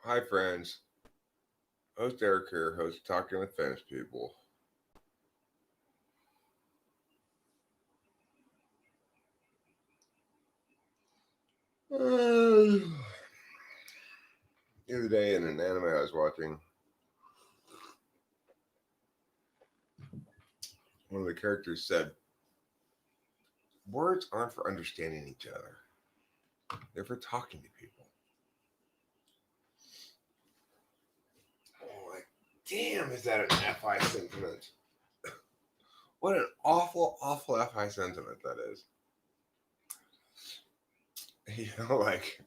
Hi, friends. Host Eric here, host Talking with Famous People. The other day in an anime I was watching, one of the characters said, words aren't for understanding each other, they're for talking to people. Oh, like, damn, is that an FI sentiment? What an awful, awful FI sentiment that is. Like,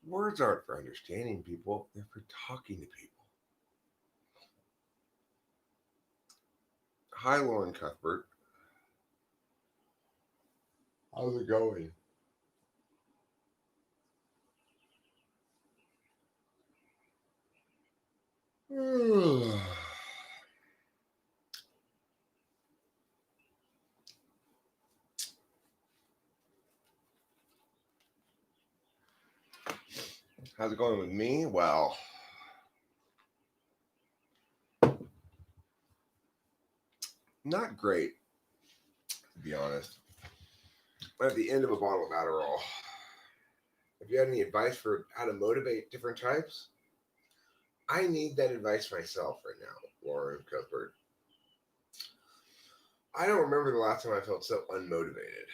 words aren't for understanding people, they're for talking to people. Hi, Lauren Cuthbert. How's it going? How's it going with me? Well, not great, to be honest. I'm at the end of a bottle of Adderall. If you have any advice for how to motivate different types, I need that advice myself right now, Lauren Cuthbert. I don't remember the last time I felt so unmotivated.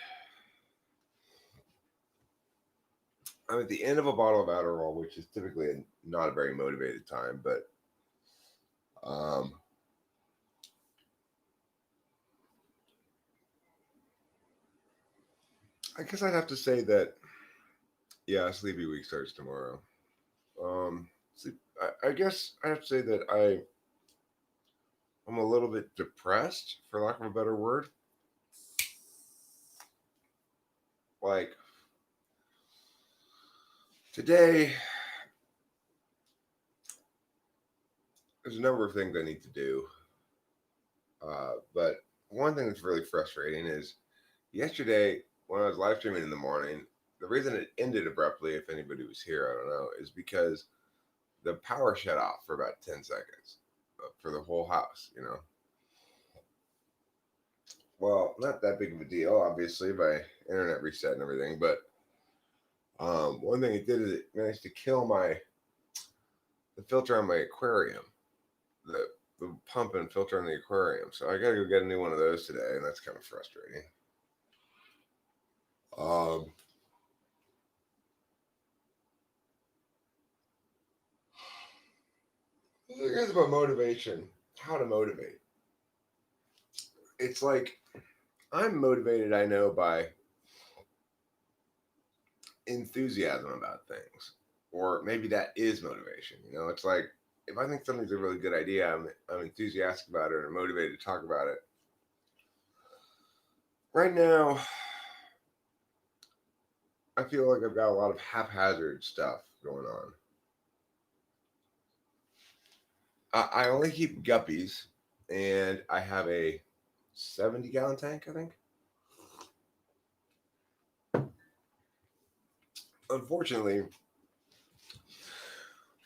I'm at the end of a bottle of Adderall, which is typically not a very motivated time, but um, I guess I'd have to say that, yeah, Sleepy Week starts tomorrow. Sleep, I guess I have to say that I'm a little bit depressed, for lack of a better word. Like today, there's a number of things I need to do, but one thing that's really frustrating is yesterday when I was live streaming in the morning. The reason it ended abruptly, if anybody was here, I don't know, is because the power shut off for about 10 seconds for the whole house. Well, not that big of a deal, obviously, by internet reset and everything, but one thing it did is it managed to kill the filter on my aquarium, the the pump and filter on the aquarium. So I gotta go get a new one of those today, and that's kind of frustrating. Um, the thing is about motivation, how to motivate. It's like I'm motivated, I know, by enthusiasm about things, or maybe that is motivation. It's like if I think something's a really good idea, I'm enthusiastic about it or motivated to talk about it. Right now, I feel like I've got a lot of haphazard stuff going on. I only keep guppies, and I have a 70-gallon tank, I think. Unfortunately,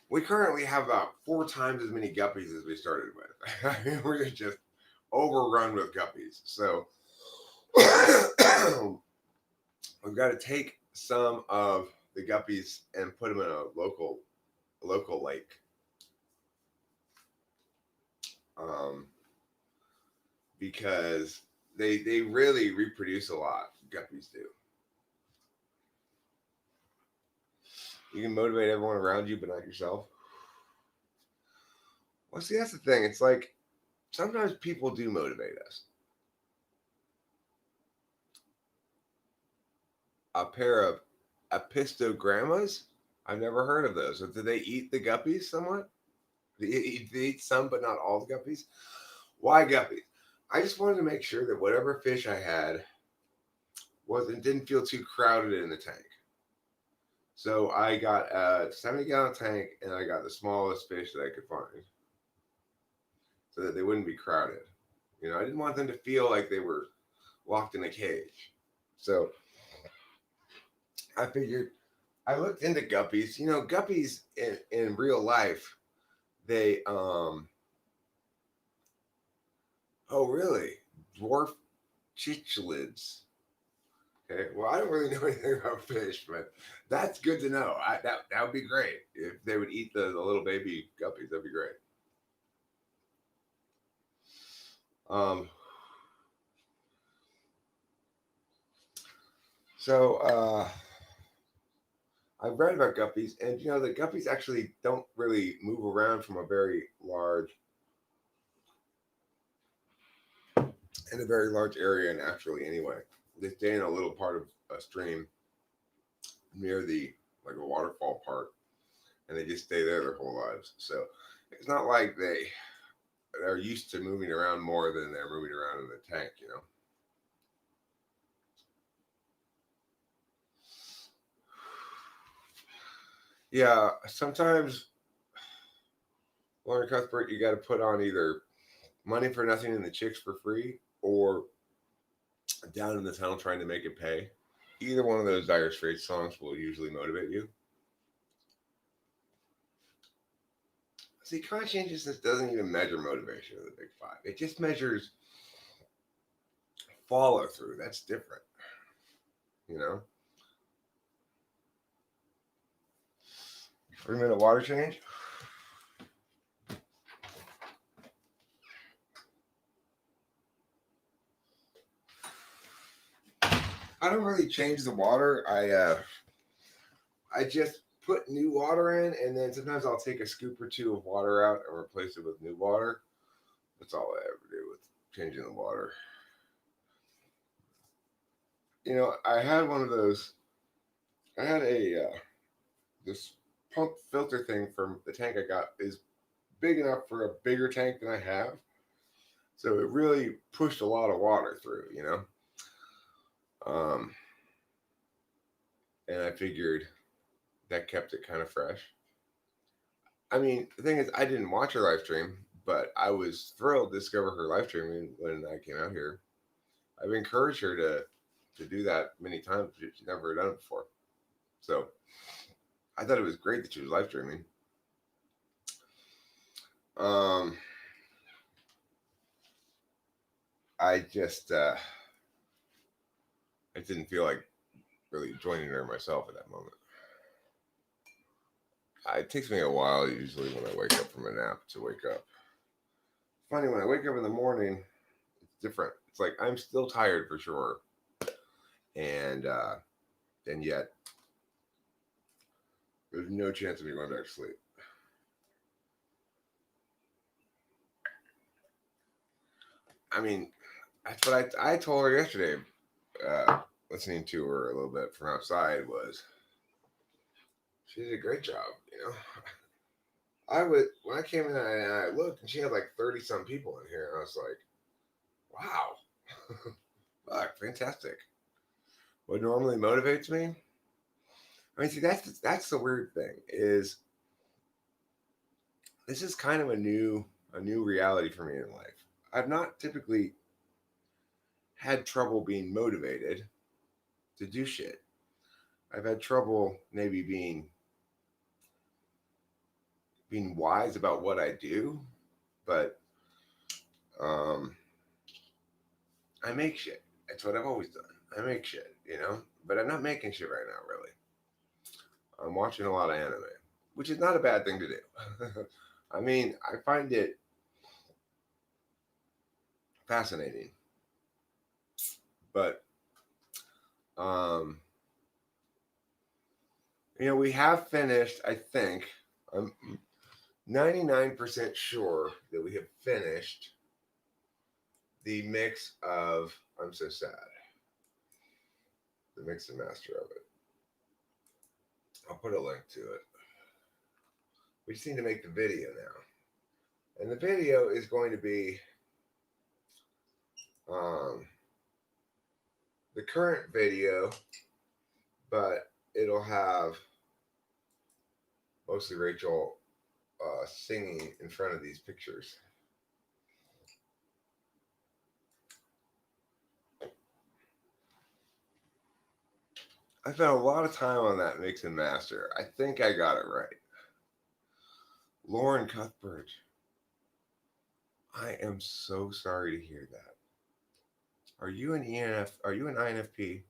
we currently have about 4 times as many guppies as we started with. I mean, we're just overrun with guppies. So we've got to take some of the guppies and put them in a local lake. Because they really reproduce a lot. Guppies do. You can motivate everyone around you, but not yourself. Well, see, that's the thing. It's like sometimes people do motivate us. A pair of apistogrammas. I've never heard of those. So do they eat the guppies somewhat? They eat some, but not all the guppies. Why guppies? I just wanted to make sure that whatever fish I had didn't feel too crowded in the tank. So I got a 70-gallon tank, and I got the smallest fish that I could find, so that they wouldn't be crowded. I didn't want them to feel like they were locked in a cage. So I figured I looked into guppies. You know, guppies in real life, they oh really? Dwarf cichlids. Okay. Well, I don't really know anything about fish, but that's good to know. That would be great if they would eat the little baby guppies. That'd be great. Um. So I've read about guppies, and you know the guppies actually don't really move around from a very large in a very large area naturally. Anyway, they stay in a little part of a stream near the like a waterfall part, and they just stay there their whole lives. So it's not like they're used to moving around more than they're moving around in the tank. You know. Yeah, sometimes Lauren Cuthbert, you got to put on either money for nothing and the chicks for free, or down in the tunnel trying to make it pay. Either one of those Dire Straits songs will usually motivate you. See, conscientiousness doesn't even measure motivation of the big five. It just measures follow through. That's different, you know? 3 minute water change. I don't really change the water. I just put new water in, and then sometimes I'll take a scoop or two of water out and replace it with new water. That's all I ever do with changing the water. You know, I had one of those. I had a this pump filter thing from the tank I got is big enough for a bigger tank than I have, so it really pushed a lot of water through. You know, um, and I figured that kept it kind of fresh. I mean, the thing is, I didn't watch her live stream, but I was thrilled to discover her live streaming when I came out here. I've encouraged her to do that many times. She's never done it before, so I thought it was great that she was live streaming. Um, I just I didn't feel like really joining her myself at that moment. It takes me a while usually when I wake up from a nap to wake up. Funny, when I wake up in the morning, it's different. It's like I'm still tired for sure, and yet there's no chance of me going back to sleep. I mean, that's what I told her yesterday. Listening to her a little bit from outside was she did a great job. You know, I would when I came in and I looked and she had like 30 some people in here, and I was like, wow, fuck, fantastic. What normally motivates me? I mean, see, that's the weird thing is this is kind of a new reality for me in life. I've not typically had trouble being motivated to do shit. I've had trouble maybe being wise about what I do, but um, I make shit. That's what I've always done. I make shit, you know. But I'm not making shit right now, really. I'm watching a lot of anime, which is not a bad thing to do. I mean, I find it fascinating, but um, you know, we have finished. I think I'm 99% sure that we have finished the mix of I'm so sad. The mix and master of it. I'll put a link to it. We just need to make the video now. And the video is going to be um, the current video, but it'll have mostly Rachel singing in front of these pictures. I spent a lot of time on that mix and master. I think I got it right. Lauren Cuthbert, I am so sorry to hear that. Are you an ENF? Are you an INFP?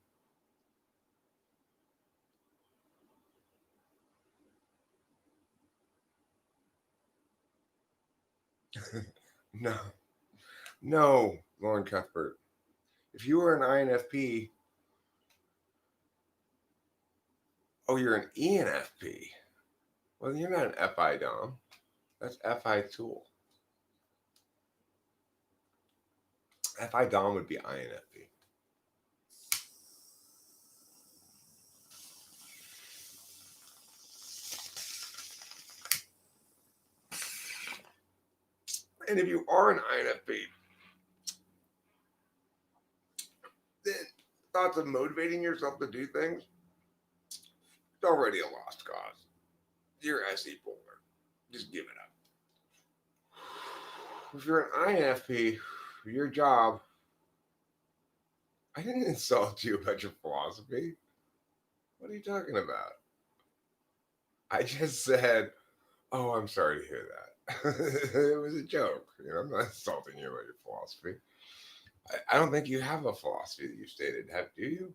No, no, Lauren Cuthbert. If you were an INFP, oh, you're an ENFP. Well, you're not an FI Dom. That's FI Tool. FI Dom would be INFP. And if you are an INFP, then thoughts of motivating yourself to do things, it's already a lost cause. You're SE polar. Just give it up. If you're an INFP, your job, I didn't insult you about your philosophy. What are you talking about? I just said, oh, I'm sorry to hear that. It was a joke. I'm not insulting you about your philosophy. I don't think you have a philosophy that you stated. Do you?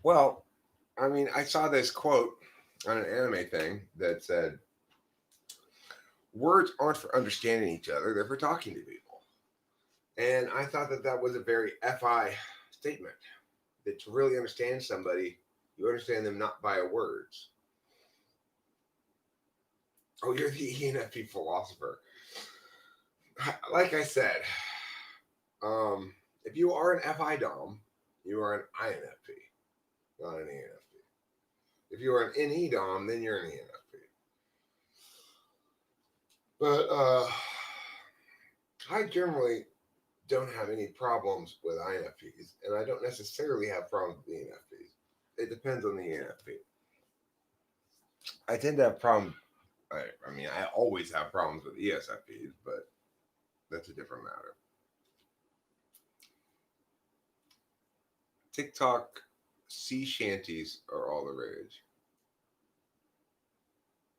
Well, I mean, I saw this quote on an anime thing that said, words aren't for understanding each other, they're for talking to people. And I thought that that was a very FI statement, that to really understand somebody, you understand them not by words. Oh, you're the ENFP philosopher. Like I said, if you are an FI Dom, you are an INFP, not an ENFP. If you are an NE Dom, then you're an ENFP. But I generally don't have any problems with INFPs, and I don't necessarily have problems with ENFPs. It depends on the ENFP. I tend to have problems. I mean, I always have problems with ESFPs, but that's a different matter. TikTok sea shanties are all the rage.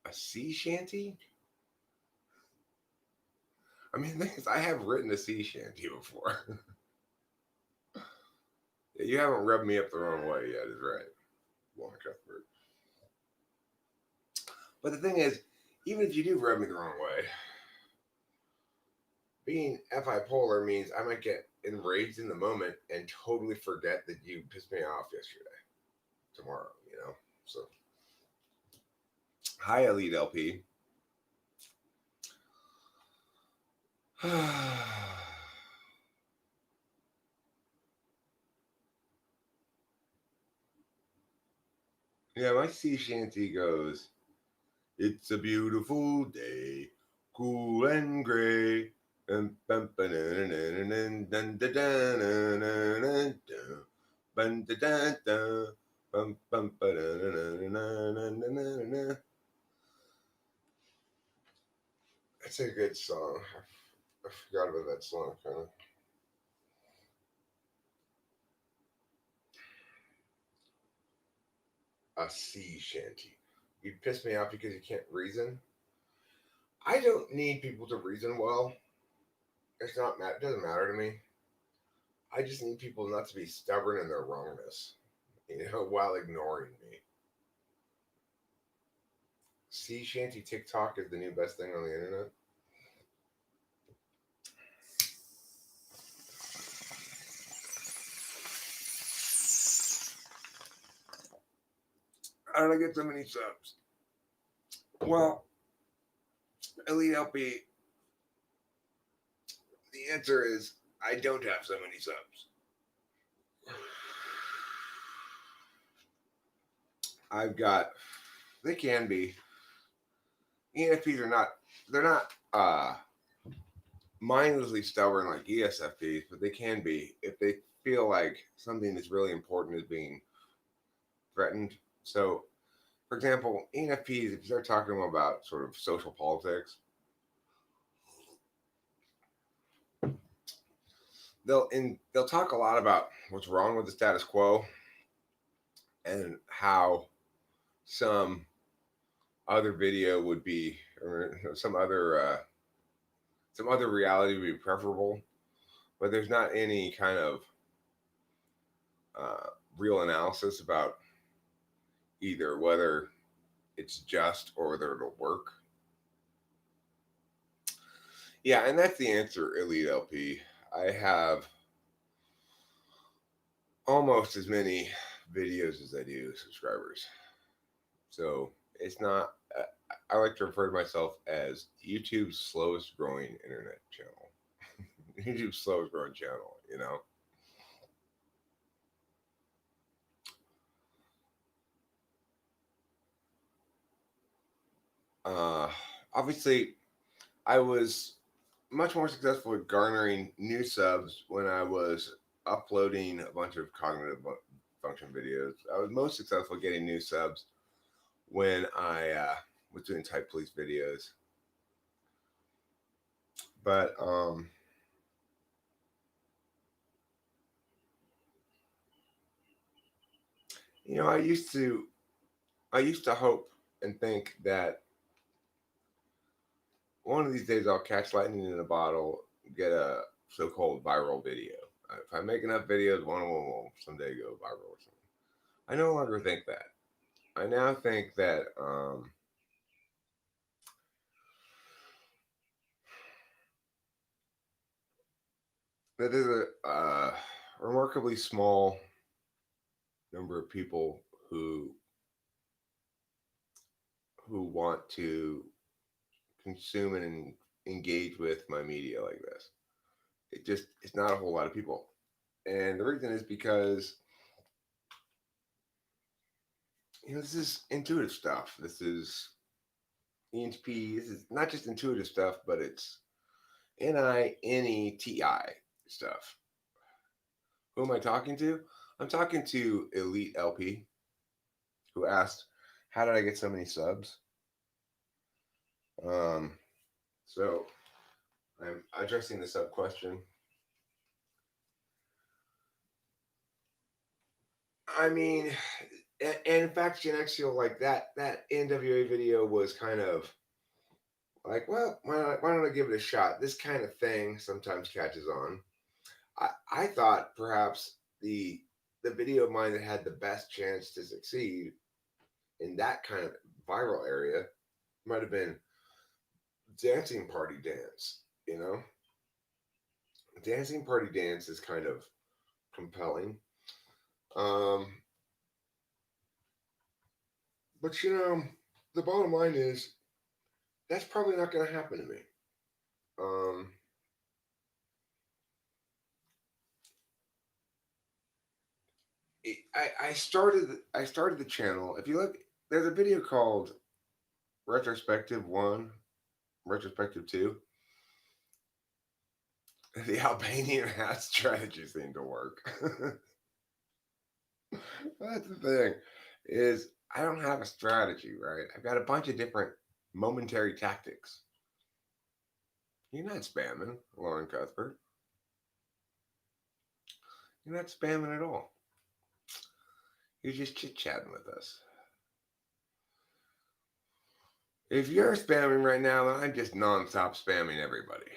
A sea shanty? I mean, the thing is, I have written a sea shanty before. You haven't rubbed me up the wrong way yet, is right, Lauren Cuthbert. But the thing is, even if you do rub me the wrong way, being FI polar means I might get enraged in the moment and totally forget that you pissed me off yesterday, tomorrow, So, hi, EliteLP. Yeah, my sea shanty goes, it's a beautiful day, cool and gray. And it's a good song. I forgot about that song, kind of. A sea shanty. You piss me off because you can't reason. I don't need people to reason well. It's not it doesn't matter to me. I just need people not to be stubborn in their wrongness, while ignoring me. Sea shanty TikTok is the new best thing on the internet. How did I get so many subs? Well, EliteLP, the answer is I don't have so many subs. I've got, they can be. ENFPs they're not mindlessly stubborn like ESFPs, but they can be if they feel like something that's really important is being threatened. So, for example, ENFPs, if you start talking to them about sort of social politics, they'll talk a lot about what's wrong with the status quo and how some other video would be, or some other reality would be preferable, but there's not any kind of uh, real analysis about either whether it's just or whether it'll work. Yeah, and that's the answer, Elite LP. I have almost as many videos as I do subscribers. So it's not, I like to refer to myself as YouTube's slowest growing internet channel. YouTube's slowest growing channel, you know? Uh, Obviously, I was much more successful at garnering new subs when I was uploading a bunch of cognitive function videos. I was most successful getting new subs when I was doing type police videos. But you know, I used to hope and think that one of these days I'll catch lightning in a bottle, get a so-called viral video. If I make enough videos, one of them will someday go viral or something. I no longer think that. I now think that there's a remarkably small number of people who want to consume and engage with my media like this. It's not a whole lot of people, and the reason is because this is intuitive stuff. This is ENTP. This is not just intuitive stuff, but it's NINETI stuff. Who am I talking to? I'm talking to EliteLP, who asked, "How did I get so many subs?" Um, so I'm addressing the sub question. I mean, and in fact, Genexia, like that NWA video was kind of like, well, why don't I give it a shot? This kind of thing sometimes catches on. I thought perhaps the video of mine that had the best chance to succeed in that kind of viral area might have been dancing party dance. You know, dancing party dance is kind of compelling. Um, but the bottom line is that's probably not going to happen to me. Um, I started the channel. If you look, there's a video called Retrospective 1, Retrospective 2. The Albanian hat strategy seemed to work. That's the thing, is I don't have a strategy, right? I've got a bunch of different momentary tactics. You're not spamming, Lauren Cuthbert. You're not spamming at all. You're just chit chatting with us. If you're spamming right now, then I'm just nonstop spamming everybody.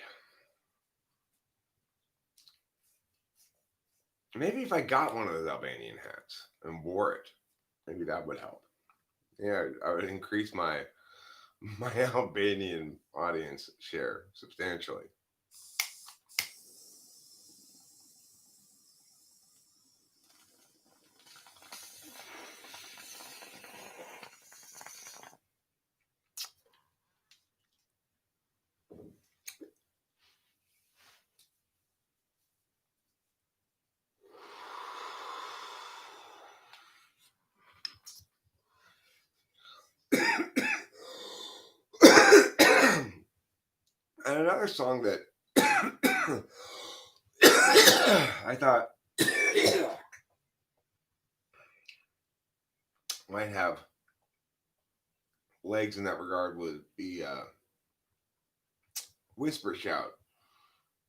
Maybe if I got one of those Albanian hats and wore it, maybe that would help. Yeah, I would increase my Albanian audience share substantially. And another song that I thought might have legs in that regard would be Whisper Shout,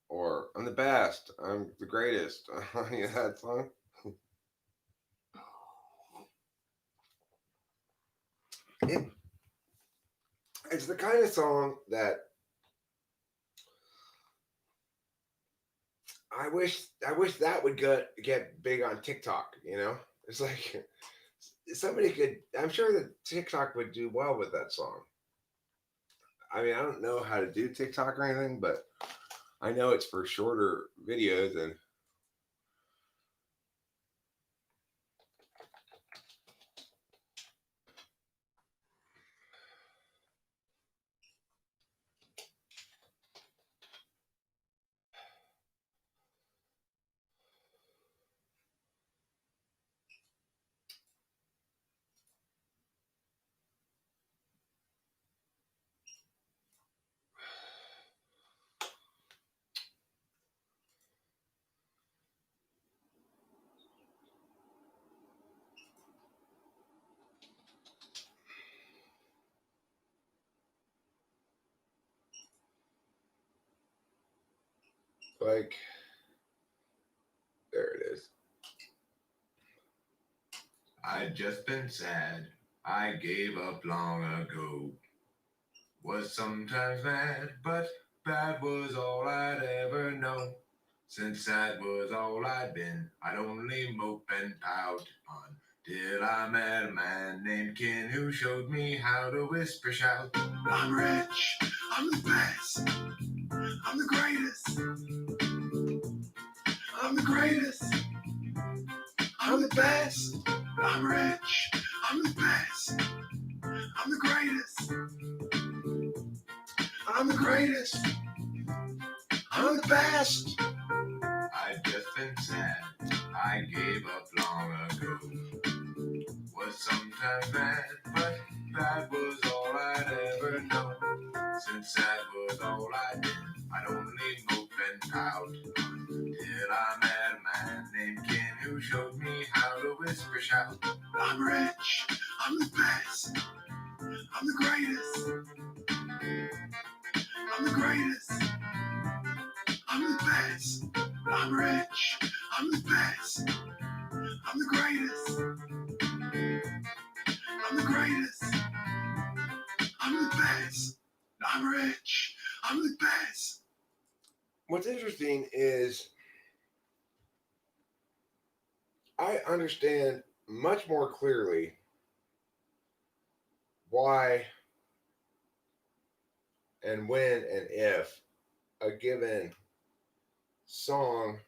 or I'm the best. I'm the greatest. Yeah, that song. It, it's the kind of song that I wish that would get big on TikTok. It's like somebody could. I'm sure that TikTok would do well with that song. I mean, I don't know how to do TikTok or anything, but I know it's for shorter videos and like there it is. I'd just been sad. I gave up long ago. Was sometimes mad, but bad was all I'd ever know. Since sad was all I'd been, I'd only mope and pout on. Till I met a man named Ken who showed me how to whisper shout. I'm rich, I'm the best, I'm the greatest, I'm the greatest, I'm the best, I'm rich, I'm the best, I'm the greatest, I'm the greatest, I'm the best. I'd just been sad, I gave up long ago. Was sometimes mad, but that was all I'd ever know. Since that was all I'd been, I'd only mope and pout. Till I met a man named Ken who showed me how to whisper shout. I'm rich, I'm the best, I'm the greatest, I'm the greatest, I'm the best. I'm rich, I'm the best, I'm the greatest, I'm the greatest, I'm the best. I'm rich, I'm the best. What's interesting is I understand much more clearly why and when and if a given song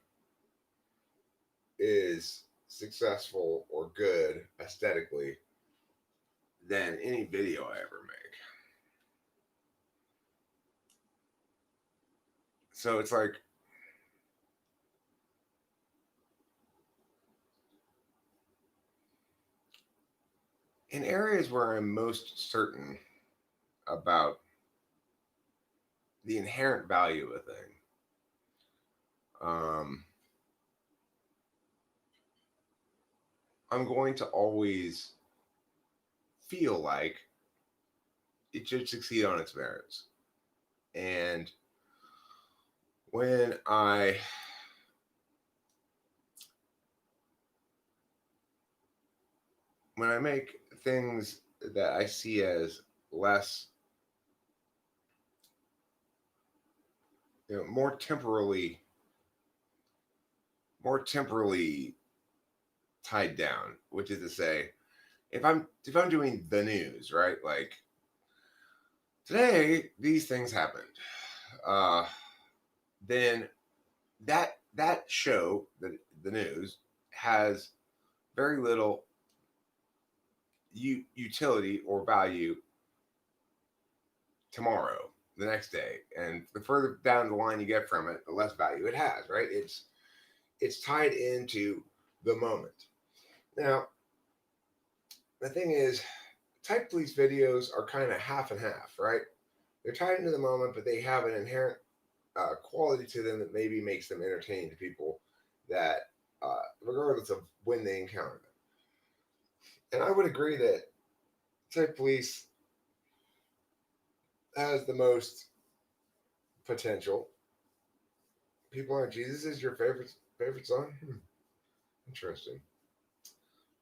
is successful or good aesthetically than any video I ever make. So it's like in areas where I'm most certain about the inherent value of a thing, I'm going to always feel like it should succeed on its merits. And when I make things that I see as less, more temporally tied down, which is to say, if I'm doing the news, right? Like today, these things happened. Then that show, the news, has very little utility or value tomorrow, the next day, and the further down the line you get from it, the less value it has. Right? It's tied into the moment. Now, the thing is, Type Police videos are kind of half and half, right? They're tied into the moment, but they have an inherent quality to them that maybe makes them entertaining to people that, regardless of when they encounter them. And I would agree that Type Police has the most potential People Aren't Jesus is your favorite song? Interesting.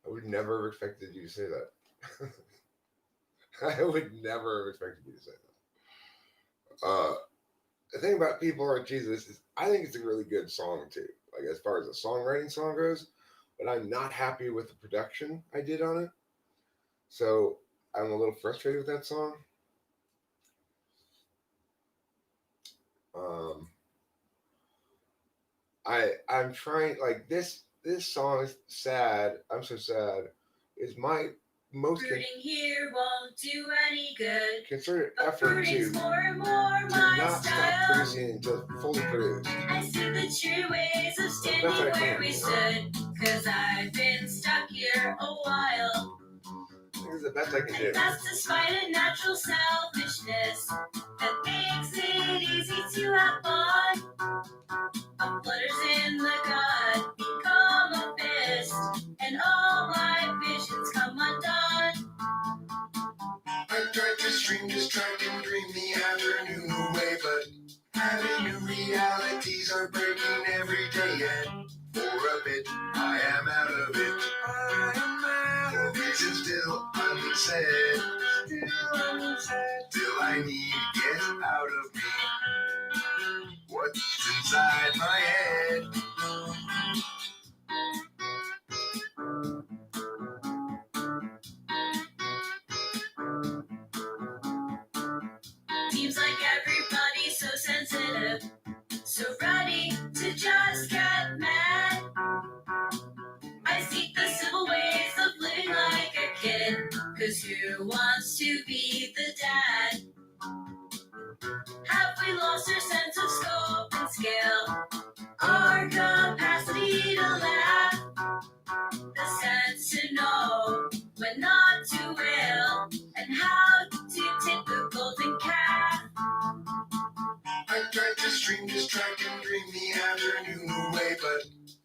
I would never have expected you to say that. I would never have expected you to say that. The thing about People Aren't Jesus is I think it's a really good song too. Like as far as a songwriting song goes, but I'm not happy with the production I did on it. So I'm a little frustrated with that song. Um, I'm trying like this song is sad. I'm so sad. Is my most Rooting here won't do any good. concerted effort to more and more to my not style. stop producing until fully produced. I see the true ways of standing That's what I where can, we you know? stood. Cause I've been stuck here a while. This is the best I can do. And that's despite a natural selfishness that makes it easy to have fun. A flutter's in the gut, become a fist, and all my visions come undone. I tried to stream, distract, and dream the afternoon away, but having new realities are breaking every day, and for a bit, I am out of it. I am out of it, and still unsaid. Still I need to get out of me what's inside my head. Seems like everybody's so sensitive, so ready to just get mad. I seek the simple ways of living like a kid, cause who wants to be the dad? Have we lost our sense of scope and scale? Our capacity to laugh? The sense to know when not to wail, and how to tip the golden calf. I tried to stream, distract, and dream the afternoon away, but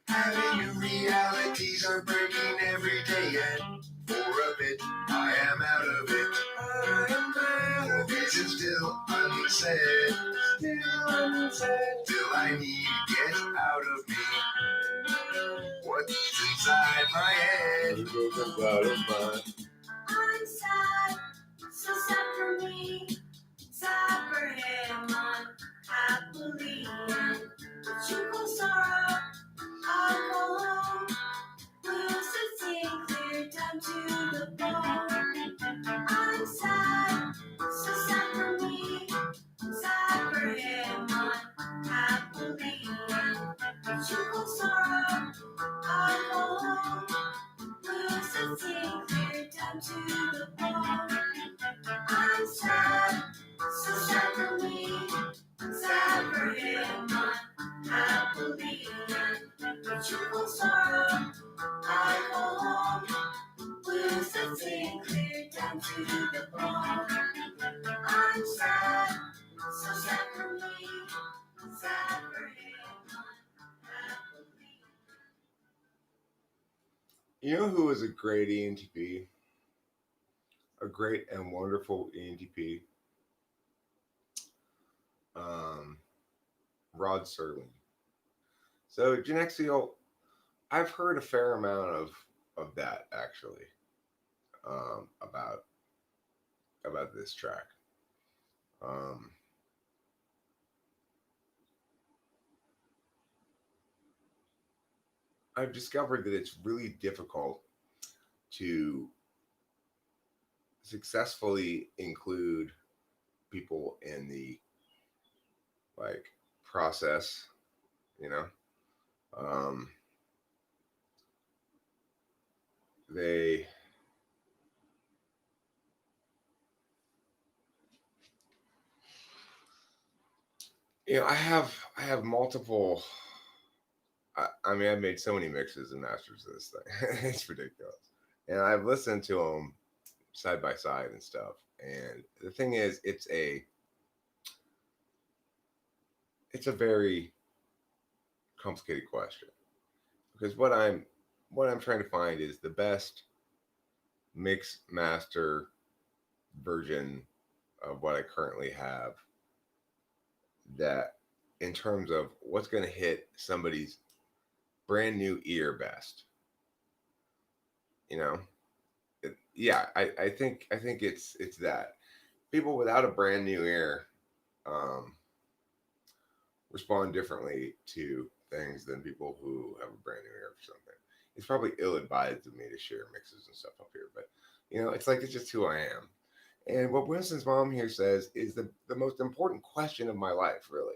having new realities are breaking every day, and for a bit, I am out of it. I am out of it, and still unsaid. Still I need to get out of me what's inside my head. I'm sad, so sad for me, sad for him, unhappily. But you go sorrow, I'll go home, lose the scene, clear down to the bone. I'm sad, so sad for me, sad for him, unhappily. But you go sorrow, I'll go home, lose the scene, clear down to the bone. I'm sad, so sad for me, sad for him, unhappily. But you will sorrow, I go home, lose the scene, clear down to the bone. I'm sad, so sad for me, sad for him, unhappily. You know who is a great ENTP? A great and wonderful ENTP? Rod Serling. So Genexia, I've heard a fair amount of that actually about this track. I've discovered that it's really difficult to successfully include people in the like process, you know. They I have multiple. I mean, I've made so many mixes and masters of this thing. It's ridiculous, and I've listened to them side by side and stuff. And the thing is, it's a very complicated question because what I'm trying to find is the best mix master version of what I currently have that in terms of what's going to hit somebody's brand new ear best. You know, yeah, I think it's that people without a brand new ear um, respond differently to things than people who have a brand new ear for something. It's probably ill-advised of me to share mixes and stuff up here, but it's like it's just who I am. And what Winston's mom here says is the most important question of my life, really.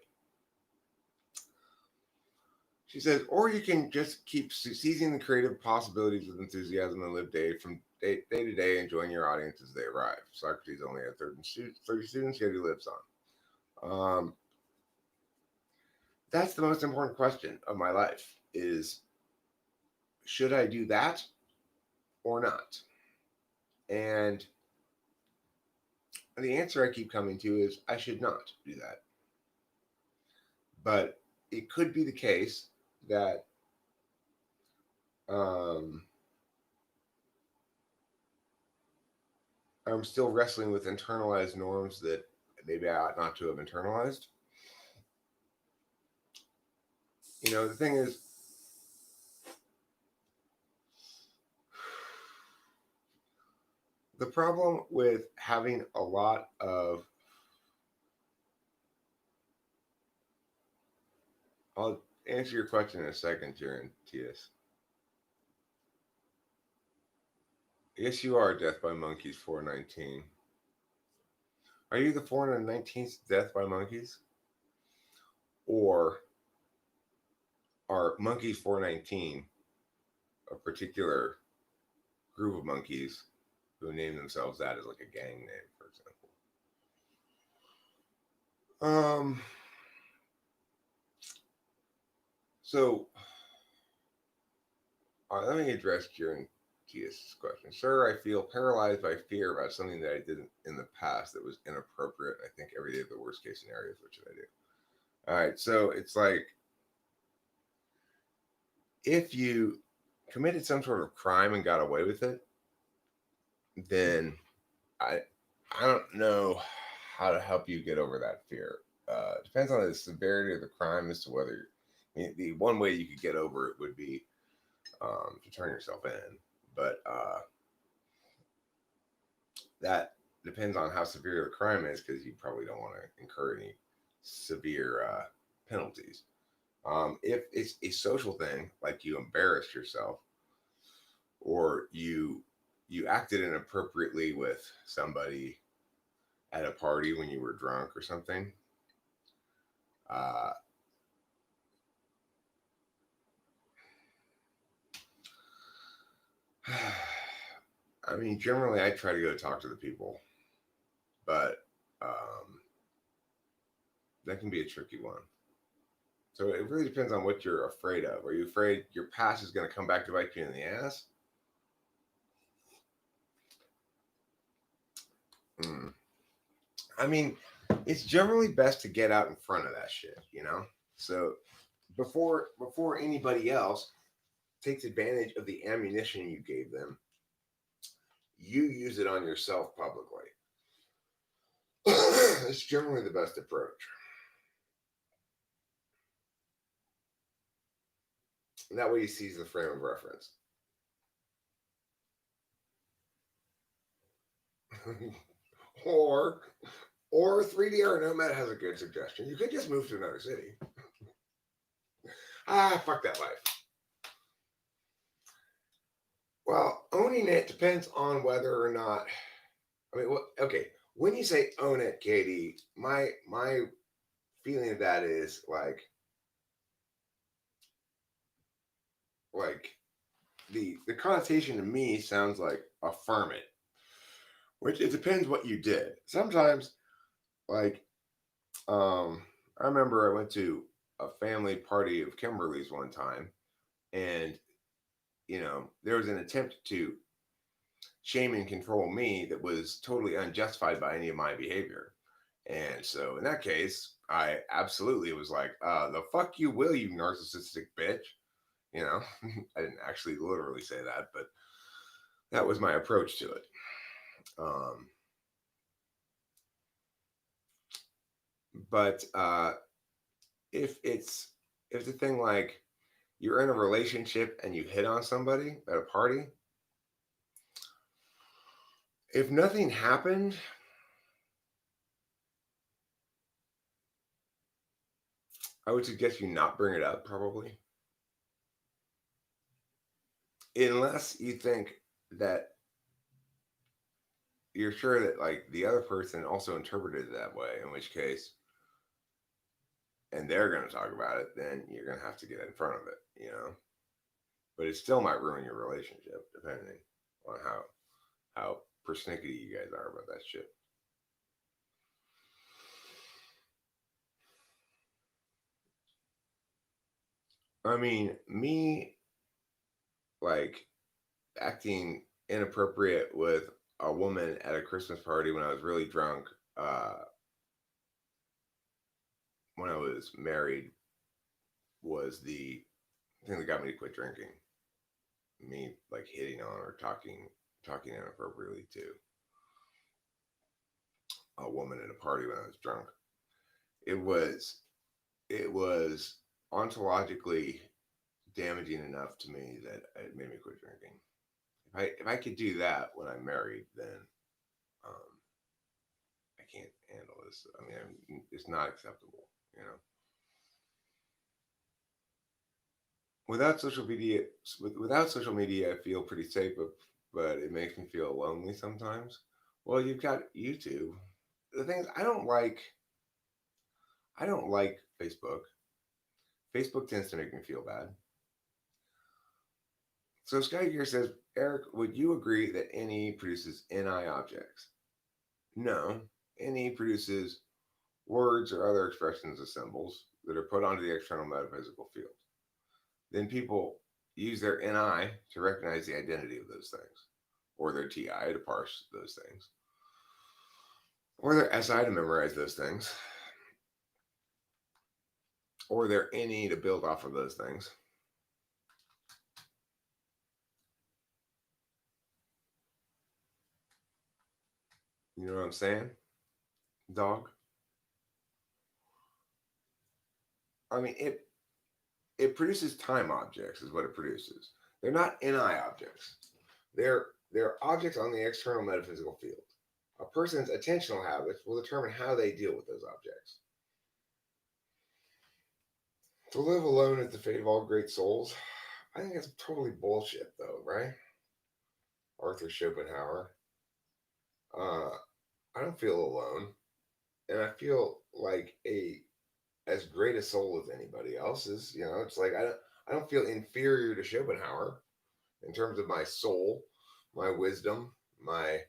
She says, or you can just keep seizing the creative possibilities with enthusiasm and live day to day, enjoying your audience as they arrive. Socrates only had 30 students, yet he lives on. That's the most important question of my life is, should I do that or not? And the answer I keep coming to is I should not do that. But it could be the case that um, I'm still wrestling with internalized norms that maybe I ought not to have internalized. The thing is, the problem with having a lot of, I'll answer your question in a second, Jaron T.S. Yes, you are Death by Monkeys 419. Are you the 419th Death by Monkeys? Or are Monkeys 419 a particular group of monkeys who name themselves that as like a gang name, for example? So let me address Kieran T.S.'s question. Sir, I feel paralyzed by fear about something that I did in the past that was inappropriate. I think every day of the worst case scenarios. What should I do? All right, so it's like if you committed some sort of crime and got away with it, then I I don't know how to help you get over that fear. Depends on the severity of the crime as to whether the one way you could get over it would be to turn yourself in, but that depends on how severe the crime is because you probably don't want to incur any severe penalties. If it's a social thing, like you embarrassed yourself or you acted inappropriately with somebody at a party when you were drunk or something, uh, I mean, generally, I try to go talk to the people, but that can be a tricky one. So it really depends on what you're afraid of. Are you afraid your past is going to come back to bite you in the ass? Mm. I mean, it's generally best to get out in front of that shit. So before anybody else takes advantage of the ammunition you gave them, you use it on yourself publicly. It's generally the best approach. And that way he sees the frame of reference. or 3D or Nomad has a good suggestion. You could just move to another city. Fuck that life. Well, owning it depends on whether or not. I mean, okay. When you say own it, Katie, my feeling of that is like the connotation to me sounds like affirm it, which it depends what you did. Sometimes, like, I remember I went to a family party of Kimberly's one time, and there was an attempt to shame and control me that was totally unjustified by any of my behavior. And so in that case, I absolutely was like, the fuck you will, you narcissistic bitch. I didn't actually literally say that, but that was my approach to it. But if the thing like you're in a relationship and you hit on somebody at a party, if nothing happened, I would suggest you not bring it up probably, unless you think that you're sure that like the other person also interpreted it that way, in which case, and they're going to talk about it, then you're going to have to get in front of it, you know. But it still might ruin your relationship depending on how persnickety you guys are about that shit. I mean, me like acting inappropriate with a woman at a Christmas party when I was really drunk, when I was married, was the thing that got me to quit drinking. Me like hitting on or talking inappropriately to a woman at a party when I was drunk. It was it was ontologically damaging enough to me that it made me quit drinking. If I could do that when I'm married, then um, I can't handle this. I mean, it's not acceptable, you know. Without social media, without social media, I feel pretty safe, but it makes me feel lonely sometimes. Well, you've got YouTube. The thing is, I don't like Facebook. Facebook tends to make me feel bad. So Sky Gear says, Eric, would you agree that NE produces NI objects? No. NE produces words or other expressions of symbols that are put onto the external metaphysical field. Then people use their NI to recognize the identity of those things, or their TI to parse those things, or their SI to memorize those things, or their NE to build off of those things. You know what I'm saying, dog? I mean, it produces time objects, is what it produces. They're not NI objects. They're objects on the external metaphysical field. A person's attentional habits will determine how they deal with those objects. To live alone is the fate of all great souls. I think that's totally bullshit, though, right? Arthur Schopenhauer. Uh, I don't feel alone, and I feel like a as great a soul as anybody else's. You know, it's like I don't feel inferior to Schopenhauer in terms of my soul, my wisdom, my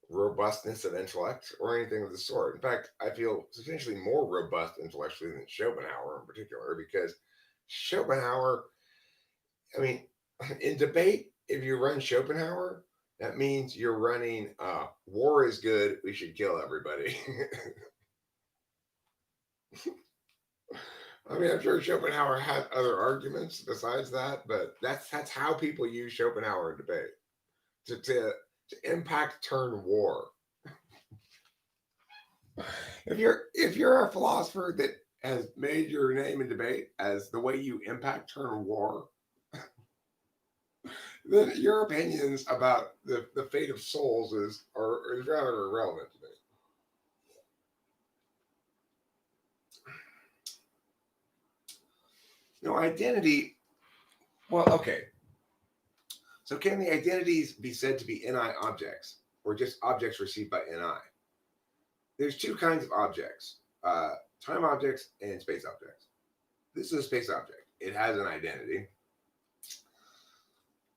robustness of intellect, or anything of the sort. In fact, I feel substantially more robust intellectually than Schopenhauer in particular, because Schopenhauer, I mean, in debate, if you run Schopenhauer, that means you're running war is good, we should kill everybody. I mean, I'm sure Schopenhauer had other arguments besides that, but that's how people use Schopenhauer in debate to impact turn war. If you're a philosopher that has made your name in debate as the way you impact turn war, then your opinions about the fate of souls is rather irrelevant to me. You know, identity. Well, okay. So can the identities be said to be NI objects or just objects received by NI? There's two kinds of objects: time objects and space objects. This is a space object. It has an identity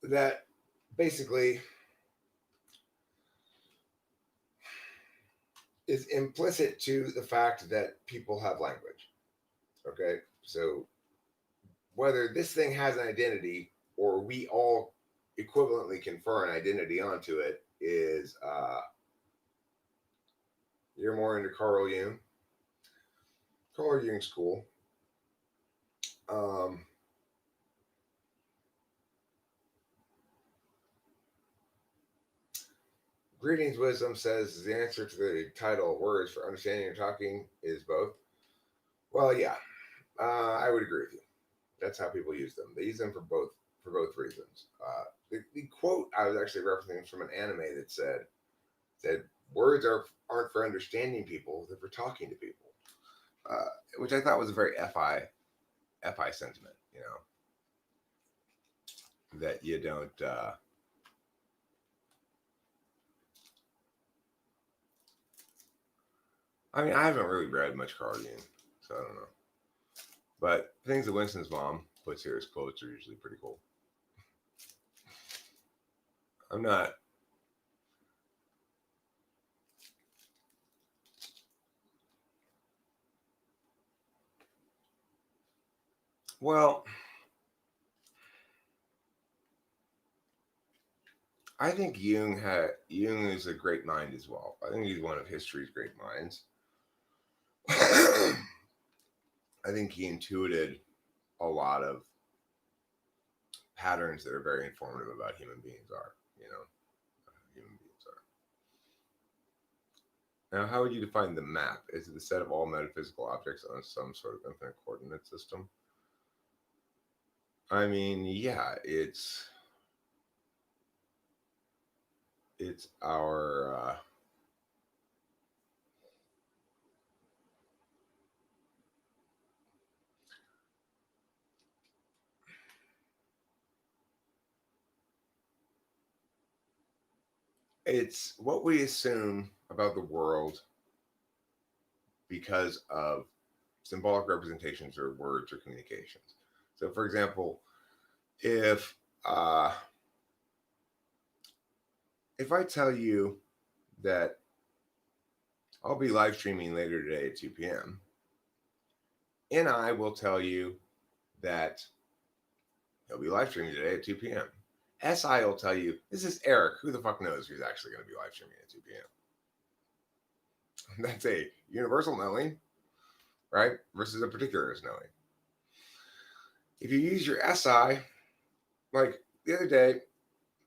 that basically is implicit to the fact that people have language. Okay, so whether this thing has an identity or we all equivalently confer an identity onto it is you're more into Carl Jung. Carl Jung's cool. Um, Greetings Wisdom says the answer to the title words for understanding and talking is both. Well, yeah. I would agree with you. That's how people use them. They use them for both reasons. The quote I was actually referencing from an anime that said words aren't for understanding people; they're for talking to people, which I thought was a very fi sentiment. That you don't. I mean, I haven't really read much Carl Jung, so I don't know. But things that Winston's mom puts here as quotes are usually pretty cool. I'm not. Well, I think Jung is a great mind as well. I think he's one of history's great minds. I think he intuited a lot of patterns that are very informative about human beings are, human beings are. Now, how would you define the map? Is it the set of all metaphysical objects on some sort of infinite coordinate system? I mean, yeah, it's our it's what we assume about the world because of symbolic representations or words or communications. So, for example, if uh, if I tell you that I'll be live streaming later today at 2 p.m., and I will tell you that he'll be live streaming today at 2 p.m. SI will tell you, this is Eric. Who the fuck knows who's actually going to be live streaming at 2 p.m.? That's a universal knowing, right? Versus a particular knowing. If you use your SI, like the other day,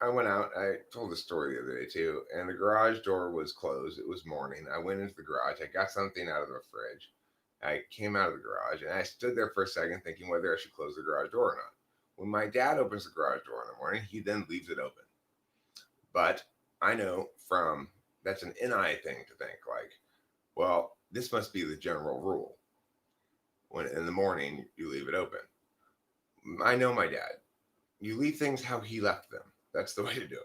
I went out. I told the story the other day too, and the garage door was closed. It was morning. I went into the garage. I got something out of the fridge. I came out of the garage and I stood there for a second thinking whether I should close the garage door or not. When my dad opens the garage door in the morning, he then leaves it open. But I know from that's an NI thing to think like, well, this must be the general rule. When in the morning you leave it open. I know my dad. You leave things how he left them. That's the way to do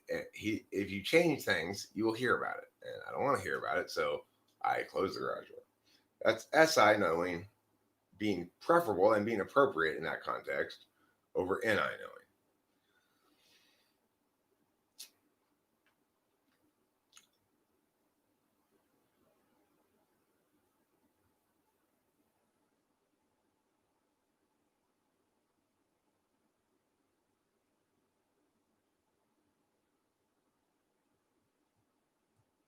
it. If you change things, you will hear about it, and I don't want to hear about it, so I close the garage door. That's SI knowing being preferable and being appropriate in that context over NI knowing.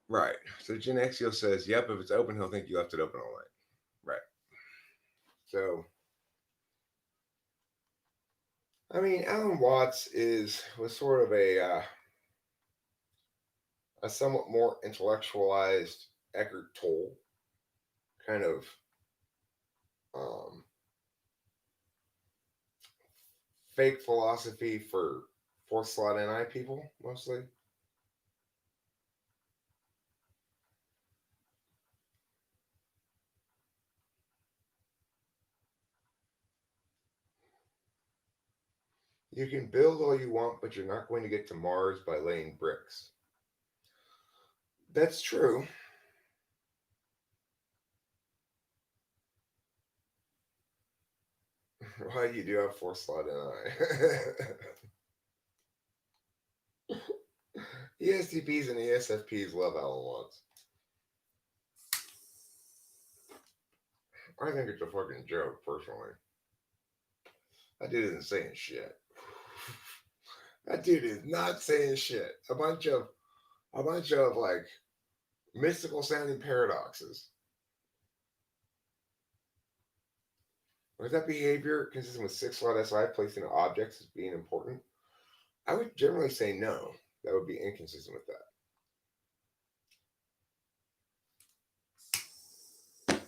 Right. So Genexia says, yep, if it's open, he'll think you left it open all night. Right. So, I mean, Alan Watts was sort of a somewhat more intellectualized Eckhart Tolle kind of um, fake philosophy for fourth slot NI people mostly. You can build all you want, but you're not going to get to Mars by laying bricks. That's true. Why you do have fourth slot NI? ESTPs and ESFPs love Alan Watts. I think it's a fucking joke, personally. That dude isn't saying shit. That dude is not saying shit. A bunch of like mystical sounding paradoxes. Was that behavior consistent with six slot SI placing objects as being important? I would generally say no. That would be inconsistent with that.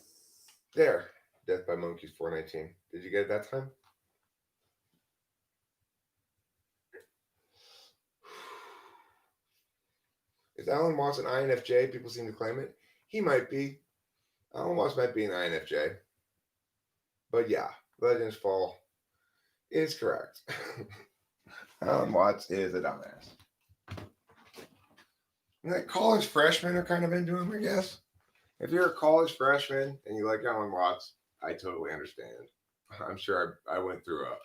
There. Death by Monkeys 419. Did you get it that time? Is Alan Watts an INFJ? People seem to claim it. He might be. Alan Watts might be an INFJ. But yeah, Legends Fall is correct. Alan Watts is a dumbass. And like college freshmen are kind of into him, I guess. If you're a college freshman and you like Alan Watts, I totally understand. I'm sure I went through a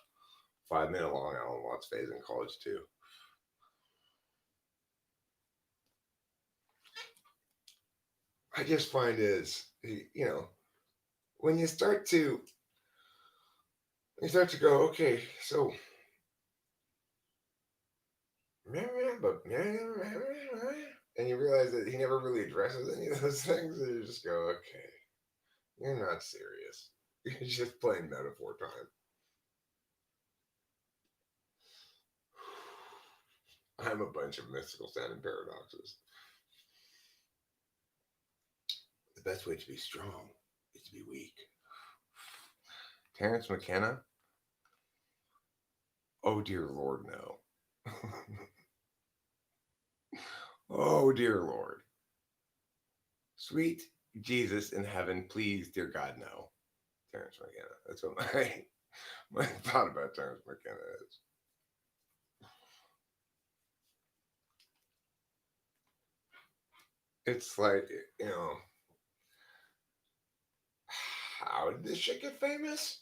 5-minute long Alan Watts phase in college too. I just find is, you know, when you start to go, okay, so and you realize that he never really addresses any of those things, and you just go, okay, you're not serious. You're just playing metaphor time. I'm a bunch of mystical sounding paradoxes. The best way to be strong is to be weak. Terrence McKenna? Oh dear Lord, no. Oh dear Lord. Sweet Jesus in heaven, please, dear God, no. Terrence McKenna. That's what my thought about Terrence McKenna is. It's like, you know, how did this shit get famous?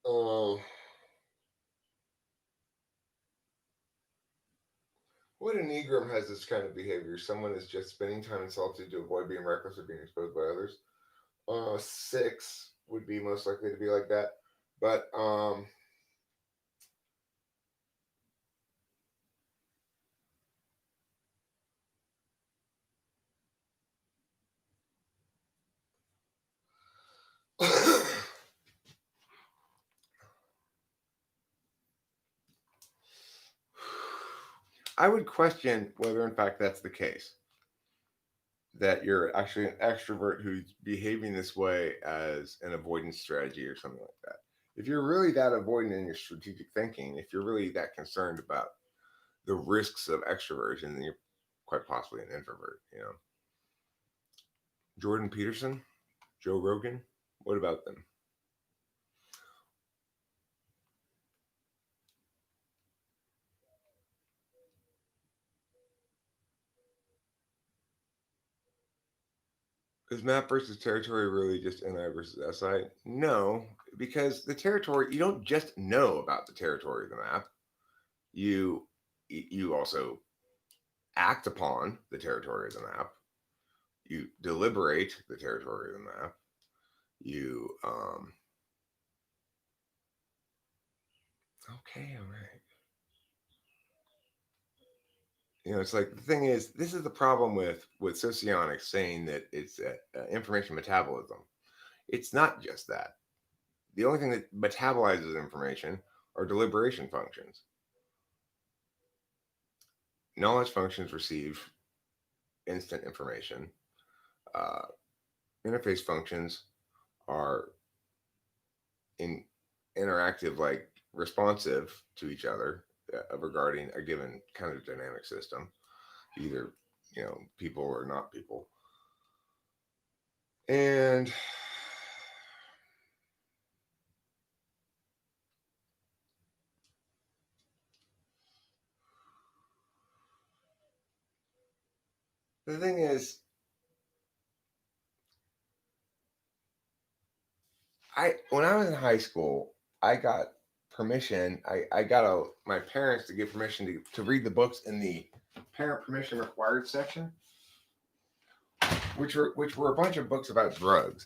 Oh. What enneagram has this kind of behavior? Someone is just spending time in solitude to avoid being reckless or being exposed by others. 6 would be most likely to be like that. But I would question whether, in fact, that's the case. That you're actually an extrovert who's behaving this way as an avoidance strategy or something like that. If you're really that avoidant in your strategic thinking, if you're really that concerned about the risks of extroversion, then you're quite possibly an introvert, you know. Jordan Peterson, Joe Rogan, what about them? Is map versus territory really just NI versus SI? No, because the territory, you don't just know about the territory of the map. You also act upon the territory of the map. You deliberate the territory of the map. You okay, all right. You know, it's like the thing is, this is the problem with socionics saying that it's information metabolism. It's not just that. The only thing that metabolizes information are deliberation functions. Knowledge functions receive instant information. Uh, interface functions are in interactive, like responsive to each other regarding a given kind of dynamic system, either people or not people. And the thing is, when I was in high school, I got permission. I got my parents to give permission to read the books in the parent permission required section, which were a bunch of books about drugs.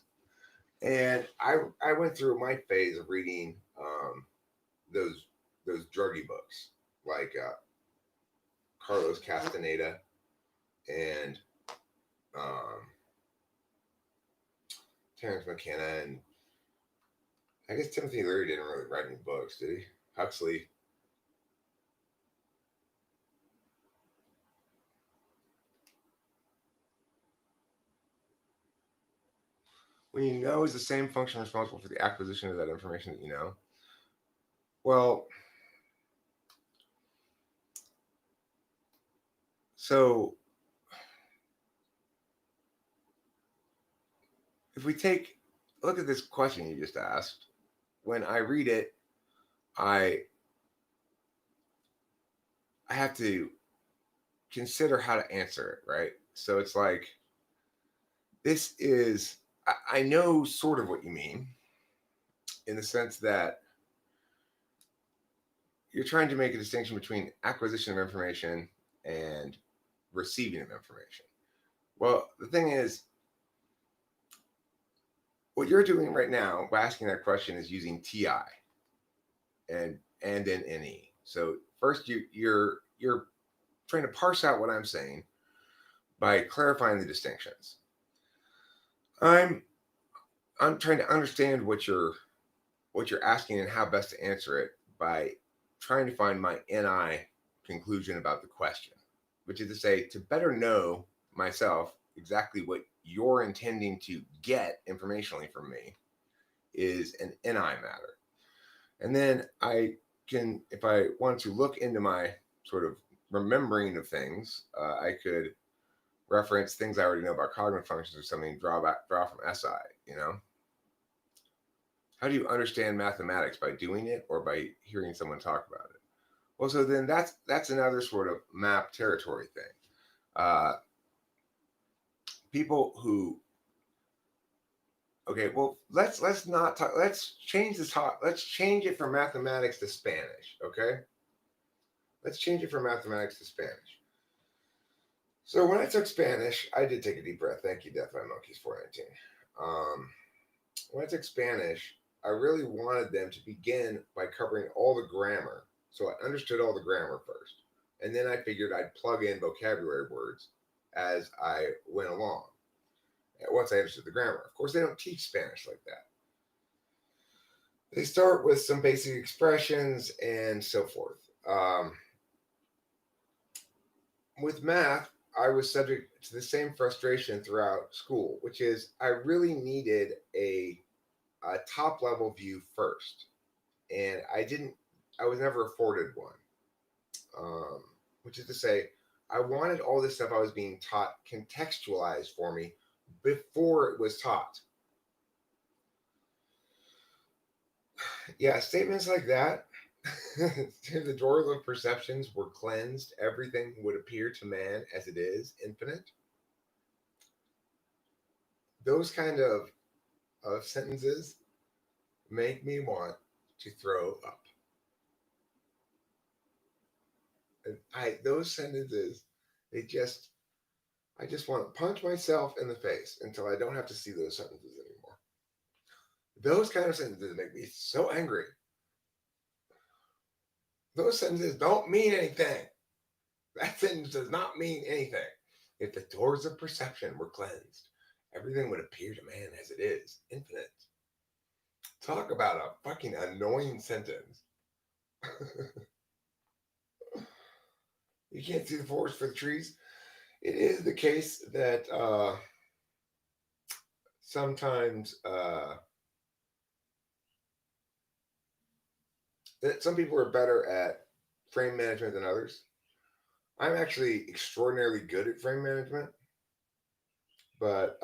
And I went through my phase of reading those druggy books like Carlos Castaneda and Terrence McKenna, and I guess Timothy Leary didn't really write any books, did he? Huxley. When you know is the same function responsible for the acquisition of that information that you know. Well, so if we take a look at this question you just asked, when I read it, I have to consider how to answer it, right? So it's like, this is, I know sort of what you mean in the sense that you're trying to make a distinction between acquisition of information and receiving of information. Well, the thing is, what you're doing right now by asking that question is using TI and an NE. So first you're trying to parse out what I'm saying by clarifying the distinctions. I'm trying to understand what you're asking and how best to answer it by trying to find my NI conclusion about the question, which is to say, to better know myself exactly what you're intending to get informationally from me is an NI matter. And then I can, if I want to look into my sort of remembering of things, I could reference things I already know about cognitive functions or something, draw from SI, you know? How do you understand mathematics? By doing it or by hearing someone talk about it? Well, so then that's another sort of map territory thing. People who, okay, well, let's not talk. Let's change the talk. Let's change it from mathematics to Spanish. Okay, let's change it from mathematics to Spanish. So when I took Spanish, I did take a deep breath. Thank you, Death by Monkeys 419. When I took Spanish, I really wanted them to begin by covering all the grammar. So I understood all the grammar first. And then I figured I'd plug in vocabulary words as I went along. Once I understood the grammar. Of course, they don't teach Spanish like that. They start with some basic expressions and so forth. With math, I was subject to the same frustration throughout school, which is I really needed a top level view first. And I was never afforded one. Which is to say, I wanted all this stuff I was being taught contextualized for me before it was taught. Yeah, statements like that, the doors of perceptions were cleansed, everything would appear to man as it is, infinite. Those kind of sentences make me want to throw up. And those sentences, I just want to punch myself in the face until I don't have to see those sentences anymore. Those kind of sentences make me so angry. Those sentences don't mean anything. That sentence does not mean anything. If the doors of perception were cleansed, everything would appear to man as it is, infinite. Talk about a fucking annoying sentence. You can't see the forest for the trees. It is the case that sometimes that some people are better at frame management than others. I'm actually extraordinarily good at frame management, but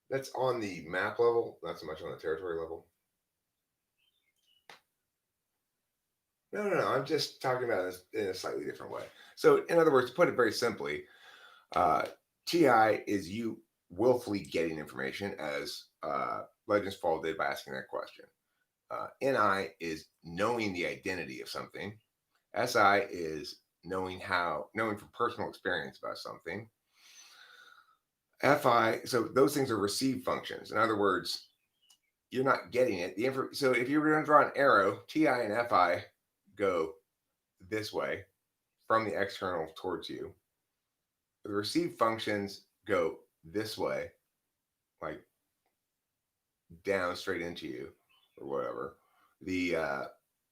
that's on the map level, not so much on the territory level. No. I'm just talking about this in a slightly different way. So, in other words, to put it very simply, TI is you willfully getting information, as Legends Fall did by asking that question. NI is knowing the identity of something. SI is knowing from personal experience about something. FI, so those things are received functions. In other words, you're not getting it. So if you were going to draw an arrow, TI and FI go this way from the external towards you. the receive functions go this way, like down straight into you or whatever. The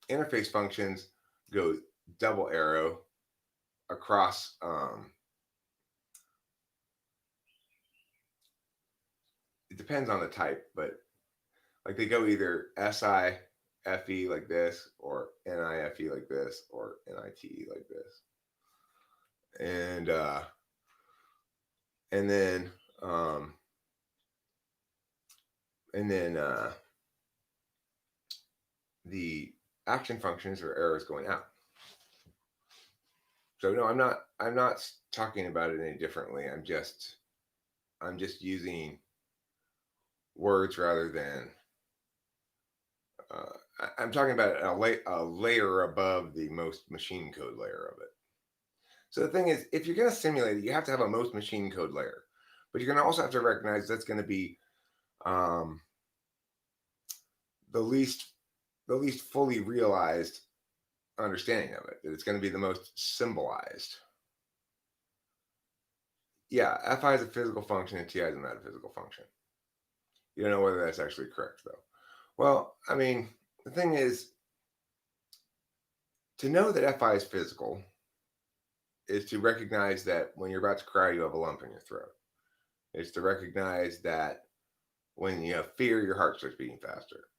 interface functions go double arrow across. It depends on the type, but like they go either SIFE like this, or NIFE like this, or NITE like this, and uh, and then um, and then the action functions are arrows going out. So no, I'm not talking about it any differently. I'm just using words rather than I'm talking about a layer above the most machine code layer of it. So the thing is, if you're going to simulate it, you have to have a most machine code layer, but you're going to also have to recognize that's going to be um, the least fully realized understanding of it. That it's going to be the most symbolized. Yeah, FI is a physical function and TI is a metaphysical function. You don't know whether that's actually correct, though. Well, I mean, the thing is, to know that FI is physical is to recognize that when you're about to cry, you have a lump in your throat. It's to recognize that when you have fear, your heart starts beating faster,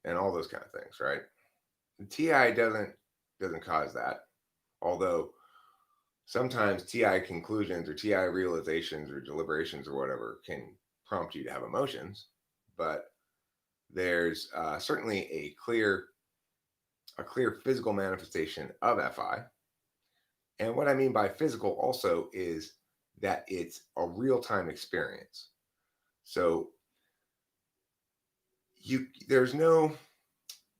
and all those kind of things, right? The TI doesn't cause that, although sometimes TI conclusions or TI realizations or deliberations or whatever can prompt you to have emotions, but there's certainly a clear physical manifestation of FI. And what I mean by physical also is that it's a real-time experience. So there's no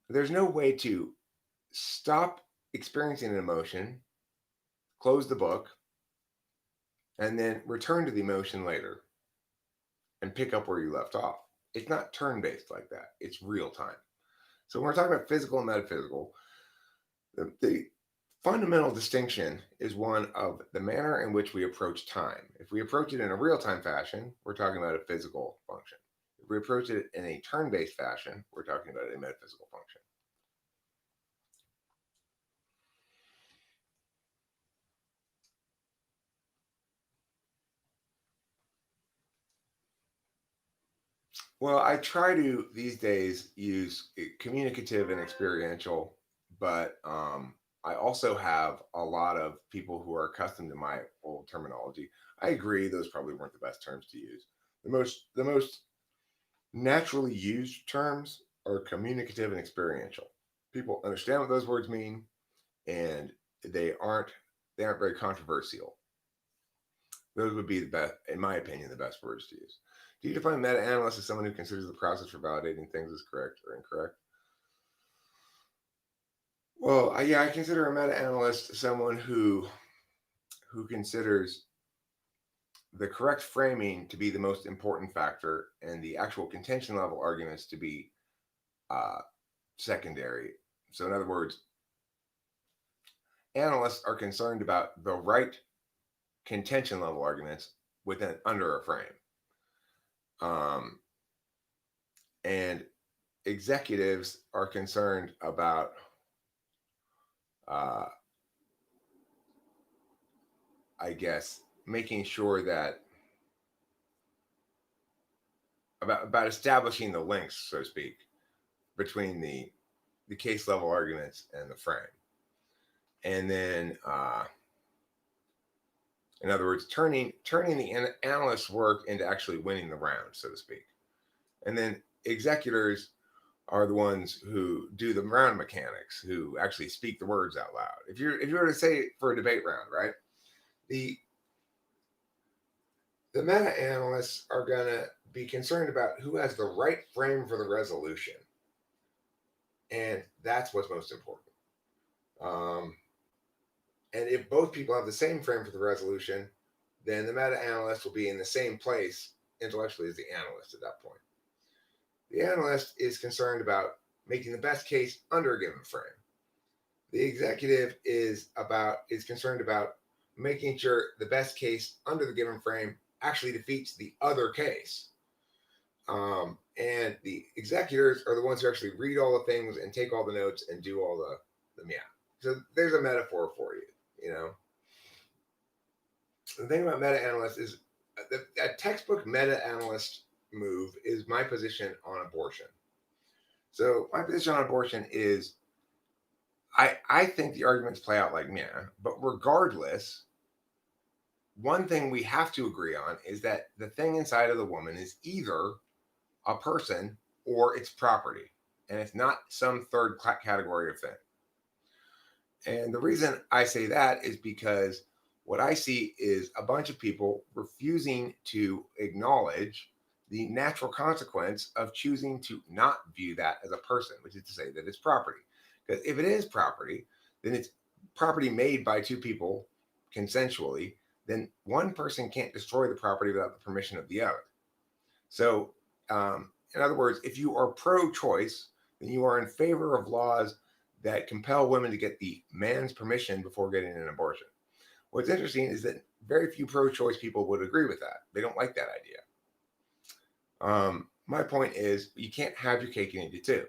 way to stop experiencing an emotion, close the book, and then return to the emotion later and pick up where you left off. It's not turn-based like that. It's real time. So when we're talking about physical and metaphysical, the fundamental distinction is one of the manner in which we approach time. If we approach it in a real-time fashion, we're talking about a physical function. If we approach it in a turn-based fashion, we're talking about a metaphysical function. Well, I try to these days use communicative and experiential, but I also have a lot of people who are accustomed to my old terminology. I agree; those probably weren't the best terms to use. The most naturally used terms are communicative and experiential. People understand what those words mean, and they aren't very controversial. Those would be the best, in my opinion, the best words to use. Do you define meta-analyst as someone who considers the process for validating things as correct or incorrect? Well, yeah, I consider a meta-analyst someone who considers the correct framing to be the most important factor and the actual contention level arguments to be uh, secondary. So, in other words, analysts are concerned about the right contention level arguments within under a frame. And executives are concerned about I guess making sure that about establishing the links, so to speak, between the case level arguments and the frame, and then in other words, turning the analyst's work into actually winning the round, so to speak. And then executors are the ones who do the round mechanics, who actually speak the words out loud. If you were to say for a debate round, right, the meta analysts are going to be concerned about who has the right frame for the resolution, and that's what's most important. And if both people have the same frame for the resolution, then the meta analyst will be in the same place intellectually as the analyst at that point. The analyst is concerned about making the best case under a given frame. The executive is concerned about making sure the best case under the given frame actually defeats the other case. And the executors are the ones who actually read all the things and take all the notes and do all the meow. So there's a metaphor for you, you know. The thing about meta-analyst is a textbook meta-analyst move is my position on abortion. So my position on abortion is I think the arguments play out like yeah, but regardless, one thing we have to agree on is that the thing inside of the woman is either a person or it's property, and it's not some third category of thing. And the reason I say that is because what I see is a bunch of people refusing to acknowledge the natural consequence of choosing to not view that as a person, which is to say that it's property. Because if it is property, then it's property made by two people consensually, then one person can't destroy the property without the permission of the other. So, in other words, if you are pro choice, then you are in favor of laws that compel women to get the man's permission before getting an abortion. What's interesting is that very few pro choice people would agree with that. They don't like that idea. My point is, you can't have your cake and eat it too.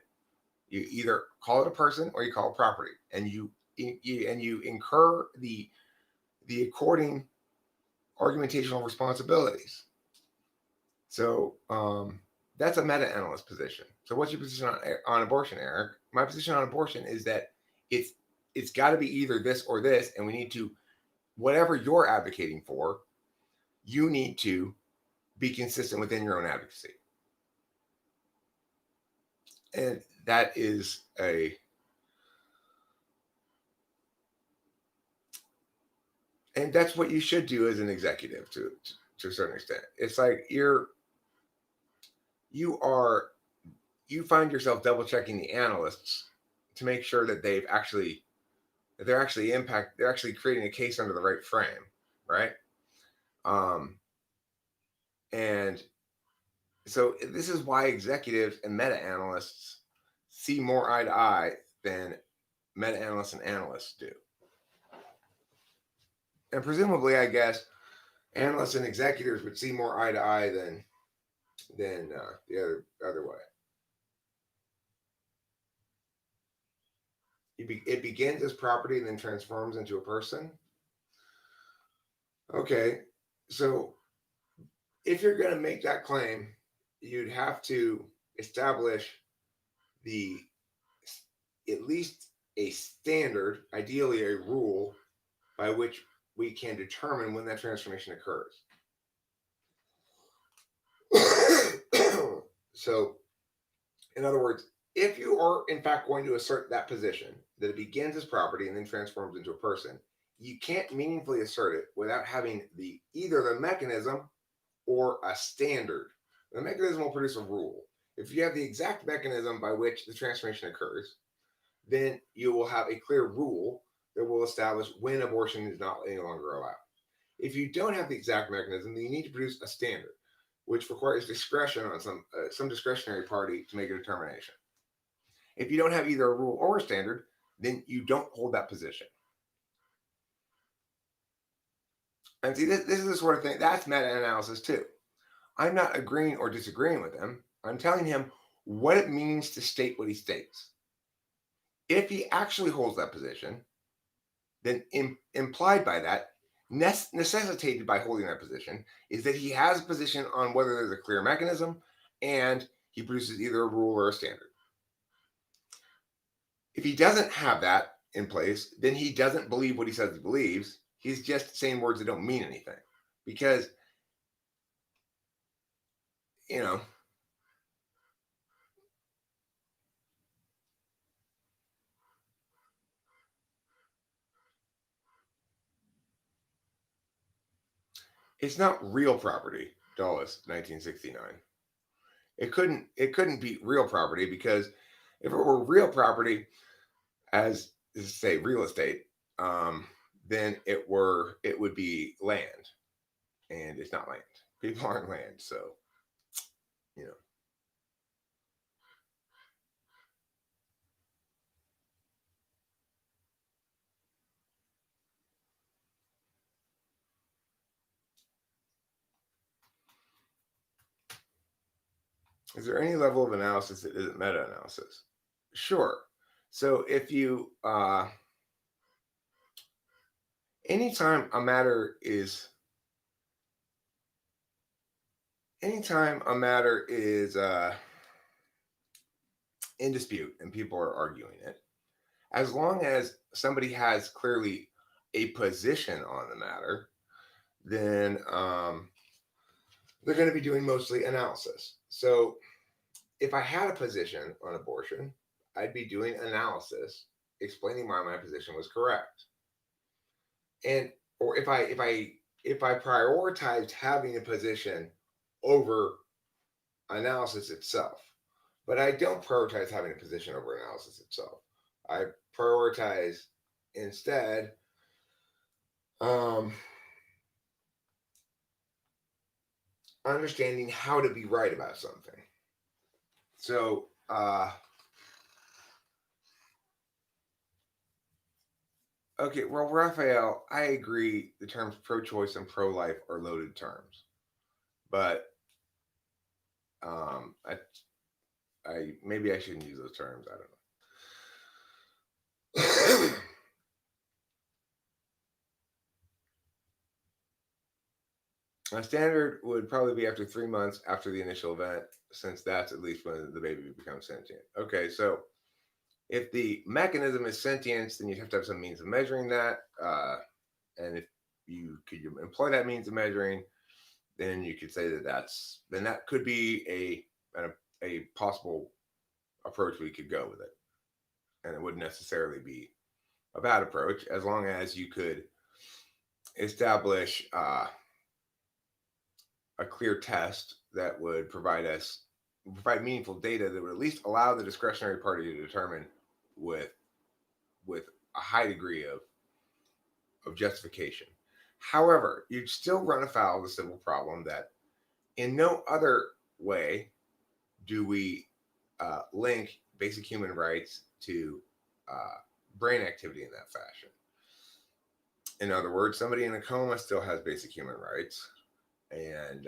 You either call it a person or you call it property, and you incur the according argumentational responsibilities. So that's a meta-analyst position. So what's your position on abortion, Eric? My position on abortion is that it's got to be either this or this, and we need to, whatever you're advocating for, you need to be consistent within your own advocacy. And that is and that's what you should do as an executive to a certain extent. It's like you find yourself double checking the analysts to make sure that they're actually creating a case under the right frame, right? And so this is why executives and meta analysts see more eye to eye than meta analysts and analysts do. And presumably, I guess analysts and executives would see more eye to eye than the other way. It begins as property and then transforms into a person. Okay, so if you're going to make that claim, you'd have to establish at least a standard, ideally a rule, by which we can determine when that transformation occurs. So, in other words, if you are in fact going to assert that position, that it begins as property and then transforms into a person, you can't meaningfully assert it without having either the mechanism or a standard. The mechanism will produce a rule. If you have the exact mechanism by which the transformation occurs, then you will have a clear rule that will establish when abortion is not any longer allowed. If you don't have the exact mechanism, then you need to produce a standard, which requires discretion on some discretionary party to make a determination. If you don't have either a rule or a standard, then you don't hold that position. And see, this is the sort of thing, that's meta-analysis too. I'm not agreeing or disagreeing with him. I'm telling him what it means to state what he states. If he actually holds that position, then implied by that, necessitated by holding that position, is that he has a position on whether there's a clear mechanism and he produces either a rule or a standard. If he doesn't have that in place, then he doesn't believe what he says he believes. He's just saying words that don't mean anything. Because, it's not real property, Dulles, 1969. It couldn't be real property, because if it were real property, as say real estate, then it would be land, and it's not land. People aren't land, so Is there any level of analysis that isn't meta-analysis? Sure. So if you anytime a matter is anytime a matter is in dispute and people are arguing it, as long as somebody has clearly a position on the matter, then they're going to be doing mostly analysis. So if I had a position on abortion, I'd be doing analysis explaining why my position was correct. And or if I prioritized having a position over analysis itself, but I don't prioritize having a position over analysis itself. I prioritize instead um, understanding how to be right about something. So okay, well, Raphael, I agree. The terms pro-choice and pro-life are loaded terms, but I maybe I shouldn't use those terms. I don't know. A standard would probably be after 3 months after the initial event, since that's at least when the baby becomes sentient. Okay, so if the mechanism is sentience, then you'd have to have some means of measuring that. And if you could employ that means of measuring, then you could say that could be a possible approach we could go with it, and it wouldn't necessarily be a bad approach as long as you could establish a clear test that would provide meaningful data that would at least allow the discretionary party to determine with a high degree of justification. However, you'd still run afoul of the simple problem that in no other way do we link basic human rights to brain activity in that fashion. In other words, somebody in a coma still has basic human rights, and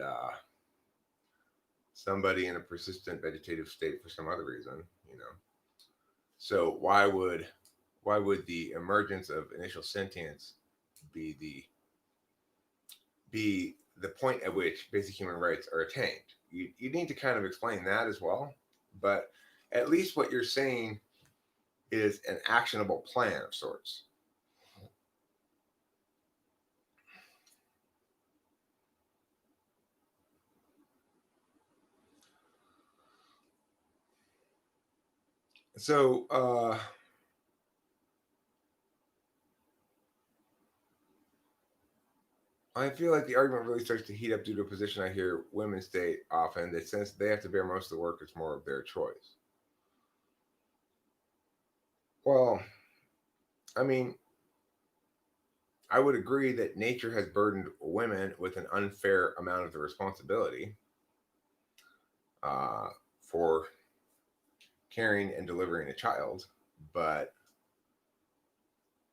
somebody in a persistent vegetative state for some other reason, you know. So why would the emergence of initial sentience be the point at which basic human rights are attained? You need to kind of explain that as well. But at least what you're saying is an actionable plan of sorts. So I feel like the argument really starts to heat up due to a position I hear women state often that since they have to bear most of the work, it's more of their choice. Well, I mean, I would agree that nature has burdened women with an unfair amount of the responsibility uh, for carrying and delivering a child, but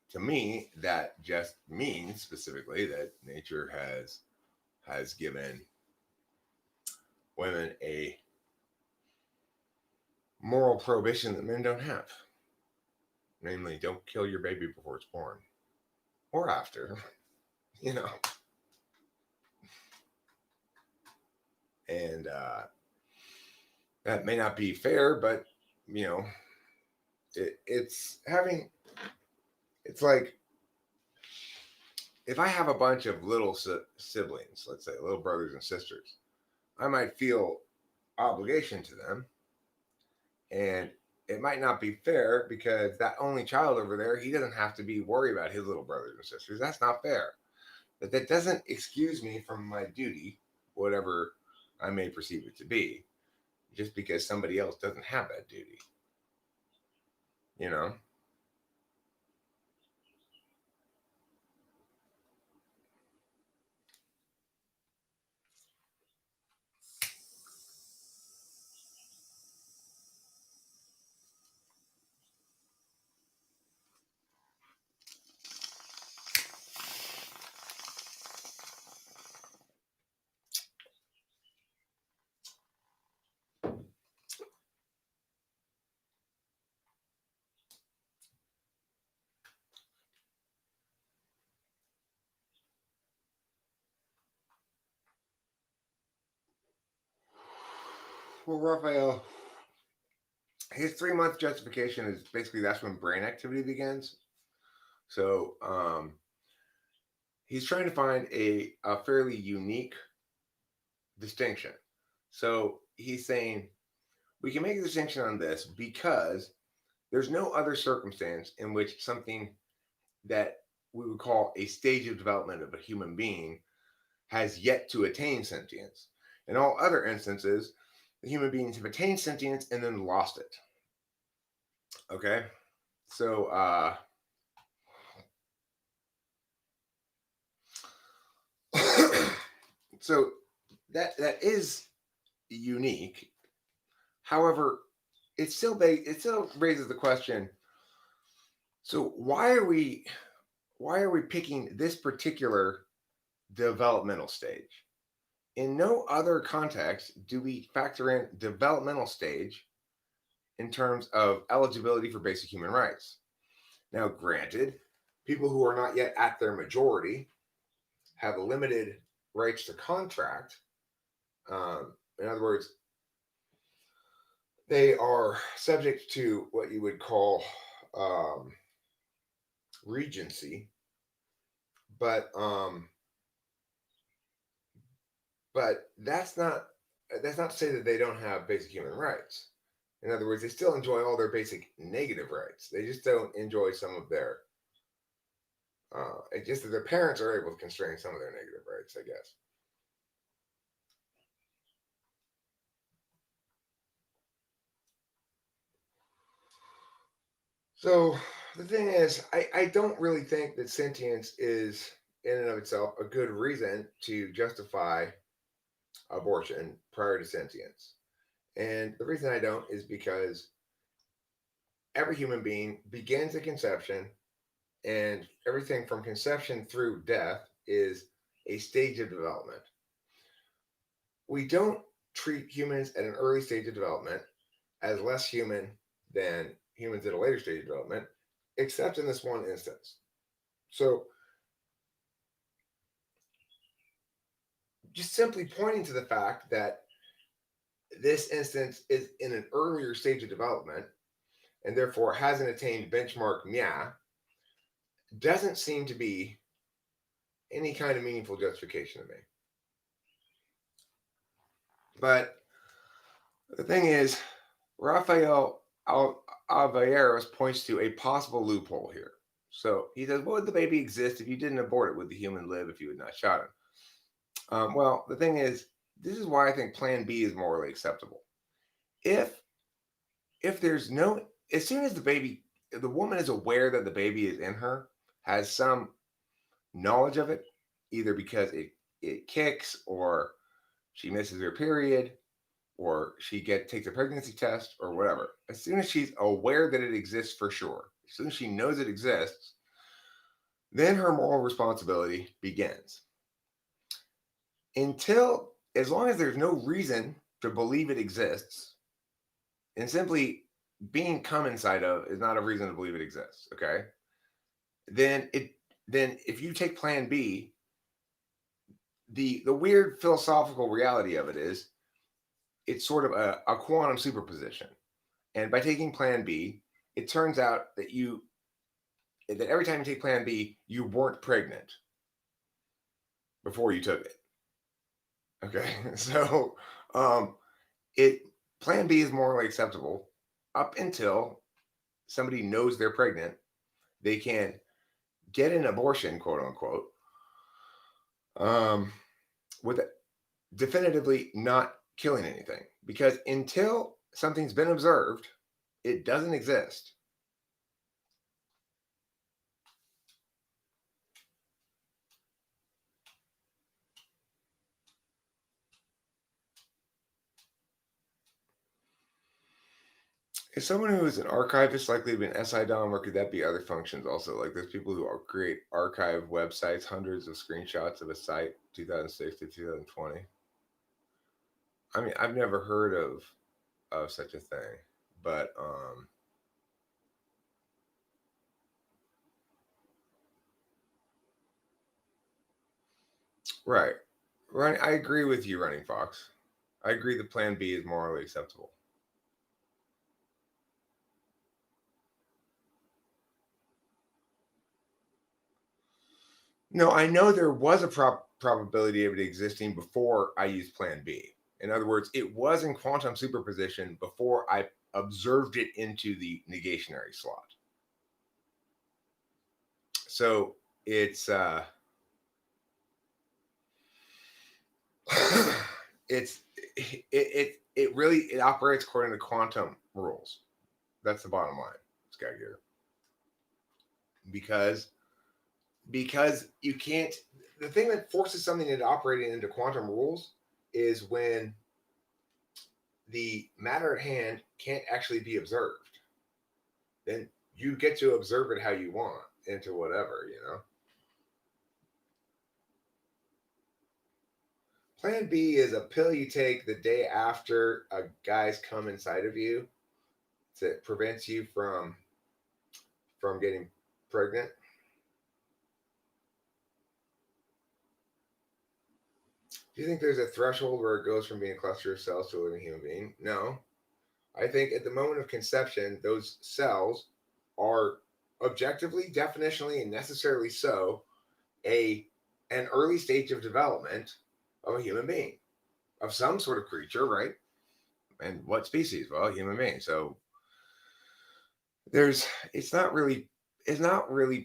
to me, that just means specifically that nature has given women a moral prohibition that men don't have. Namely, don't kill your baby before it's born or after, you know. And that may not be fair, but you know, it's like if I have a bunch of little siblings, let's say little brothers and sisters, I might feel obligation to them, and it might not be fair because that only child over there, he doesn't have to be worried about his little brothers and sisters. That's not fair. But that doesn't excuse me from my duty, whatever I may perceive it to be, just because somebody else doesn't have that duty. You know? Well, Raphael, his 3 month justification is basically that's when brain activity begins. So he's trying to find a fairly unique distinction. So he's saying we can make a distinction on this because there's no other circumstance in which something that we would call a stage of development of a human being has yet to attain sentience. In all other instances, the human beings have attained sentience and then lost it. Okay? So so that is unique. However, it still raises the question. So why are we picking this particular developmental stage? In no other context do we factor in developmental stage in terms of eligibility for basic human rights. Now, granted, people who are not yet at their majority have limited rights to contract. In other words, they are subject to what you would call regency, but that's not to say that they don't have basic human rights. In other words, they still enjoy all their basic negative rights. They just don't enjoy some of their. It's just that their parents are able to constrain some of their negative rights, I guess. So the thing is, I don't really think that sentience is in and of itself a good reason to justify abortion prior to sentience. And the reason I don't is because every human being begins at conception, and everything from conception through death is a stage of development. We don't treat humans at an early stage of development as less human than humans at a later stage of development, except in this one instance. So, just simply pointing to the fact that this instance is in an earlier stage of development and therefore hasn't attained benchmark MIA doesn't seem to be any kind of meaningful justification to me. But the thing is, Rafael Alvarez points to a possible loophole here. So he says, what would the baby exist if you didn't abort it? Would the human live if you had not shot him? Well, the thing is, this is why I think Plan B is morally acceptable. If there's no, as soon as the woman is aware that the baby is in her, has some knowledge of it, either because it kicks or she misses her period or she takes a pregnancy test or whatever. As soon as she's aware that it exists for sure, as soon as she knows it exists, then her moral responsibility begins. As long as there's no reason to believe it exists, and simply being come inside of is not a reason to believe it exists, okay? Then if you take Plan B, the weird philosophical reality of it is it's sort of a quantum superposition. And by taking Plan B, it turns out that every time you take Plan B, you weren't pregnant before you took it. Okay, so Plan B is morally acceptable up until somebody knows they're pregnant. They can get an abortion, quote unquote, with definitively not killing anything. Because until something's been observed, it doesn't exist. Is someone who is an archivist likely to be an SI Dom, or could that be other functions also? Like there's people who create archive websites, hundreds of screenshots of a site, 2006 to 2020. I mean, I've never heard of such a thing, but right, I agree with you, Running Fox. I agree that plan B is morally acceptable. No, I know there was a probability of it existing before I used plan B. In other words, it was in quantum superposition before I observed it into the negationary slot. So it's it's it really it operates according to quantum rules. That's the bottom line, Sky Gear. Because you can't. The thing that forces something into operating into quantum rules is when the matter at hand can't actually be observed. Then you get to observe it how you want into whatever, you know. Plan B is a pill you take the day after a guy's come inside of you that prevents you from getting pregnant. Do you think there's a threshold where it goes from being a cluster of cells to a living human being? No. I think at the moment of conception, those cells are objectively, definitionally, and necessarily so an early stage of development of a human being, of some sort of creature, right? And what species? Well, human being. So there's it's not really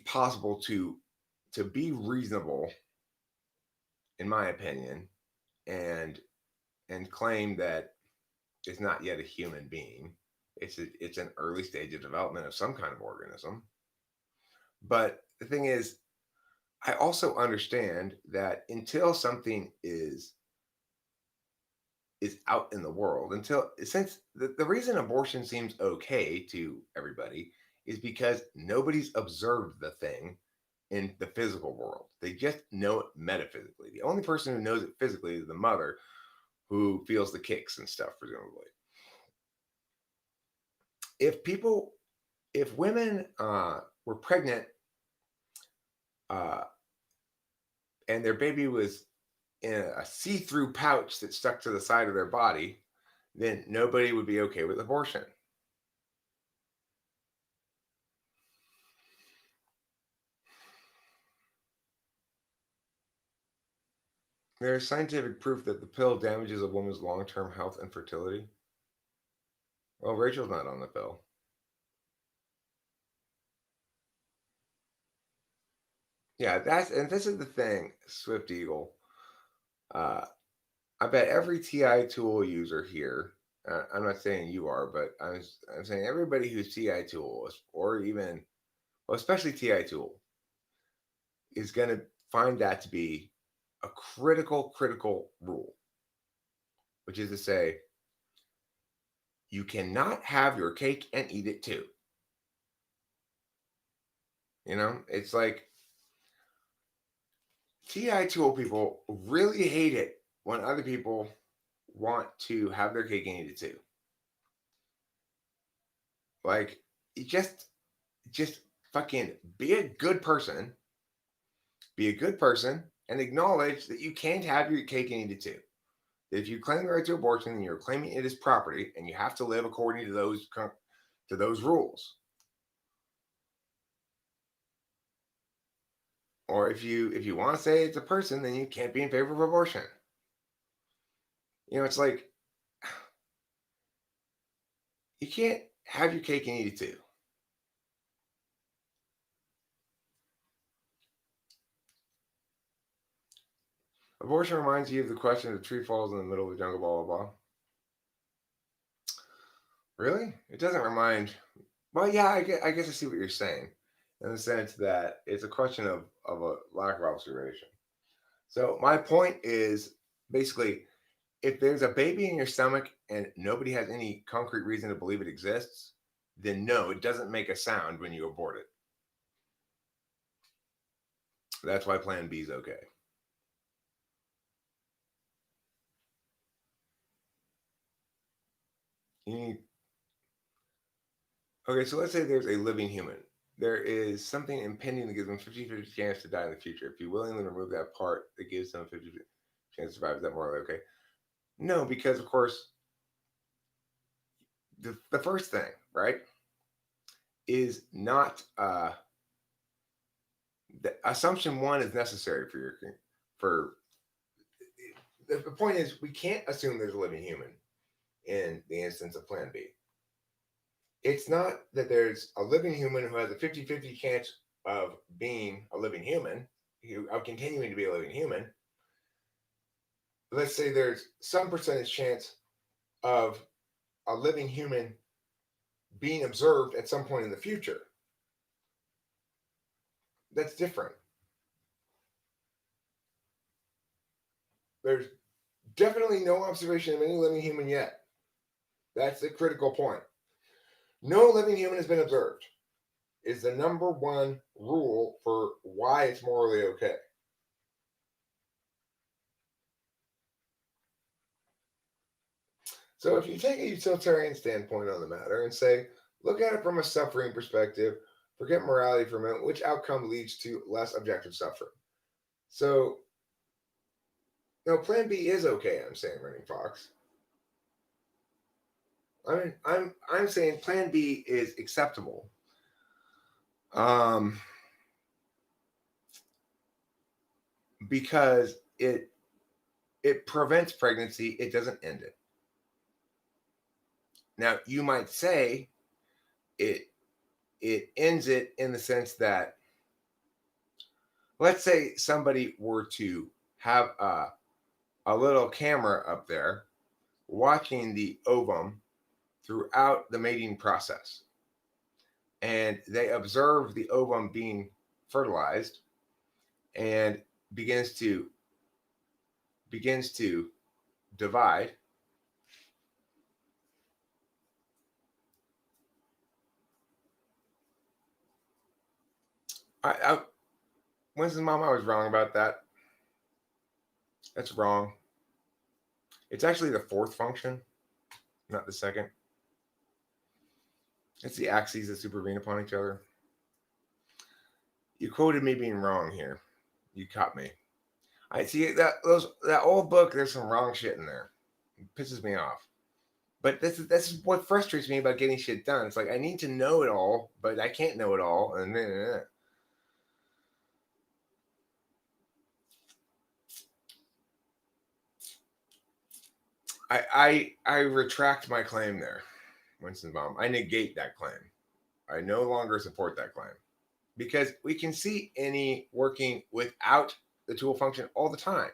possible to be reasonable, in my opinion, and claim that it's not yet a human being. It's an early stage of development of some kind of organism. But the thing is, I also understand that until something is out in the world, until since the reason abortion seems okay to everybody is because nobody's observed the thing in the physical world. They just know it metaphysically. The only person who knows it physically is the mother, who feels the kicks and stuff, presumably. If people, if women were pregnant uh, and their baby was in a see-through pouch that stuck to the side of their body, then nobody would be okay with abortion. There is scientific proof that the pill damages a woman's long-term health and fertility. Well, Rachel's not on the pill. Yeah, this is the thing, Swift Eagle. Uh, I bet every TI tool user here. I'm not saying you are, but I'm saying everybody who's TI tool or even, well, especially TI tool, is going to find that to be a critical rule, which is to say, you cannot have your cake and eat it too. You know, it's like TI tool people really hate it when other people want to have their cake and eat it too. Like, you just fucking be a good person, and acknowledge that you can't have your cake and eat it too. If you claim the right to abortion, then you're claiming it as property, and you have to live according to those rules. Or if you want to say it's a person, then you can't be in favor of abortion. You know, it's like you can't have your cake and eat it too. Abortion reminds you of the question if the tree falls in the middle of the jungle, blah blah blah. Really? It doesn't remind. Well, yeah, I guess I see what you're saying, in the sense that it's a question of a lack of observation. So my point is basically, if there's a baby in your stomach and nobody has any concrete reason to believe it exists, then no, it doesn't make a sound when you abort it. That's why Plan B is okay. You need, okay, so let's say there's a living human. There is something impending that gives them 50-50 chance to die in the future. If you willingly remove that part that gives them a 50 chance to survive, is that morally okay? No, because of course, the first thing, right, is not the assumption one is necessary for for the point is we can't assume there's a living human in the instance of Plan B. It's not that there's a living human who has a 50-50 chance of being a living human, of continuing to be a living human. Let's say there's some percentage chance of a living human being observed at some point in the future. That's different. There's definitely no observation of any living human yet. That's the critical point. No living human has been observed is the number one rule for why it's morally okay. So if you take a utilitarian standpoint on the matter and say, look at it from a suffering perspective, forget morality for a minute, which outcome leads to less objective suffering? So, no, Plan B is okay. I'm saying, Running Fox. I'm saying Plan B is acceptable. Because it prevents pregnancy, it doesn't end it. Now you might say it ends it in the sense that, let's say somebody were to have a little camera up there watching the ovum throughout the mating process, and they observe the ovum being fertilized and begins to divide. I Winston's mom, I was wrong about that. That's wrong. It's actually the fourth function, not the second. It's the axes that supervene upon each other. You quoted me being wrong here. You caught me. I see that old book. There's some wrong shit in there. It pisses me off. But this is what frustrates me about getting shit done. It's like I need to know it all, but I can't know it all. And I retract my claim there, Winston Baum. I negate that claim. I no longer support that claim because we can see any working without the tool function all the time.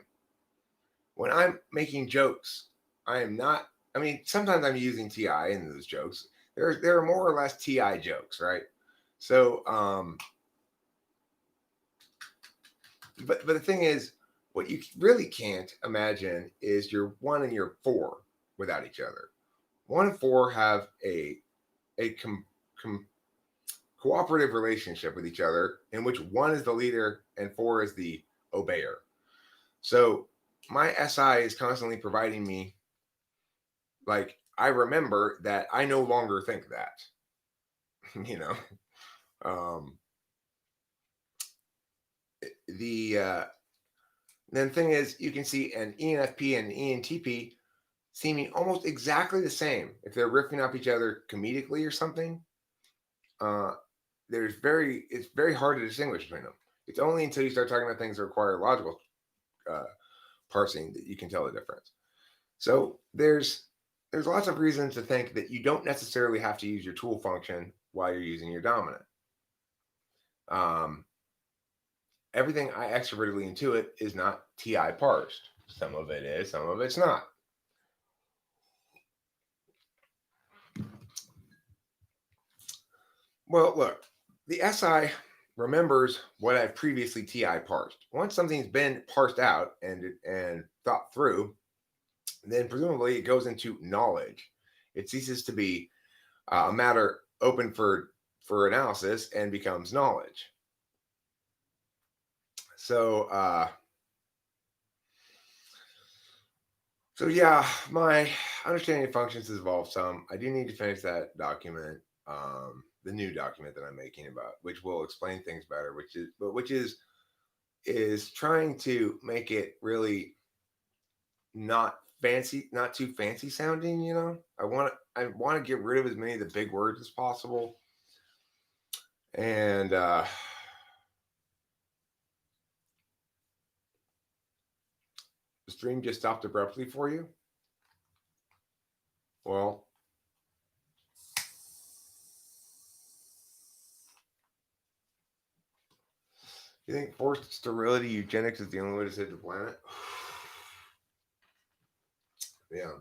When I'm making jokes, I am not. I mean, sometimes I'm using TI in those jokes. There are more or less TI jokes, right? So, but the thing is, what you really can't imagine is your 1 and your 4 without each other. 1 and 4 have a cooperative relationship with each other in which 1 is the leader and 4 is the obeyer. So my SI is constantly providing me, like, I remember that I no longer think that, you know. Then thing is, you can see an ENFP and ENTP seeming almost exactly the same if they're riffing off each other comedically or something. It's very hard to distinguish between them. It's only until you start talking about things that require logical parsing that you can tell the difference. So there's lots of reasons to think that you don't necessarily have to use your tool function while you're using your dominant. Everything I extrovertedly intuit is not TI parsed. Some of it is, some of it's not. Well, look, the SI remembers what I've previously TI parsed. Once something's been parsed out and thought through, then presumably it goes into knowledge. It ceases to be a matter open for analysis and becomes knowledge. So yeah, my understanding of functions has evolved some. I do need to finish that document, the new document that I'm making about, which will explain things better, which is trying to make it really not fancy, not too fancy sounding, you know. I want to get rid of as many of the big words as possible. And the stream just stopped abruptly for you. Well, you think forced sterility eugenics is the only way to save the planet? Yeah.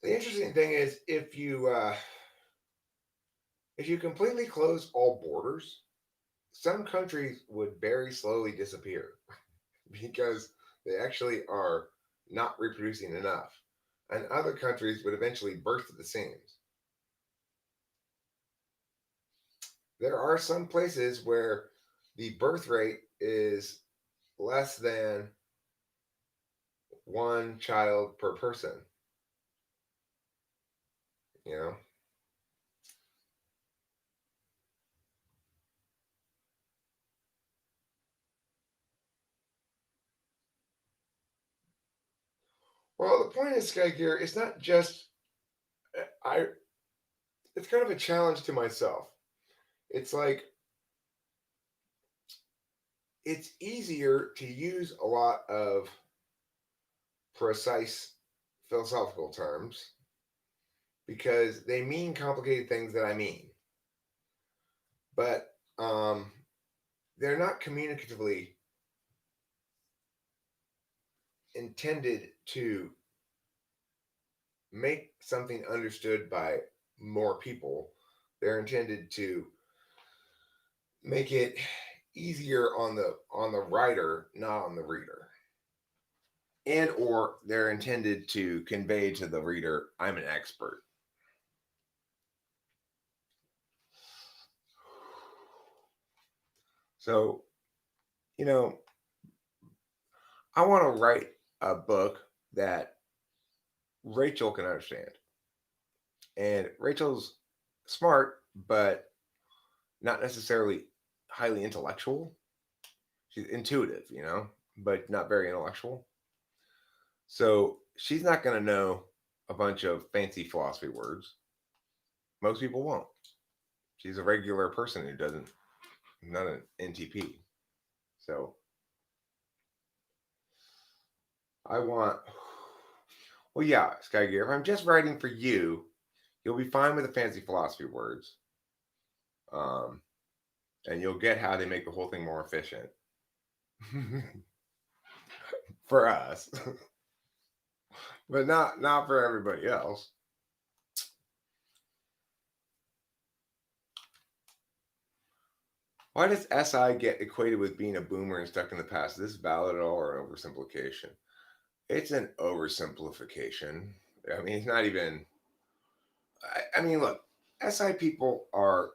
The interesting thing is if you completely close all borders, some countries would very slowly disappear because they actually are not reproducing enough. And other countries would eventually burst at the seams. There are some places where the birth rate is less than one child per person. You know? Well, the point is, Sky Gear, it's not just I. It's kind of a challenge to myself. It's like it's easier to use a lot of precise philosophical terms because they mean complicated things that I mean, but they're not communicatively intended to make something understood by more people. They're intended to make it easier on the writer, not on the reader. And or they're intended to convey to the reader, I'm an expert. So, you know, I want to write a book that Rachel can understand. And Rachel's smart, but not necessarily highly intellectual. She's intuitive, you know, but not very intellectual. So she's not going to know a bunch of fancy philosophy words. Most people won't. She's a regular person who doesn't, not an NTP. So I want, well, yeah, Sky Gear, if I'm just writing for you, you'll be fine with the fancy philosophy words. Um, and you'll get how they make the whole thing more efficient for us, but not for everybody else. Why does SI get equated with being a boomer and stuck in the past? Is this valid at all or an oversimplification? It's an oversimplification. I mean, it's not even. I mean, look, SI people are.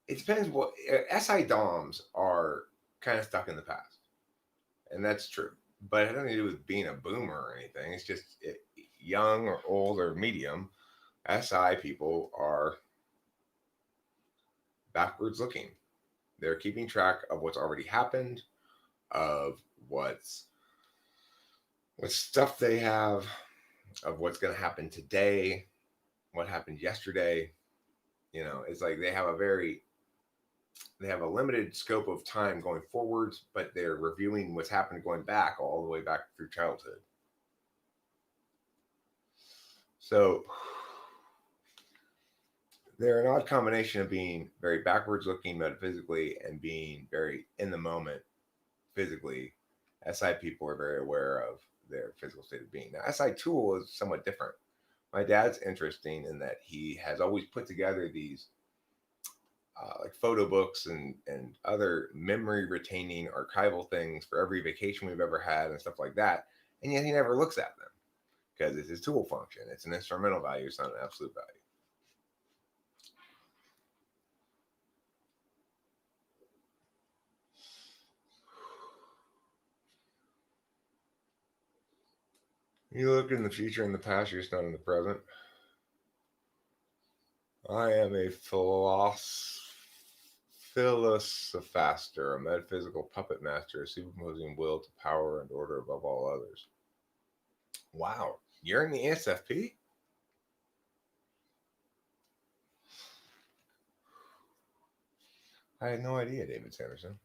It depends what SI DOMs are kind of stuck in the past, and that's true. But it has nothing to do with being a boomer or anything. It's just young or old or medium. SI people are backwards looking. They're keeping track of what's already happened, of what stuff they have, of what's going to happen today, what happened yesterday. You know, it's like they have a limited scope of time going forwards, but they're reviewing what's happened going back all the way back through childhood. So they're an odd combination of being very backwards looking metaphysically and being very in the moment physically. SI people are very aware of their physical state of being. Now, SI tool is somewhat different. My dad's interesting in that he has always put together these like photo books and other memory retaining archival things for every vacation we've ever had and stuff like that. And yet he never looks at them because it's his tool function. It's an instrumental value. It's not an absolute value. You look in the future and the past, you're just not in the present. I am a philosophist. philosophaster, a metaphysical puppet master, superimposing will to power and order above all others. Wow, you're in the ENTP? I had no idea, David Sanderson.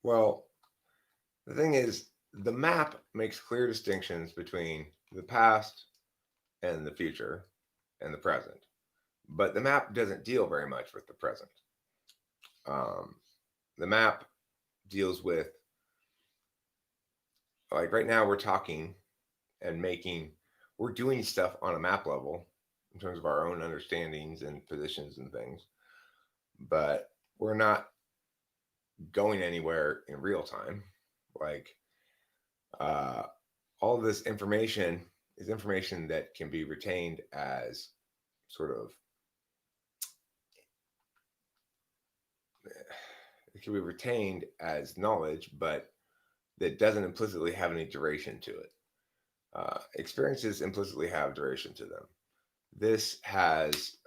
Well, the thing is, the map makes clear distinctions between the past and the future and the present, but the map doesn't deal very much with the present. The map deals with, like right now, we're talking and we're doing stuff on a map level in terms of our own understandings and positions and things, but we're not going anywhere in real time. Like, all of this information is information that can be retained as sort of, it can be retained as knowledge, but that doesn't implicitly have any duration to it. Experiences implicitly have duration to them. This has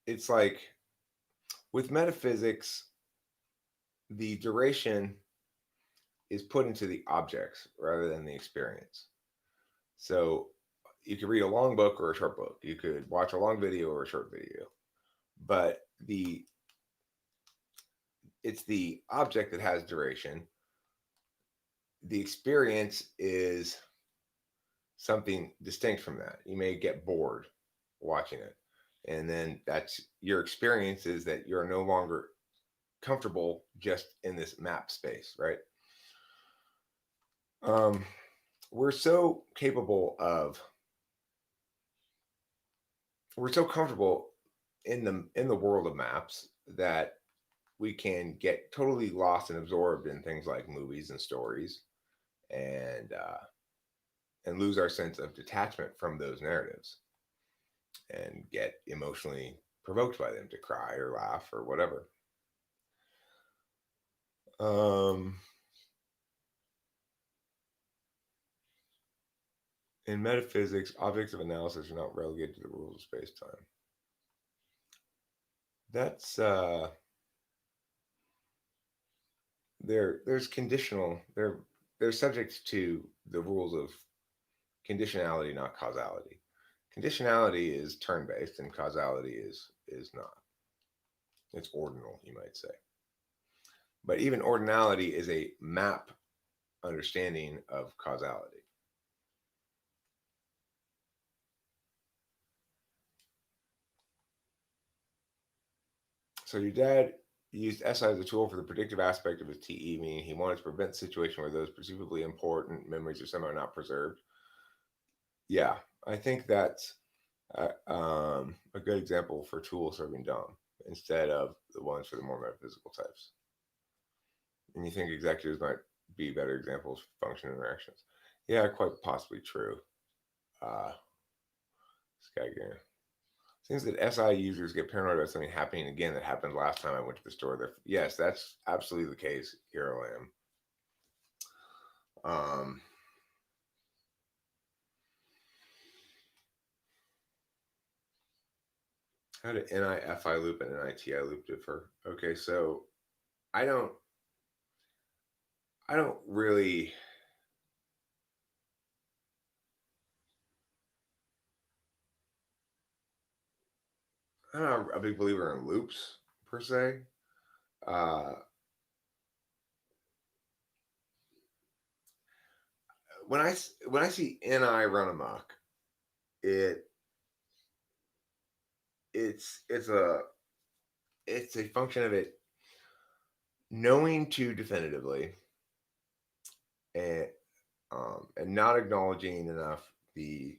it's like with metaphysics, the duration is put into the objects rather than the experience. So you could read a long book or a short book. You could watch a long video or a short video, but it's the object that has duration. The experience is something distinct from that. You may get bored watching it, and then that's your experience, is that you're no longer comfortable just in this map space, right? We're so comfortable in the world of maps that we can get totally lost and absorbed in things like movies and stories, and lose our sense of detachment from those narratives and get emotionally provoked by them to cry or laugh or whatever. In metaphysics, objects of analysis are not relegated to the rules of space-time. That's there's conditional, they're subject to the rules of conditionality, not causality. Conditionality is turn-based and causality is not. It's ordinal, you might say. But even ordinality is a map understanding of causality. So your dad used SI as a tool for the predictive aspect of his TE, meaning he wanted to prevent the situation where those perceivably important memories are somehow not preserved. Yeah, I think that's a good example for tool serving Dom instead of the ones for the more metaphysical types. And you think executives might be better examples for function interactions? Yeah, quite possibly true. Skygear. Seems that SI users get paranoid about something happening again that happened last time I went to the store. Yes, that's absolutely the case. Here I am. How do NI-FI loop and NI-TI loop differ? Okay, so I don't really. I'm not a big believer in loops per se. When I see NI run amok, it's a function of it knowing too definitively and not acknowledging enough the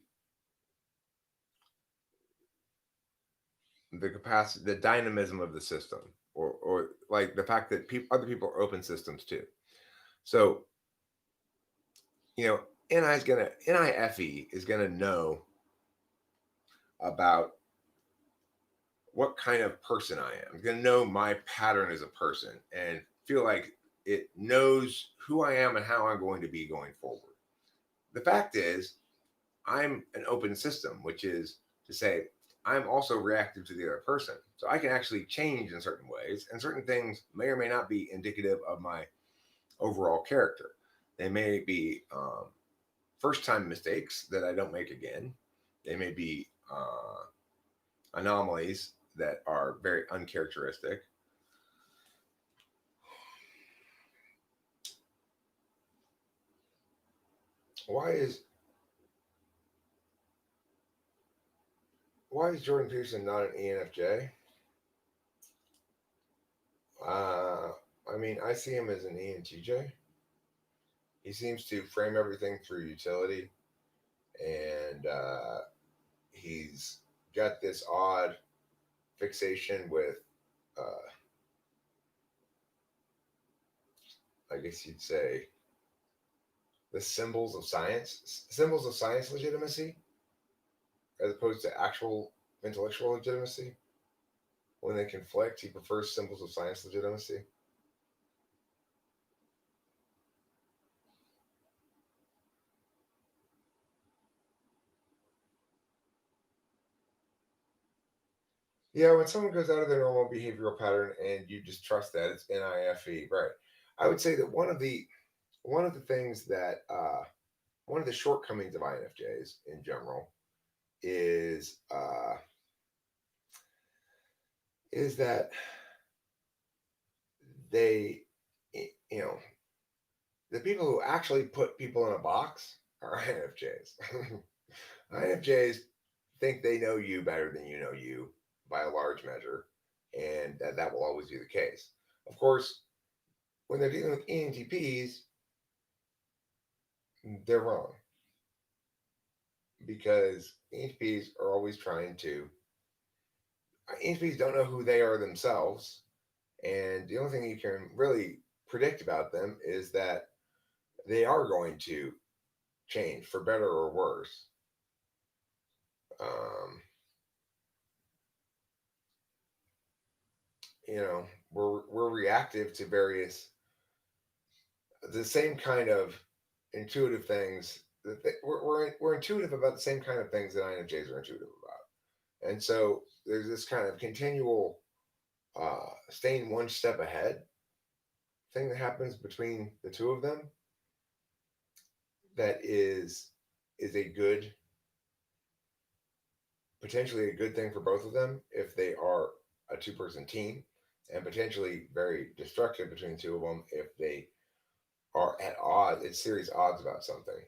capacity, the dynamism of the system, or like the fact that other people are open systems too. So, NIFE is gonna know about what kind of person I am. It's gonna know my pattern as a person and feel like it knows who I am and how I'm going to be going forward. The fact is, I'm an open system, which is to say, I'm also reactive to the other person. So I can actually change in certain ways, and certain things may or may not be indicative of my overall character. They may be first time mistakes that I don't make again. They may be anomalies that are very uncharacteristic. Why is Jordan Peterson not an ENFJ? Uh, I mean, I see him as an ENTJ. He seems to frame everything through utility, and he's got this odd fixation with, uh, I guess you'd say, the symbols of science legitimacy, as opposed to actual intellectual legitimacy. When they conflict, he prefers symbols of science legitimacy. Yeah, when someone goes out of their normal behavioral pattern and you just trust that it's NIFE, right? I would say that one of the things that one of the shortcomings of INFJs in general is that they, you know, the people who actually put people in a box are INFJs. INFJs think they know you better than you know you by a large measure, and that will always be the case. Of course, when they're dealing with ENTPs, they're wrong because ENTPs are always trying to. ENTPs don't know who they are themselves, and the only thing you can really predict about them is that they are going to change for better or worse. Um, we're reactive to various the same kind of intuitive things. We're intuitive about the same kind of things that INFJs are intuitive about, and so there's this kind of continual staying one step ahead thing that happens between the two of them that is a good potentially a good thing for both of them if they are a two-person team, and potentially very destructive between the two of them if they are at odds. It's serious odds about something.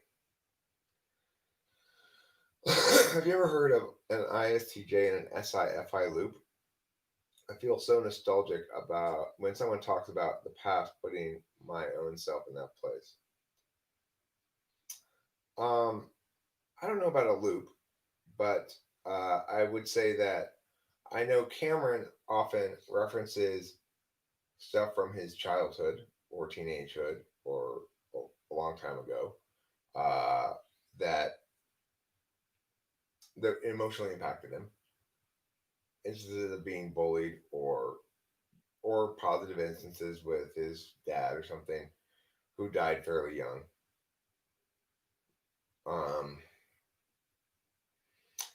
Have you ever heard of an ISTJ and an SIFI loop? I feel so nostalgic about when someone talks about the past, putting my own self in that place. Um, I don't know about a loop, but I would say that I know Cameron often references stuff from his childhood or teenagehood or a long time ago uh, that emotionally impacted him, instances of being bullied or positive instances with his dad or something who died fairly young. Um,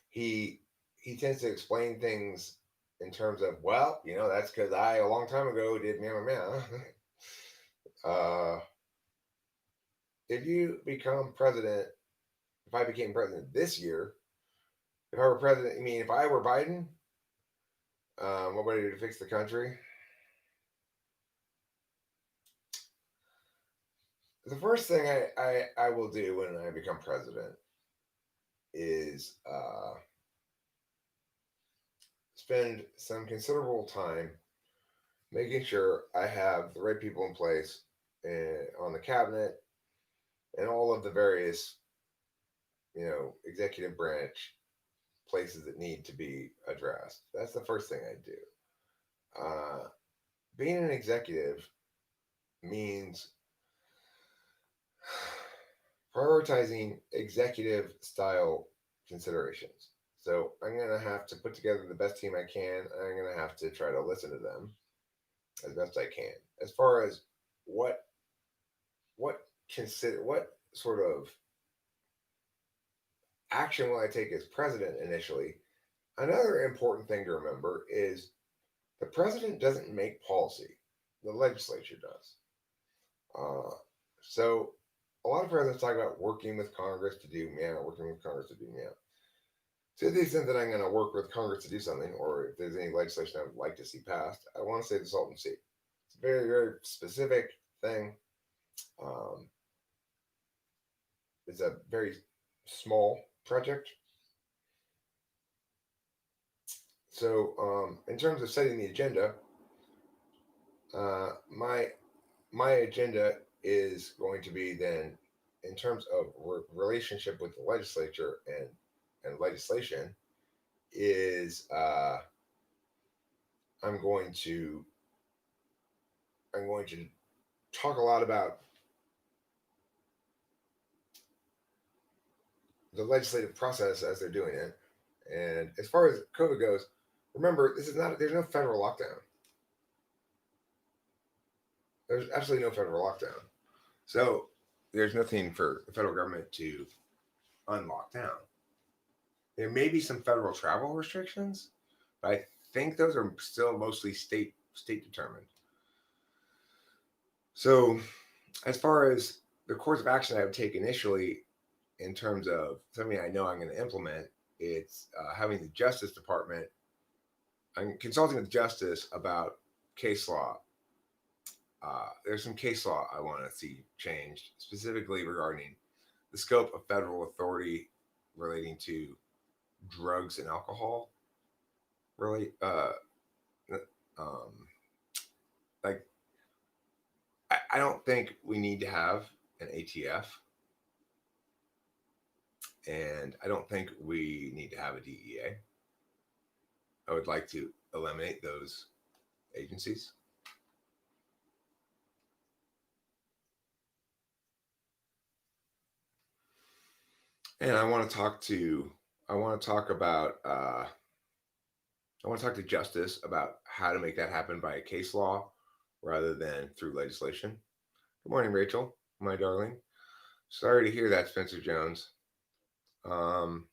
he he tends to explain things in terms of, well, that's because I a long time ago did meow meow. uh, if you become president, if I became president this year, if I were president, I mean, if I were Biden, what would I do to fix the country? The first thing I will do when I become president is spend some considerable time making sure I have the right people in place on the cabinet and all of the various, executive branch places that need to be addressed. That's the first thing I do. Uh, Being an executive means prioritizing executive style considerations. So I'm going to have to put together the best team I can. I'm going to have to try to listen to them as best I can. As far as what what sort of action will I take as president initially? Another important thing to remember is the president doesn't make policy; the legislature does. Uh, so a lot of presidents talk about working with Congress to do meow, working with Congress to do meow. To the extent that I'm going to work with Congress to do something, or if there's any legislation I would like to see passed, I want to say the Salton Sea. It's a very, very specific thing. Um, it's a very small project. So, in terms of setting the agenda, my agenda is going to be then, in terms of relationship with the legislature and legislation, is I'm going to I'm going to talk a lot about the legislative process as they're doing it. And as far as COVID goes, remember this is not there's no federal lockdown. There's absolutely no federal lockdown. So there's nothing for the federal government to unlock down. There may be some federal travel restrictions, but I think those are still mostly state determined. So as far as the course of action I would take initially, in terms of something I know I'm going to implement, it's having the Justice Department. I'm consulting with Justice about case law. There's some case law I want to see changed, specifically regarding the scope of federal authority relating to drugs and alcohol. Really, um, like I don't think we need to have an ATF, and I don't think we need to have a DEA. I would like to eliminate those agencies. And I want to talk to I want to talk about I want to talk to Justice about how to make that happen by a case law rather than through legislation. Good morning, Rachel, my darling. Sorry to hear that, Spencer Jones. Um,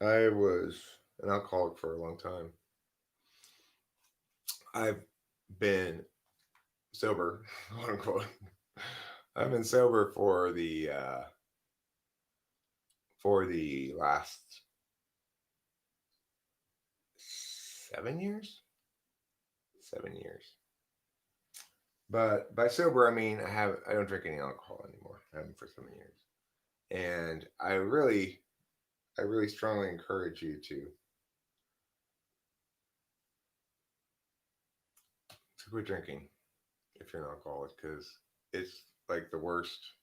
I was an alcoholic for a long time. I've been sober, quote unquote. I've been sober for the last 7 years. 7 years. But by sober, I mean I don't drink any alcohol anymore. I haven't for 7 years, and I really strongly encourage you to quit drinking if you're an alcoholic, because it's like the worst.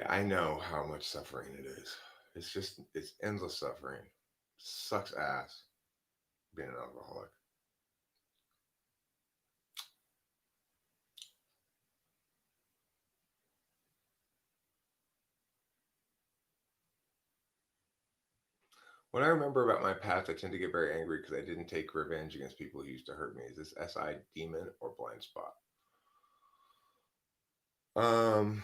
I know how much suffering it is. It's endless suffering. Sucks ass being an alcoholic. What I remember about my past, I tend to get very angry because I didn't take revenge against people who used to hurt me. Is this SI demon or blind spot? Um,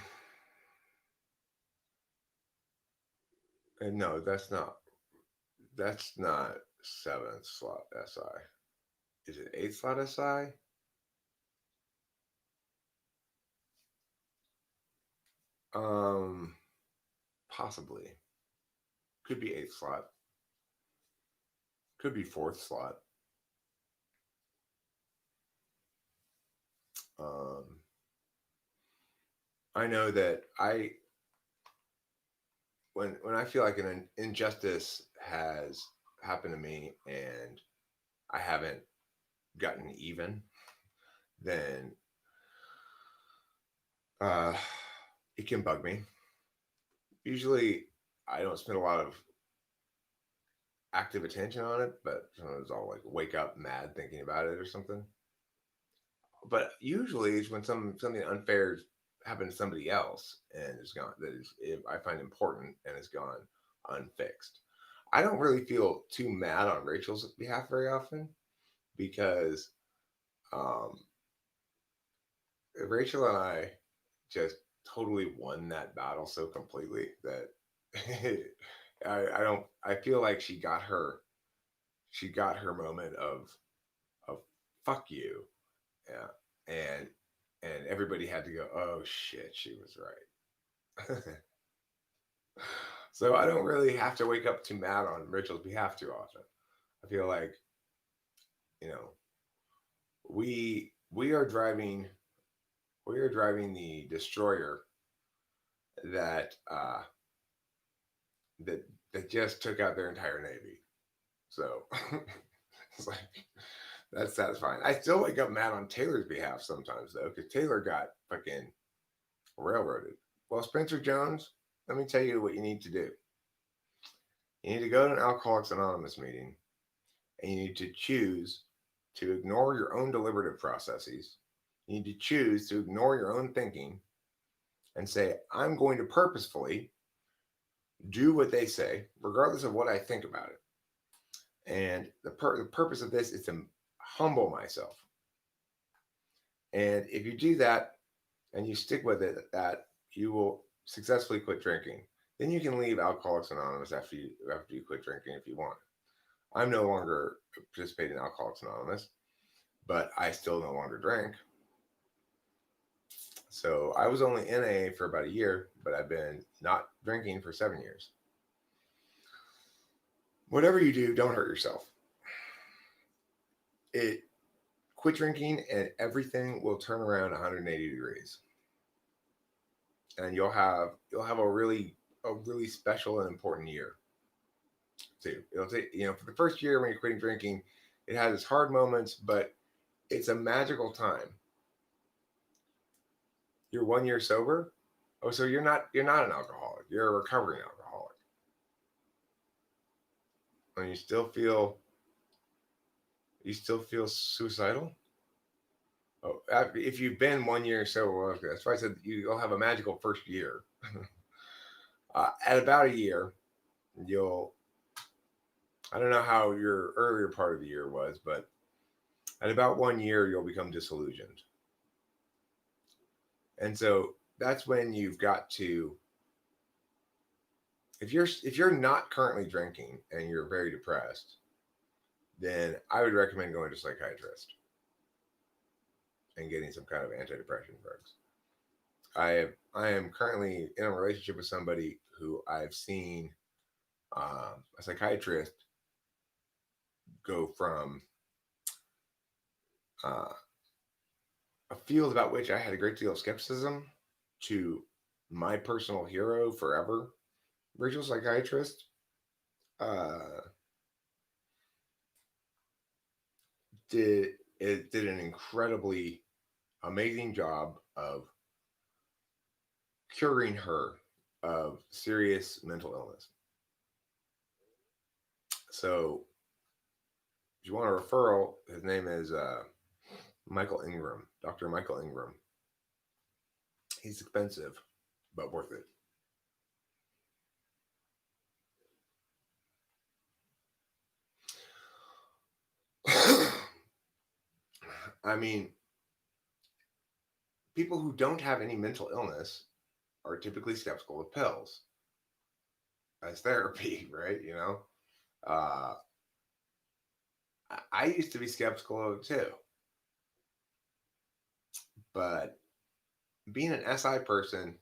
and no, that's not seventh slot SI. Is it eighth slot SI? Um, Possibly. Could be eighth slot. Could be fourth slot. Um, I know that when I feel like an injustice has happened to me and I haven't gotten even, then uh, it can bug me. Usually, I don't spend a lot of active attention on it, but sometimes I'll like wake up mad thinking about it or something. But usually, it's when something unfair happened to somebody else and it's gone, that is, if I find important and it's gone unfixed. I don't really feel too mad on Rachel's behalf very often because um, Rachel and I just totally won that battle so completely that I don't. I feel like she got her moment of fuck you, yeah, and everybody had to go. Oh shit, she was right. So I don't really have to wake up too mad on Rachel's behalf too often. I feel like you know we are driving the destroyer that that that just took out their entire navy. So it's like that's satisfying. I still wake up mad on Taylor's behalf sometimes though, because Taylor got fucking railroaded. Well, Spencer Jones, let me tell you what you need to do. You need to go to an Alcoholics Anonymous meeting and you need to choose to ignore your own deliberative processes. You need to choose to ignore your own thinking and say, I'm going to purposefully do what they say, regardless of what I think about it. And the purpose of this is to humble myself. And if you do that and you stick with it, that you will successfully quit drinking. Then you can leave Alcoholics Anonymous after you quit drinking if you want. I'm no longer participating in Alcoholics Anonymous, but I still no longer drink. So I was only in AA for about a year, but I've been not drinking for 7 years. Whatever you do, don't hurt yourself. It quit drinking and everything will turn around 180 degrees. And you'll have a really special and important year too. It'll take for the first year when you're quitting drinking, it has its hard moments, but it's a magical time. You're 1 year sober. Oh, so you're not an alcoholic. You're a recovering alcoholic. And you still feel suicidal. Oh, if you've been 1 year sober, well, okay, that's why I said you'll have a magical first year. At about a year, you'll. I don't know how your earlier part of the year was, but at about 1 year, you'll become disillusioned. And so that's when you've got to. If you're not currently drinking and you're very depressed, then I would recommend going to a psychiatrist and getting some kind of antidepressant drugs. I am currently in a relationship with somebody who I've seen a psychiatrist go from uh, a field about which I had a great deal of skepticism to my personal hero forever, Rachel psychiatrist. Uh, did an incredibly amazing job of curing her of serious mental illness. So if you want a referral, his name is Michael Ingram, Dr. Michael Ingram. He's expensive, but worth it. I mean, people who don't have any mental illness are typically skeptical of pills as therapy, right? Uh, I used to be skeptical of it too, but being an SI person,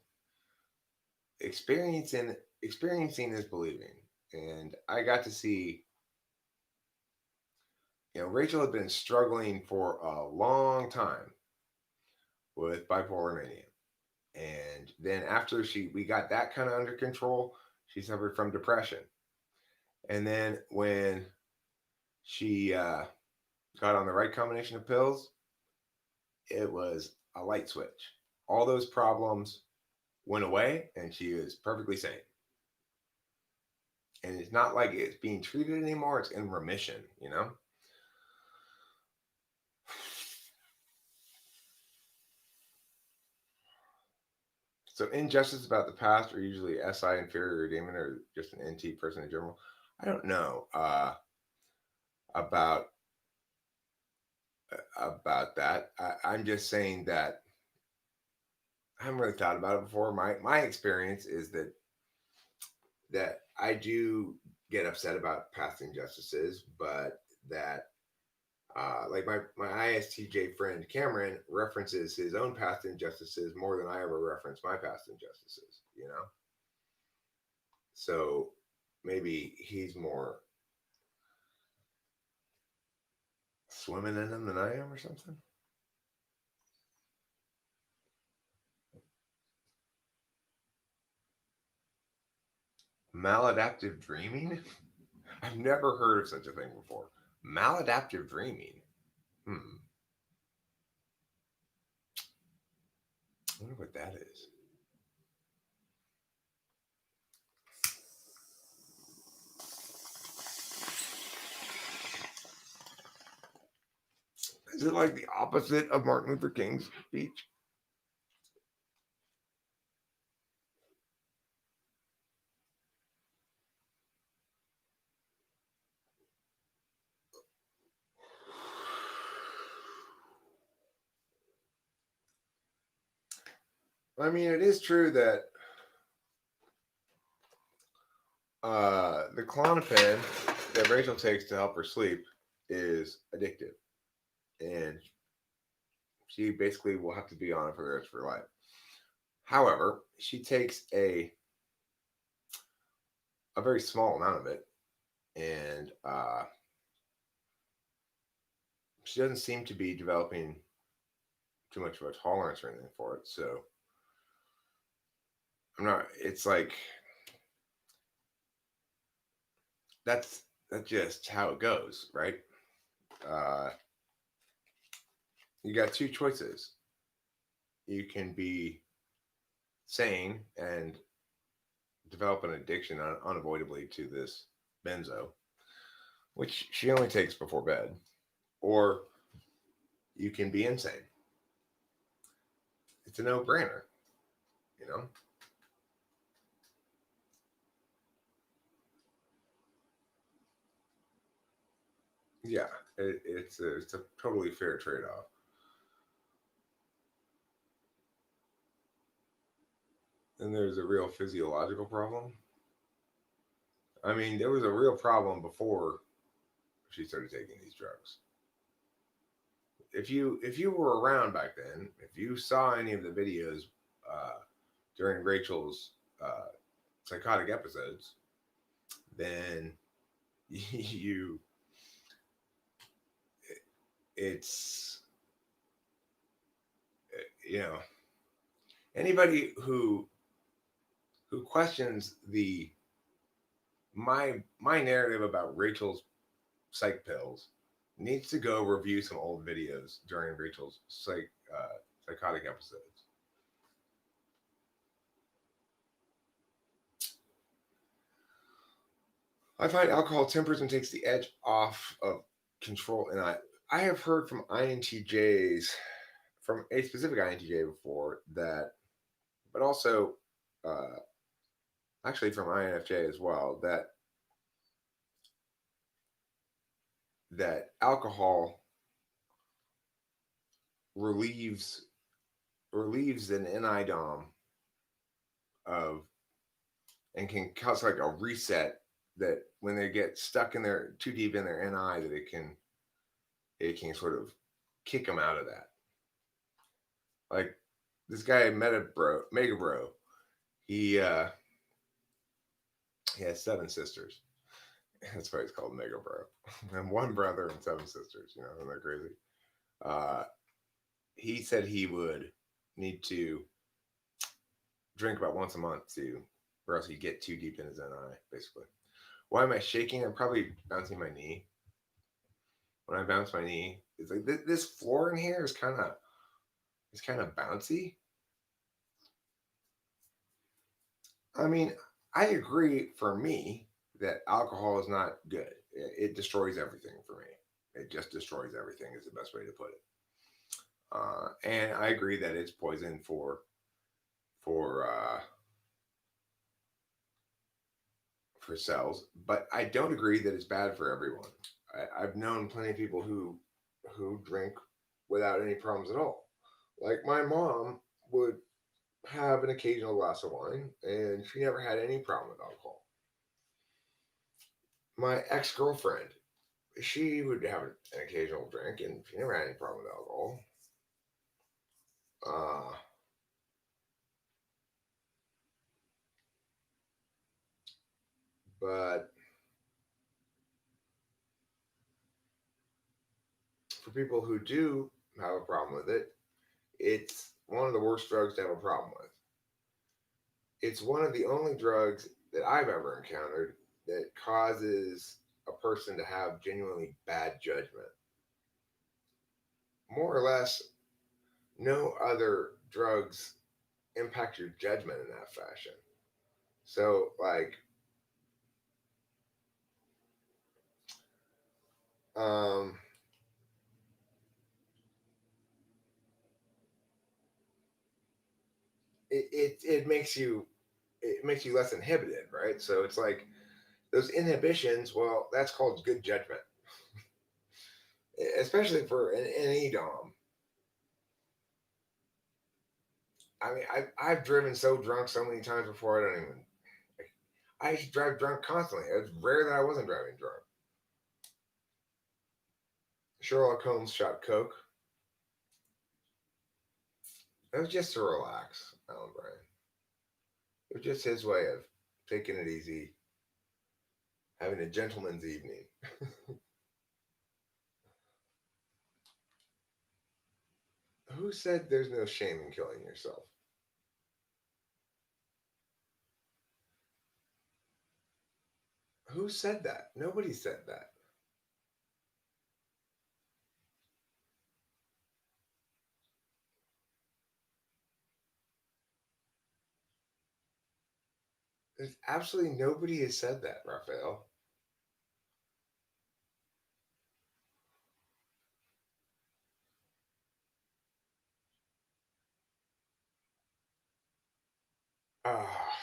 experiencing is believing, and I got to see. Rachel had been struggling for a long time with bipolar mania, and then after we got that kind of under control, she suffered from depression, and then when she got on the right combination of pills, it was a light switch. All those problems went away, and she was perfectly sane. And it's not like it's being treated anymore; it's in remission. So injustice about the past are usually SI inferior demon or just an NT person in general. I don't know about that. I'm just saying that I haven't really thought about it before. My experience is that I do get upset about past injustices, but that like my ISTJ friend Cameron references his own past injustices more than I ever reference my past injustices, you know? So maybe he's more swimming in them than I am or something. Maladaptive dreaming? I've never heard of such a thing before. Maladaptive dreaming. Hmm. I wonder what that is. Is it like the opposite of Martin Luther King's speech? I mean, it is true that the Klonopin that Rachel takes to help her sleep is addictive, and she basically will have to be on it for the rest of her life. However, she takes a very small amount of it, and she doesn't seem to be developing too much of a tolerance or anything for it. So I'm not. It's like that's just how it goes, right? Uh, you got two choices. You can be sane and develop an addiction unavoidably to this benzo, which she only takes before bed, or you can be insane. It's a no-brainer, you know. Yeah, it's a totally fair trade-off. And there's a real physiological problem. I mean, there was a real problem before she started taking these drugs. If you were around back then, if you saw any of the videos uh, during Rachel's psychotic episodes, then you it's you know anybody who questions the my narrative about Rachel's psych pills needs to go review some old videos during Rachel's psychotic episodes. I find alcohol tempers and takes the edge off of control, and I have heard from INTJs, from a specific INTJ before that, but also uh, actually from INFJ as well, that alcohol relieves relieves an NIDOM of and can cause like a reset, that when they get stuck in their too deep in their NI, that it can sort of kick them out of that. Like this guy Mega Bro, he he has seven sisters. That's why he's called Mega Bro. And one brother and seven sisters. You know, isn't that crazy? Uh, he said he would need to drink about once a month to, or else he'd get too deep in his NI, basically. Why am I shaking? I'm probably bouncing my knee. When I bounce my knee, it's like this floor in here is kind of bouncy. I mean, I agree for me that alcohol is not good. It destroys everything for me. It just destroys everything is the best way to put it. And I agree that it's poison for for cells, but I don't agree that it's bad for everyone. I've known plenty of people who drink without any problems at all. Like my mom would have an occasional glass of wine, and she never had any problem with alcohol. My ex girlfriend, she would have an occasional drink, and she never had any problem with alcohol. Uh, but for people who do have a problem with it, it's one of the worst drugs to have a problem with. It's one of the only drugs that I've ever encountered that causes a person to have genuinely bad judgment. More or less, no other drugs impact your judgment in that fashion. So, like, um, it makes you less inhibited, right? So it's like those inhibitions. Well, that's called good judgment, especially for an EDOM. I mean, I've driven so drunk so many times before. I don't even. I used to drive drunk constantly. It was rare that I wasn't driving drunk. Sherlock Holmes shot coke. It was just to relax, Alan Bryan. It was just his way of taking it easy, having a gentleman's evening. Who said there's no shame in killing yourself? Who said that? Nobody said that. There's absolutely nobody has said that, Raphael.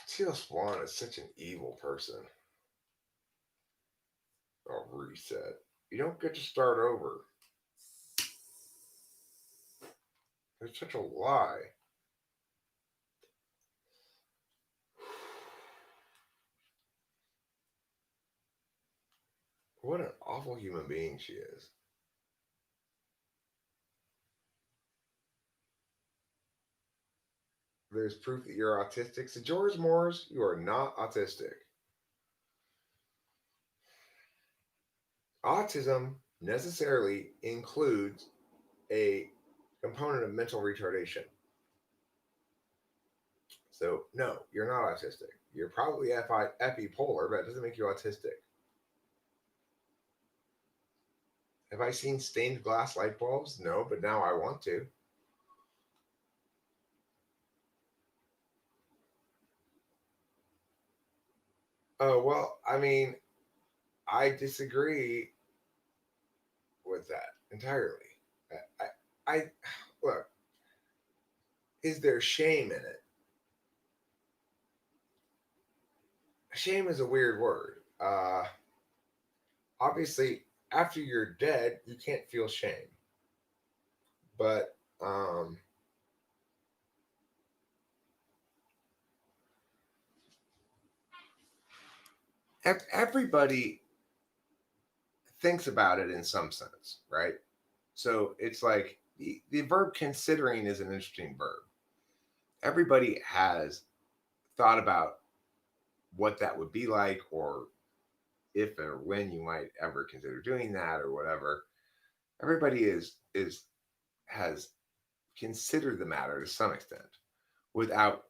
Teal Swan is such an evil person. Oh, reset. You don't get to start over. It's such a lie. What an awful human being she is. There's proof that you're autistic. So, George Morris, you are not autistic. Autism necessarily includes a component of mental retardation. So, no, you're not autistic. You're probably epipolar, but it doesn't make you autistic. Have I seen stained glass light bulbs? No, but now I want to. Oh, well, I mean, I disagree with that entirely. I look, is there shame in it? Shame is a weird word. Obviously, after you're dead, you can't feel shame. But everybody thinks about it in some sense, right? So it's like the verb considering is an interesting verb. Everybody has thought about what that would be like, or if or when you might ever consider doing that, or whatever. Everybody is has considered the matter to some extent without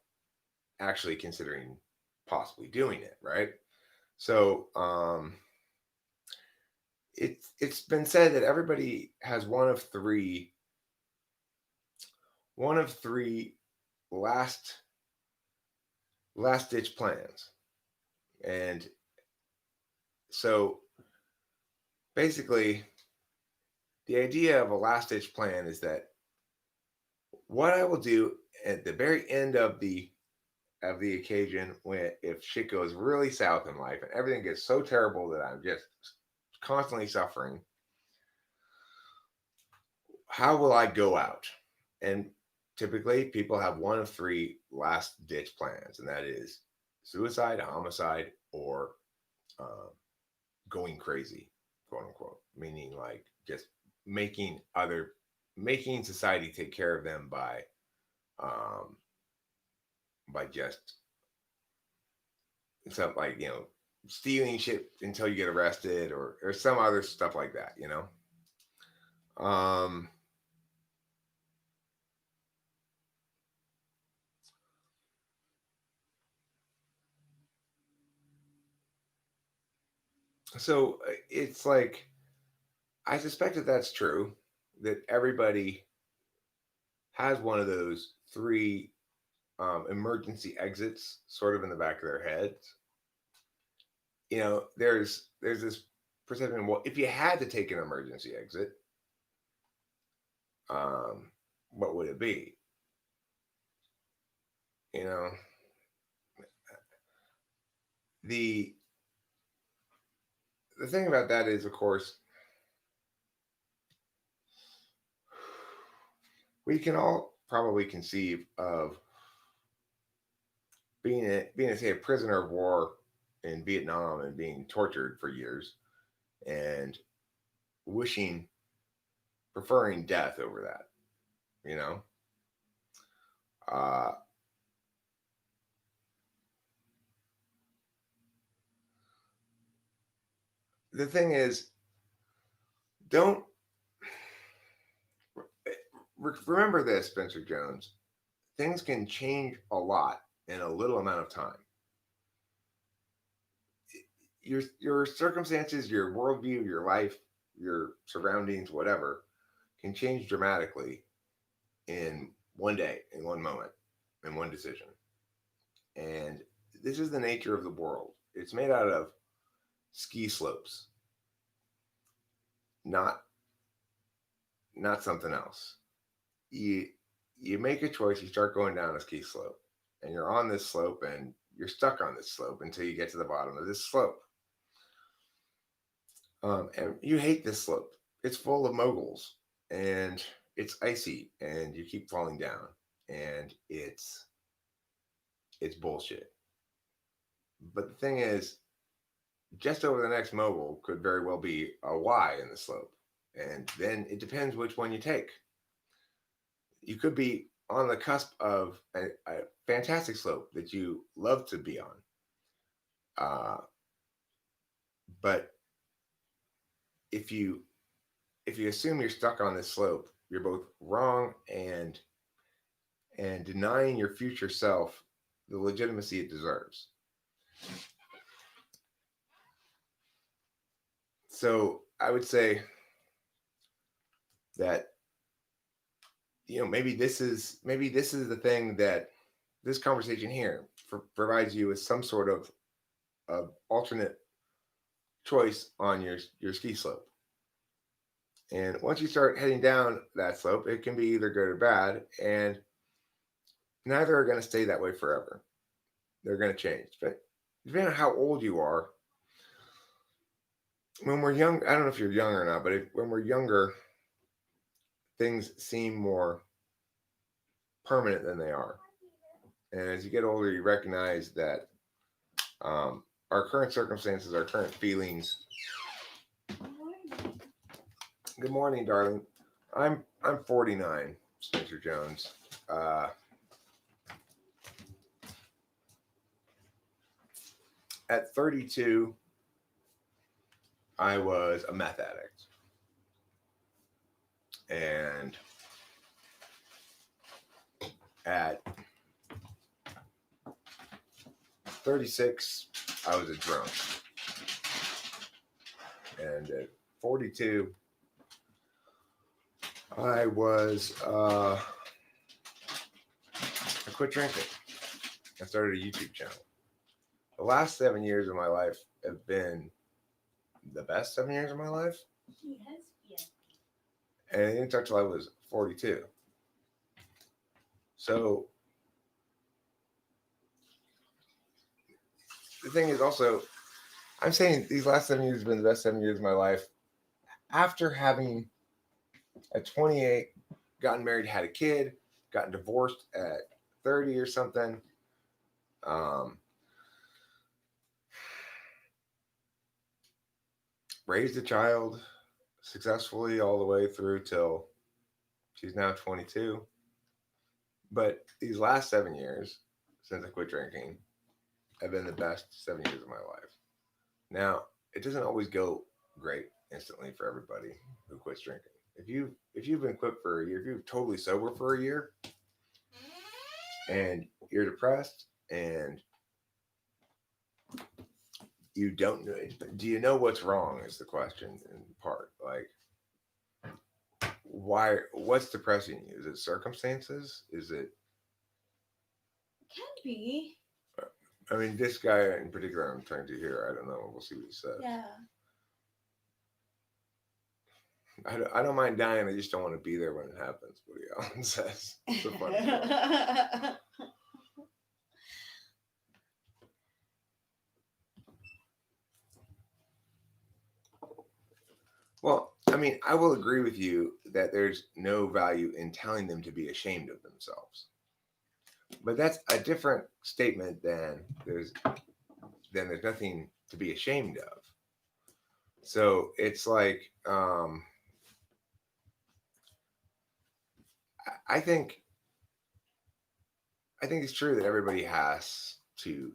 actually considering possibly doing it, right? So it's been said that everybody has one of three last ditch plans. And so basically the idea of a last ditch plan is that what I will do at the very end of the of the occasion when if shit goes really south in life and everything gets so terrible that I'm just constantly suffering, how will I go out? And typically people have one of three last ditch plans, and that is suicide, homicide, or uh, going crazy, quote unquote, meaning like just making other making society take care of them um by just something like, stealing shit until you get arrested, or some other stuff like that, um so it's like I suspect that that's true, that everybody has one of those three emergency exits sort of in the back of their heads. There's this perception, well, if you had to take an emergency exit, um what would it be? you know the the thing about that is, of course, we can all probably conceive of being say a prisoner of war in Vietnam and being tortured for years and wishing preferring death over that. you know uh the thing is, don't remember this, Spencer Jones. Things can change a lot in a little amount of time. Your circumstances, your worldview, your life, your surroundings, whatever, can change dramatically in one day, in one moment, in one decision. And this is the nature of the world. It's made out of ski slopes, not not something else. You you make a choice, you start going down a ski slope, and you're on this slope and you're stuck on this slope until you get to the bottom of this slope. And you hate this slope. It's full of moguls and it's icy and you keep falling down, and it's bullshit. But the thing is, just over the next mogul could very well be a Y in the slope. And then it depends which one you take. You could be on the cusp of a fantastic slope that you love to be on. Uh, but if you if you assume you're stuck on this slope, you're both wrong and denying your future self the legitimacy it deserves. So I would say that maybe this is the thing that this conversation here provides you with some sort of alternate choice on your ski slope. And once you start heading down that slope, it can be either good or bad, and neither are going to stay that way forever. They're going to change. But depending on how old you are, when we're young, I don't know if you're young or not, but when we're younger, things seem more permanent than they are. And as you get older, you recognize that our current circumstances, our current feelings. Good morning, darling. I'm 49, Spencer Jones. At 32, I was a meth addict, and at 36, I was a drunk, and at 42, I quit drinking. I started a YouTube channel. The last 7 years of my life have been the best 7 years of my life. Yes. And it didn't start till I was 42. So the thing is also, I'm saying these last 7 years have been the best 7 years of my life. After having at 28, gotten married, had a kid, gotten divorced at 30 or something. Um, Raised a child successfully all the way through till she's now 22. But these last 7 years, since I quit drinking, have been the best 7 years of my life. Now, it doesn't always go great instantly for everybody who quits drinking. If you've been quit for a year, if you're totally sober for a year and you're depressed and you don't know, do you know what's wrong is the question in part. Like, why, what's depressing you? Is it circumstances? Is it, Can be. I mean, this guy in particular I'm trying to hear, I don't know, we'll see what he says. Yeah. I don't mind dying, I just don't want to be there when it happens, Woody Allen says. It's a funny quote. Well, I mean, I will agree with you that there's no value in telling them to be ashamed of themselves. But that's a different statement than there's nothing to be ashamed of. So it's like, I think it's true that everybody has to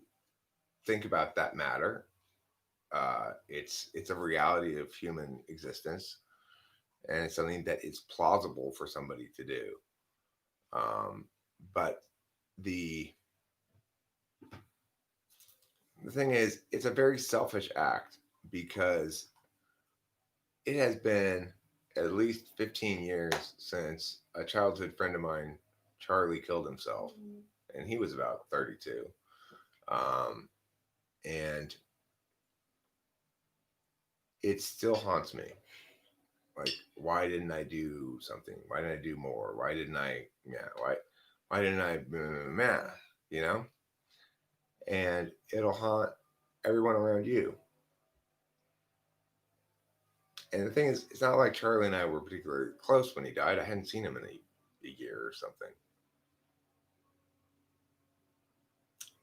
think about that matter. It's a reality of human existence, and it's something that is plausible for somebody to do. Um, but the the thing is, it's a very selfish act because it has been at least 15 years since a childhood friend of mine, Charlie, killed himself, and he was about 32. Um, and it still haunts me. Like, why didn't I do something? Why didn't I do more? Why didn't I? Yeah, why didn't I? You know, and it'll haunt everyone around you. And the thing is, it's not like Charlie and I were particularly close when he died. I hadn't seen him in a year or something,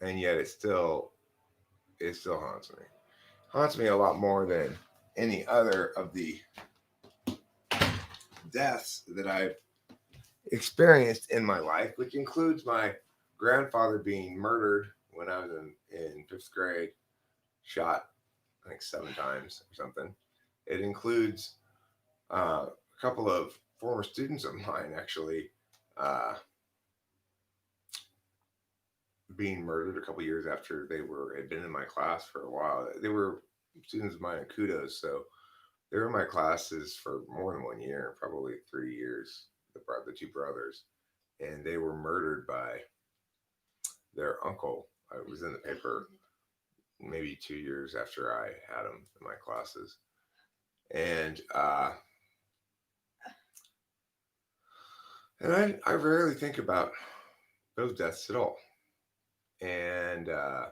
and yet it still haunts me. Haunts me a lot more than any other of the deaths that I've experienced in my life, which includes my grandfather being murdered when I was in fifth grade, shot, I think, 7 times or something. It includes a couple of former students of mine actually uh, being murdered a couple years after had been in my class for a while. They were students of mine at Kudos, so they were in my classes for more than 1 year, probably 3 years. The two brothers, and they were murdered by their uncle. It was in the paper maybe 2 years after I had them in my classes, and I rarely think about those deaths at all, and I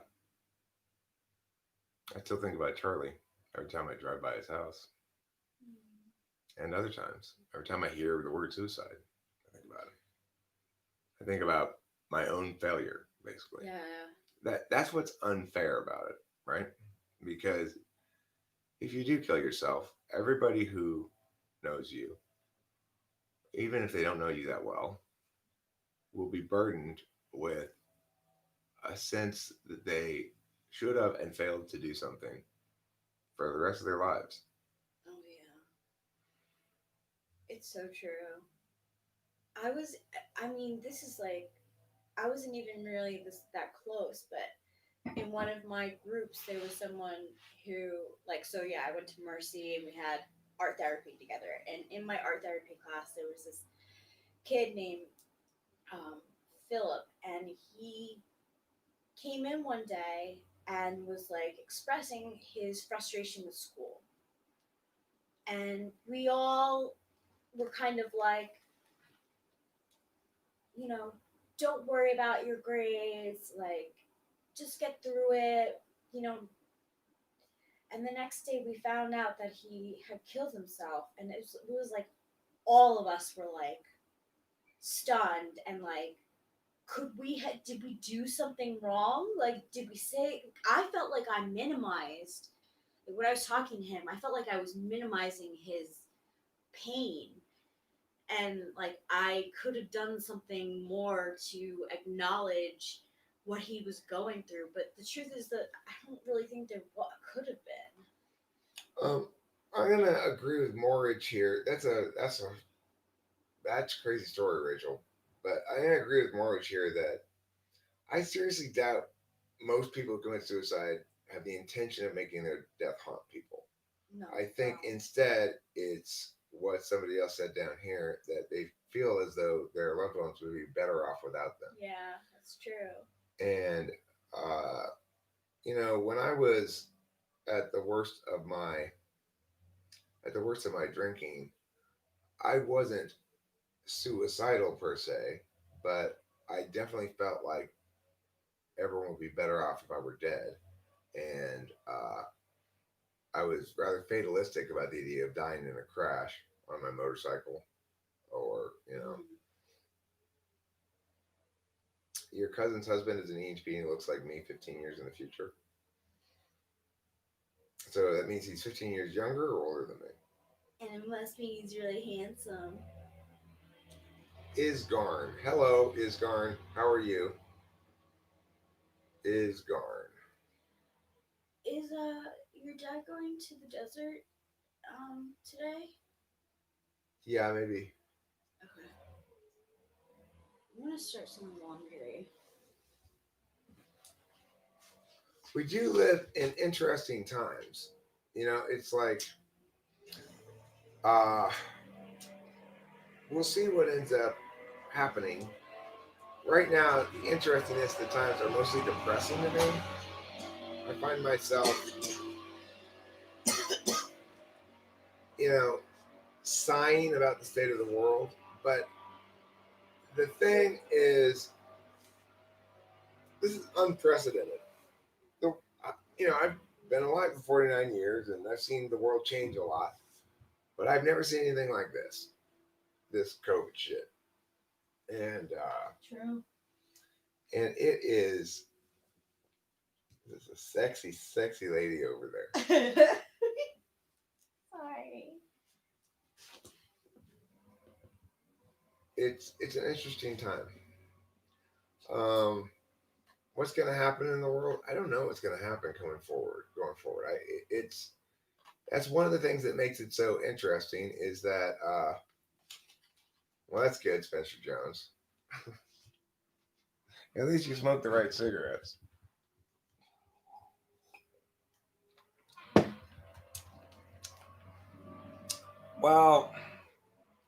still think about Charlie every time I drive by his house, and other times every time I hear the word suicide, I think about it. I think about my own failure, basically. Yeah. That's what's unfair about it, right? Because if you do kill yourself, everybody who knows you, even if they don't know you that well, will be burdened with a sense that they should have and failed to do something for the rest of their lives. Oh yeah. It's so true. I was. I mean, this is like. I wasn't even really that close, but in one of my groups, there was someone who, like, so yeah, I went to Mercy and we had art therapy together. And in my art therapy class, there was this kid named um, Philip, and he came in one day and was like expressing his frustration with school. And we all were kind of like, you know, don't worry about your grades, like, just get through it. you know, and the next day we found out that he had killed himself, and it was like all of us were like stunned and like, did we do something wrong? Like, did we say? I felt like I minimized, like, when I was talking to him. I felt like I was minimizing his pain, and like I could have done something more to acknowledge what he was going through. But the truth is that I don't really think there could have been. I'm gonna agree with Morridge here. That's a crazy story, Rachel. But I'm gonna agree with Morridge here that I seriously doubt most people who commit suicide have the intention of making their death haunt people. No, I think no. instead it's what somebody else said down here, that they feel as though their loved ones would be better off without them. Yeah, that's true. And uh, when I was at the worst of my drinking, I wasn't suicidal per se, but I definitely felt like everyone would be better off if I were dead. And I was rather fatalistic about the idea of dying in a crash on my motorcycle, or your cousin's husband is an ENTP and he looks like me 15 years in the future. So that means he's 15 years younger or older than me. And it must mean he's really handsome. Isgarn. Hello, Isgarn. How are you? Isgarn. Is your dad going to the desert today? Yeah, maybe. Okay. I'm gonna start some laundry. We do live in interesting times. It's like, uh, we'll see what ends up happening. Right now, the interestingness of the times are mostly depressing to me. I find myself, sighing about the state of the world. But the thing is, this is unprecedented. I've been alive for 49 years and I've seen the world change a lot, but I've never seen anything like this COVID shit. And True. and it is, there's a sexy, sexy lady over there. Sorry. It's an interesting time. What's going to happen in the world? I don't know what's going to happen going forward. It's that's one of the things that makes it so interesting, is that well, that's good, Spencer Jones. At least you smoke the right cigarettes. Well,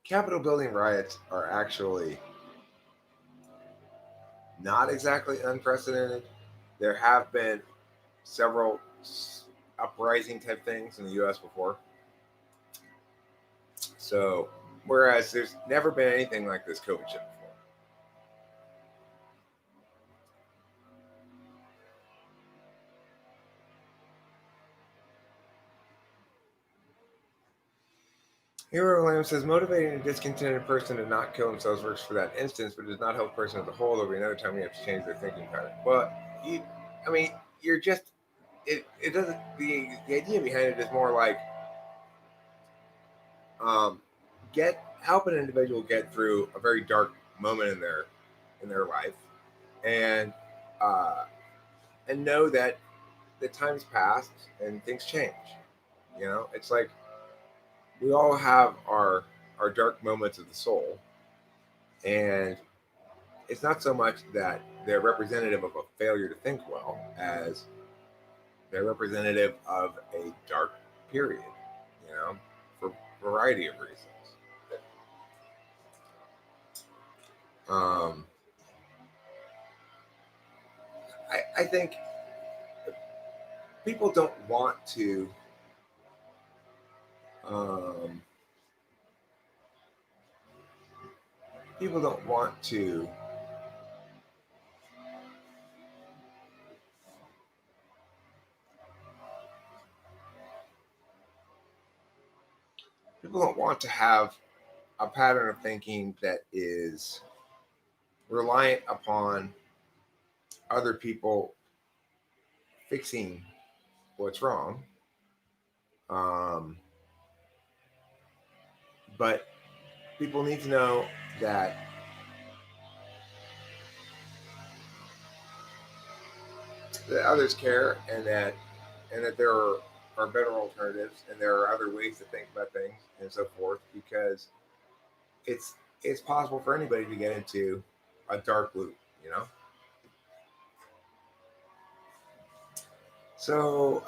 Capitol building riots are actually not exactly unprecedented. There have been several uprising type things in the U.S. before. So, whereas there's never been anything like this COVID shit before. Hero Lamb says, motivating a discontented person to not kill themselves works for that instance, but does not help the person as a whole. There'll be another time you have to change their thinking pattern. Well, you're just, it doesn't, the idea behind it is more like, help an individual get through a very dark moment in their life, and know that the time's passed and things change. It's like we all have our dark moments of the soul, and it's not so much that they're representative of a failure to think well as they're representative of a dark period, for a variety of reasons. I think people don't want to people don't want to People don't want to have a pattern of thinking that is reliant upon other people fixing what's wrong. Um, but people need to know that others care, and that there are better alternatives, and there are other ways to think about things and so forth, because it's it's possible for anybody to get into a dark loop, you know. So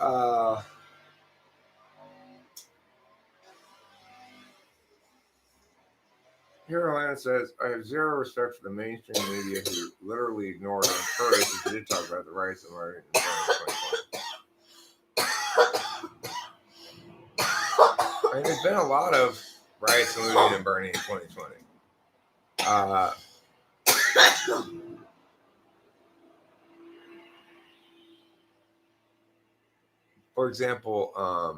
here Alana says, I have zero respect for the mainstream media who literally ignored on purpose if did talk about the rights of Martin in 2020. I mean, there's been a lot of riots and looting and burning in 2020. For example, a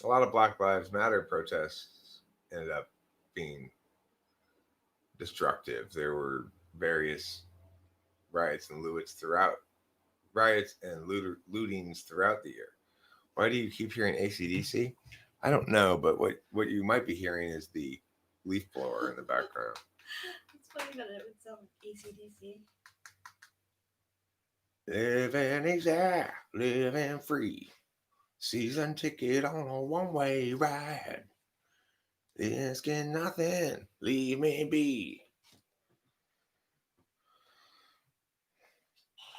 lot of Black Lives Matter protests ended up being destructive. There were various riots and lootings throughout the year. Why do you keep hearing ACDC? I don't know, but what you might be hearing is the leaf blower in the background. It's funny that it would sound like ACDC. Living exact, living free. Season ticket on a one-way ride. This can nothing leave me be.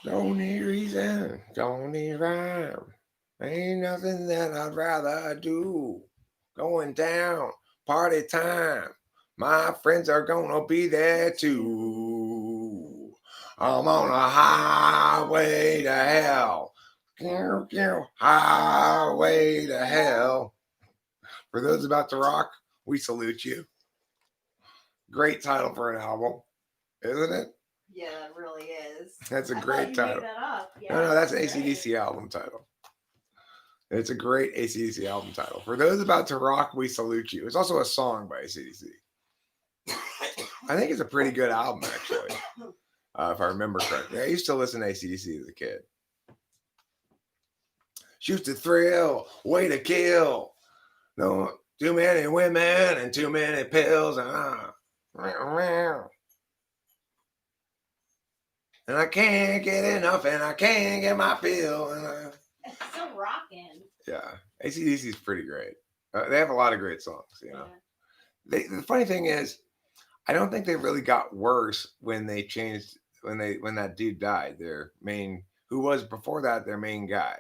Don't need reason, don't need rhyme. Ain't nothing that I'd rather do. Going down, party time. My friends are gonna be there too. I'm on a highway to hell. Highway to hell. For those about to rock, we salute you. Great title for an album, isn't it? Yeah, that really is. That's a I great thought you title. made that up. Yeah, No, that's an great. AC/DC album title. It's a great AC/DC album title. For those about to rock, we salute you. It's also a song by AC/DC. I think it's a pretty good album, actually, if I remember correctly. I used to listen to AC/DC as a kid. Shoot to thrill, way to kill. No, too many women and too many pills. And I can't get enough, and I can't get my fill. It's still rocking. Yeah, AC/DC is pretty great. They have a lot of great songs, you know. Yeah. The funny thing is, I don't think they really got worse when they changed when that dude died. Their main, who was before that their main guy,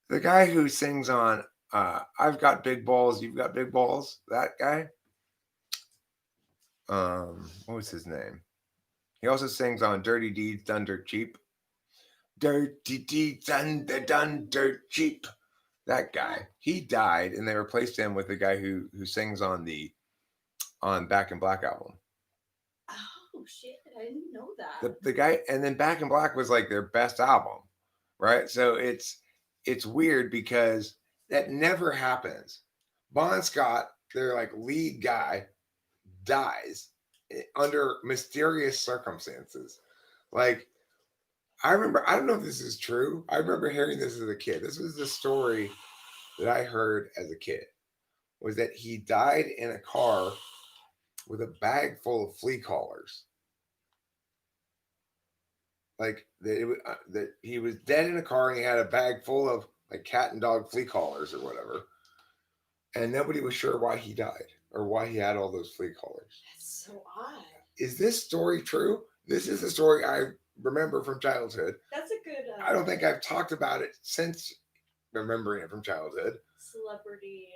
the guy who sings on "I've Got Big Balls, You've Got Big Balls." That guy. What was his name? He also sings on "Dirty Deeds Done Dirt Cheap." Dirty deeds done dirt cheap. That guy, he died, and they replaced him with the guy who sings on Back in Black album. Oh shit! I didn't know that. The guy, and then Back in Black was like their best album, right? So it's weird because that never happens. Bon Scott, their like lead guy, dies under mysterious circumstances. Like, I remember, I don't know if this is true. I remember hearing this as a kid. This was the story that I heard as a kid, was that he died in a car with a bag full of flea collars. Like that he was dead in a car and he had a bag full of like cat and dog flea collars or whatever. And nobody was sure why he died or why he had all those flea collars. That's so odd. Is this story true? This is the story I remember from childhood. That's a good. I don't think I've talked about it since remembering it from childhood. Celebrity.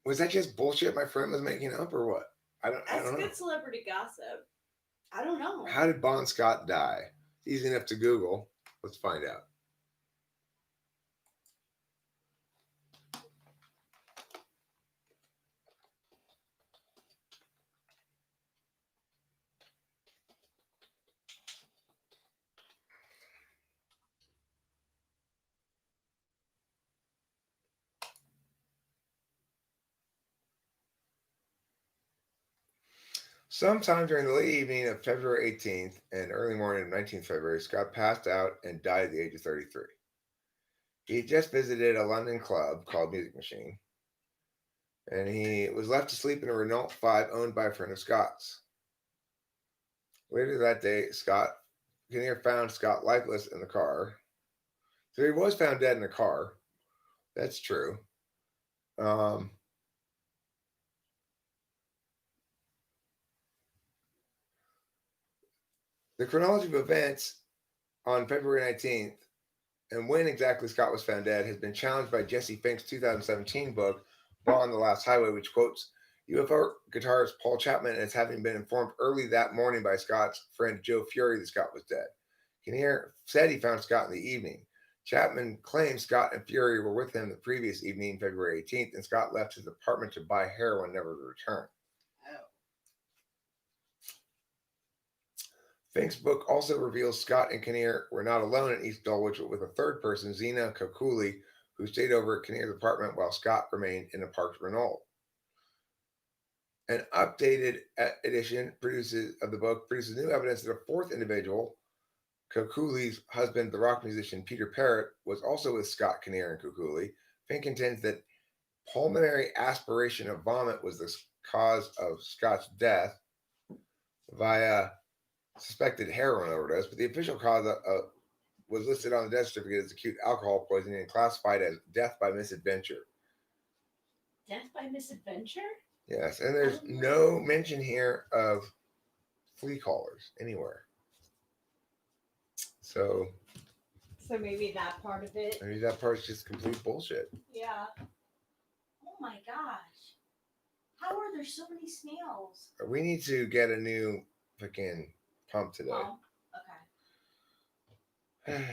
Was that just bullshit my friend was making up, or what? I don't know. That's good celebrity gossip. I don't know. How did Bon Scott die? It's easy enough to Google. Let's find out. Sometime during the late evening of February 18th and early morning of 19th February, Scott passed out and died at the age of 33. He had just visited a London club called Music Machine, and he was left to sleep in a Renault 5 owned by a friend of Scott's. Later that day, Kinnear found Scott lifeless in the car. So he was found dead in the car. That's true. Um, the chronology of events on February 19th and when exactly Scott was found dead has been challenged by Jesse Fink's 2017 book, Ball on the Last Highway, which quotes UFO guitarist Paul Chapman as having been informed early that morning by Scott's friend Joe Fury that Scott was dead. Kinnear said he found Scott in the evening. Chapman claims Scott and Fury were with him the previous evening, February 18th, and Scott left his apartment to buy heroin, never to return. Fink's book also reveals Scott and Kinnear were not alone in East Dulwich, but with a third person, Zena Kokuli, who stayed over at Kinnear's apartment while Scott remained in a parked Renault. An updated edition of the book produces new evidence that a fourth individual, Kokuli's husband, the rock musician Peter Parrott, was also with Scott, Kinnear, and Kokuli. Fink contends that pulmonary aspiration of vomit was the cause of Scott's death via suspected heroin overdose, but the official cause was listed on the death certificate as acute alcohol poisoning and classified as death by misadventure. Death by misadventure? Yes, and there's no mention here of flea collars anywhere. So maybe that part of it. Maybe that part's just complete bullshit. Yeah. Oh my gosh. How are there so many snails? We need to get a new fucking pump today. Oh, okay.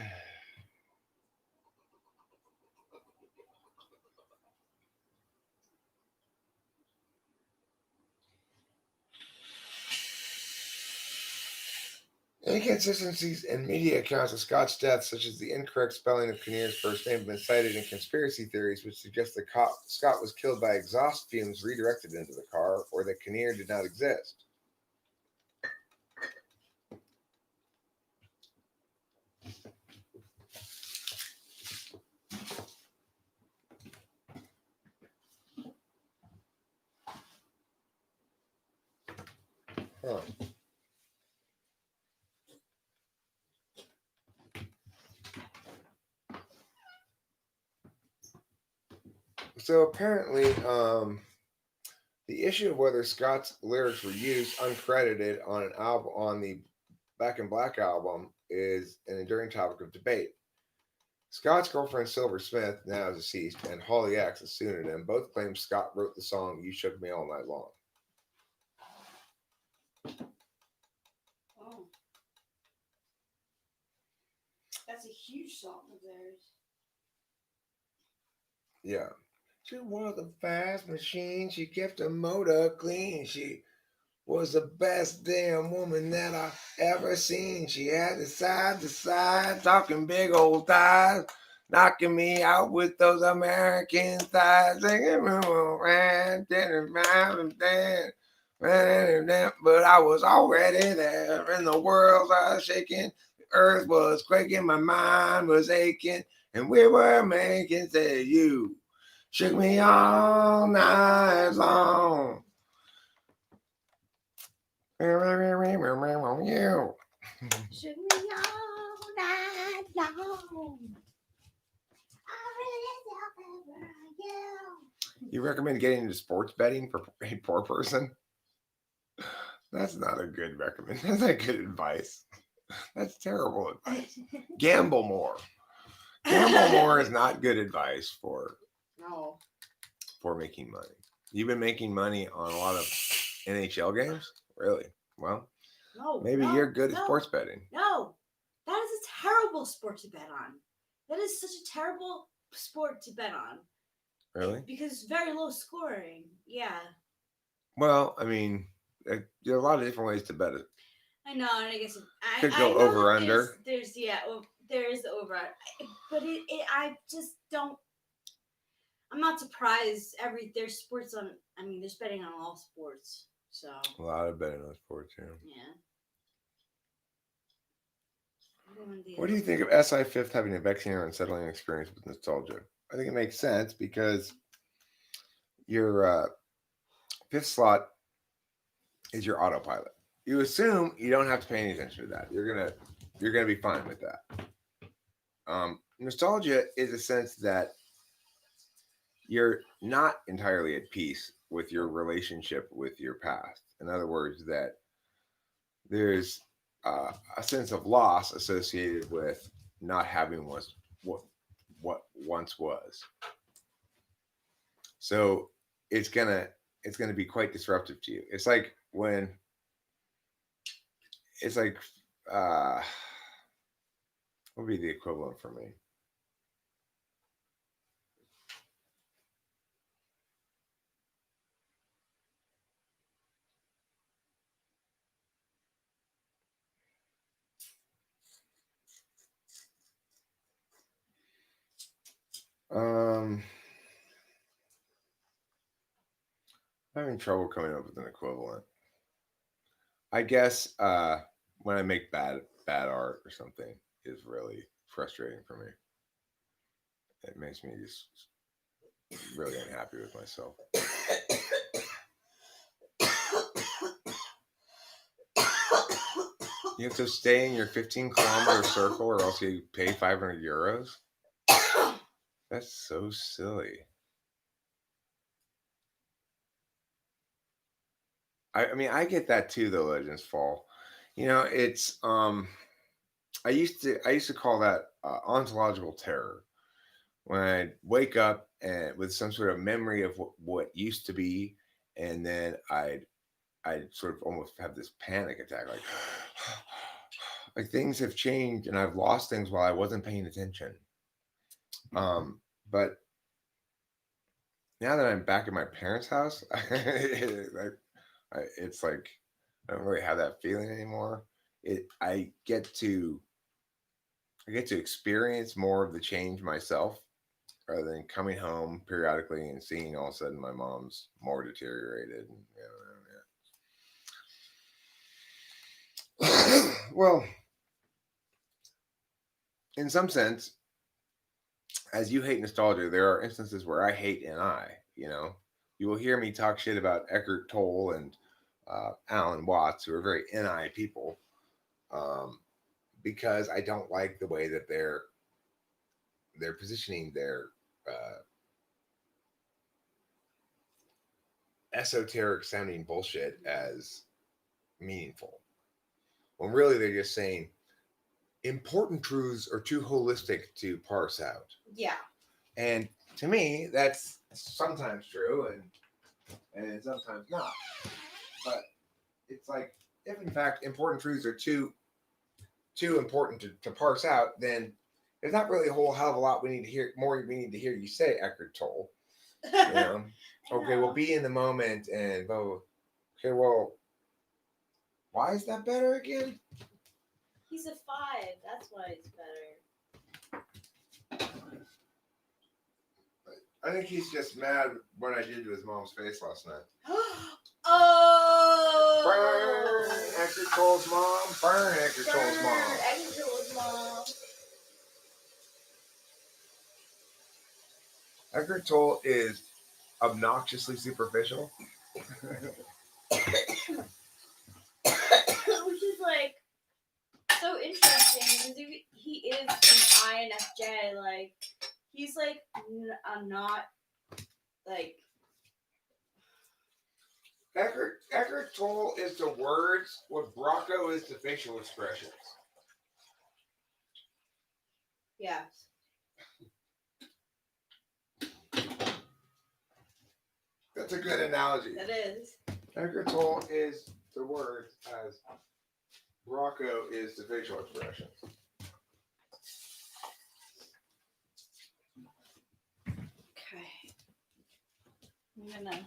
Inconsistencies in media accounts of Scott's death, such as the incorrect spelling of Kinnear's first name, have been cited in conspiracy theories, which suggest that Scott was killed by exhaust fumes redirected into the car, or that Kinnear did not exist. Huh. So apparently, the issue of whether Scott's lyrics were used uncredited on an album on the Back in Black album is an enduring topic of debate. Scott's girlfriend Silver Smith, now deceased, and Holly X, a pseudonym, both claim Scott wrote the song "You Shook Me All Night Long." Oh, that's a huge song of theirs. Yeah. She was a fast machine. She kept the motor clean. She was the best damn woman that I ever seen. She had the side to side, talking big old thighs, knocking me out with those American thighs. But I was already there, and the world was shaking. The earth was quaking, my mind was aching, and we were making say you shook me all night long. You. Shook me all night long. You recommend getting into sports betting for a poor person? That's not a good recommendation. That's not good advice. That's terrible advice. Gamble more. Gamble more is not good advice for making money. You've been making money on a lot of NHL games? Really? Well, maybe you're good at sports betting. No, that is a terrible sport to bet on. That is such a terrible sport to bet on. Really? Because it's very low scoring. Yeah. Well, I mean, there are a lot of different ways to bet it. I know, and I guess Could go over under. There is the over, but I just don't. I'm not surprised. There's sports on. I mean, there's betting on all sports. So A lot of better those four too. yeah. What do you think of SI fifth having a vexing or unsettling experience with nostalgia? I think it makes sense because your fifth slot is your autopilot. You assume you don't have to pay any attention to that. You're gonna be fine with that. Nostalgia is a sense that you're not entirely at peace with your relationship with your past. In other words, that there's a sense of loss associated with not having what once was. So it's gonna be quite disruptive to you. It's like when it's like what would be the equivalent for me? I'm having trouble coming up with an equivalent. I guess when I make bad art or something is really frustrating for me. It makes me just really unhappy with myself. You have to stay in your 15-kilometer circle or else you pay 500 euros? That's so silly. I mean, I get that too, though, Legends Fall. You know, it's I used to call that ontological terror. When I wake up and with some sort of memory of what used to be, and then I'd sort of almost have this panic attack, like things have changed and I've lost things while I wasn't paying attention. But now that I'm back at my parents' house, it's like I don't really have that feeling anymore. I get to experience more of the change myself rather than coming home periodically and seeing all of a sudden my mom's more deteriorated. And, well, in some sense, as you hate nostalgia, there are instances where I hate NI. You know, you will hear me talk shit about Eckhart Tolle and Alan Watts, who are very NI people, because I don't like the way that they're positioning their esoteric sounding bullshit as meaningful, when really they're just saying important truths are too holistic to parse out. Yeah. And to me, that's sometimes true and sometimes not. But it's like, if in fact important truths are too important to parse out, then there's not really a whole hell of a lot we need to hear you say, Eckhart Tolle. You know? Okay, we'll be in the moment and go, okay, well, why is that better again? He's a 5. That's why it's better. I think he's just mad what I did to his mom's face last night. Oh! Burn Eckhart Tolle's mom. Burn Eckhart Tolle's mom. Eckhart Tolle's mom. Eckhart Tolle is obnoxiously superficial. Which is like so interesting because he is an INFJ. Like he's like not like Eckhart Tolle is to words what Brocco is to facial expressions. Yeah. That's a good analogy. That is. Eckhart Tolle is to words as Brocco is to facial expressions. Okay. I'm gonna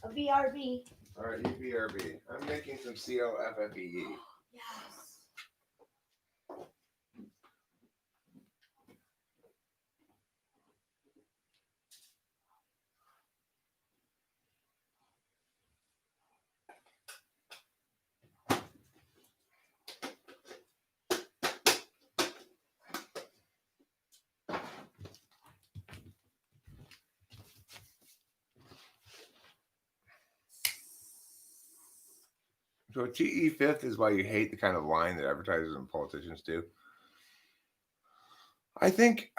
a BRB. All right, you BRB. I'm making some CLFFEE. Yes. So TE fifth is why you hate the kind of line that advertisers and politicians do. I think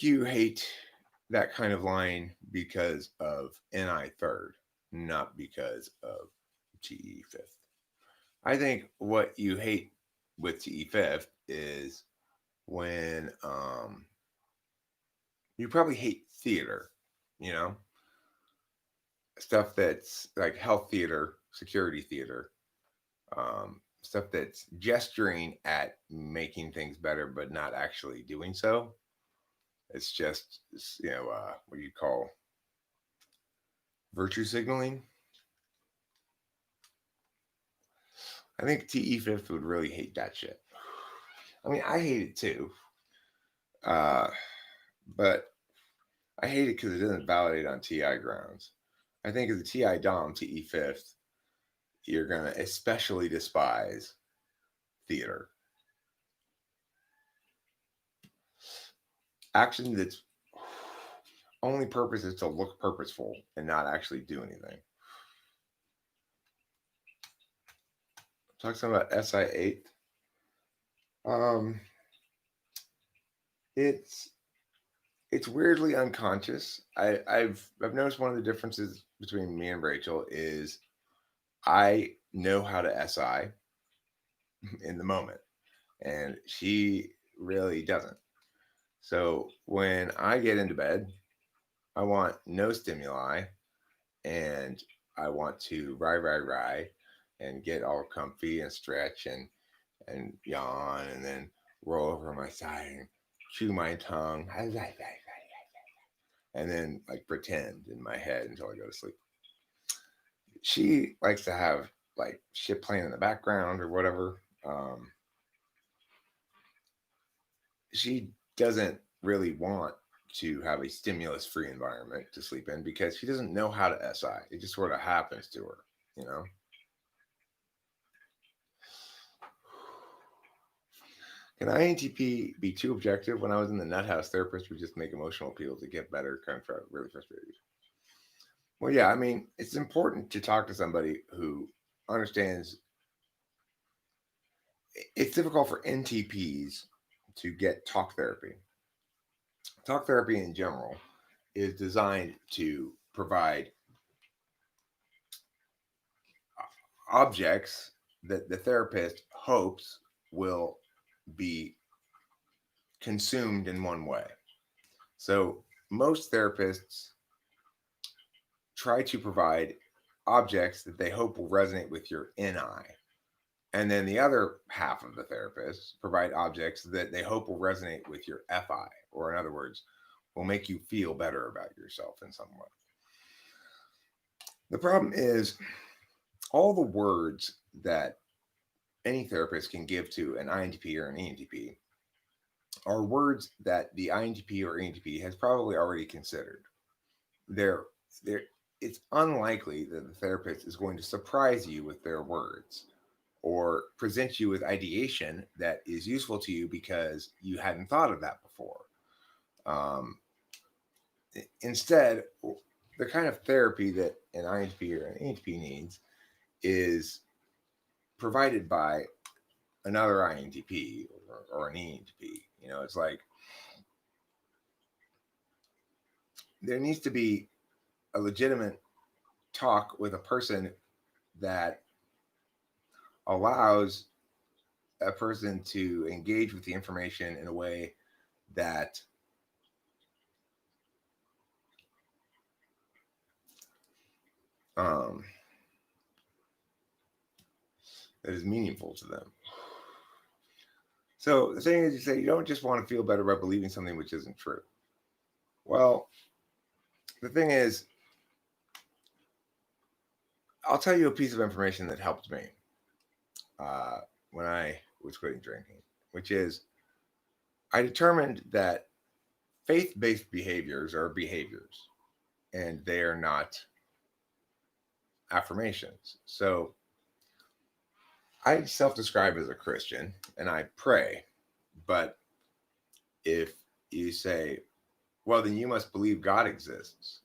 you hate that kind of line because of NI third, not because of TE fifth. I think what you hate with TE fifth is when you probably hate theater, you know, stuff that's like health theater, security theater, stuff that's gesturing at making things better but not actually doing so. It's just, what you call virtue signaling. I think TE fifth would really hate that shit. I mean, I hate it too, uh, but I hate it because it doesn't validate on TI grounds. I think as a TI Dom, TE fifth, you're gonna especially despise theater. Action that's only purpose is to look purposeful and not actually do anything. Talk some about SI8. It's weirdly unconscious. I've noticed one of the differences between me and Rachel is I know how to SI in the moment, and she really doesn't. So when I get into bed, I want no stimuli, and I want to ride, and get all comfy and stretch and yawn, and then roll over my side and chew my tongue, and then like pretend in my head until I go to sleep. She likes to have like shit playing in the background or whatever. She doesn't really want to have a stimulus free environment to sleep in because she doesn't know how to SI. It just sort of happens to her, you know? Can INTP be too objective? When I was in the nut house, therapists would just make emotional appeals to get better, kind of really frustrated. Well, yeah, I mean, it's important to talk to somebody who understands. It's difficult for NTPs to get talk therapy. Talk therapy in general is designed to provide objects that the therapist hopes will be consumed in one way. So most therapists try to provide objects that they hope will resonate with your NI. And then the other half of the therapists provide objects that they hope will resonate with your FI, or in other words, will make you feel better about yourself in some way. The problem is all the words that any therapist can give to an INTP or an ENTP are words that the INTP or ENTP has probably already considered. They're it's unlikely that the therapist is going to surprise you with their words or present you with ideation that is useful to you because you hadn't thought of that before. Instead, the kind of therapy that an INTP or an ENTP needs is provided by another INTP or an ENTP. You know, it's like there needs to be a legitimate talk with a person that allows a person to engage with the information in a way that that is meaningful to them. So the thing is, you say you don't just want to feel better by believing something which isn't true. Well, the thing is, I'll tell you a piece of information that helped me when I was quitting drinking, which is I determined that faith-based behaviors are behaviors and they are not affirmations. So I self-describe as a Christian and I pray, but if you say, well, then you must believe God exists,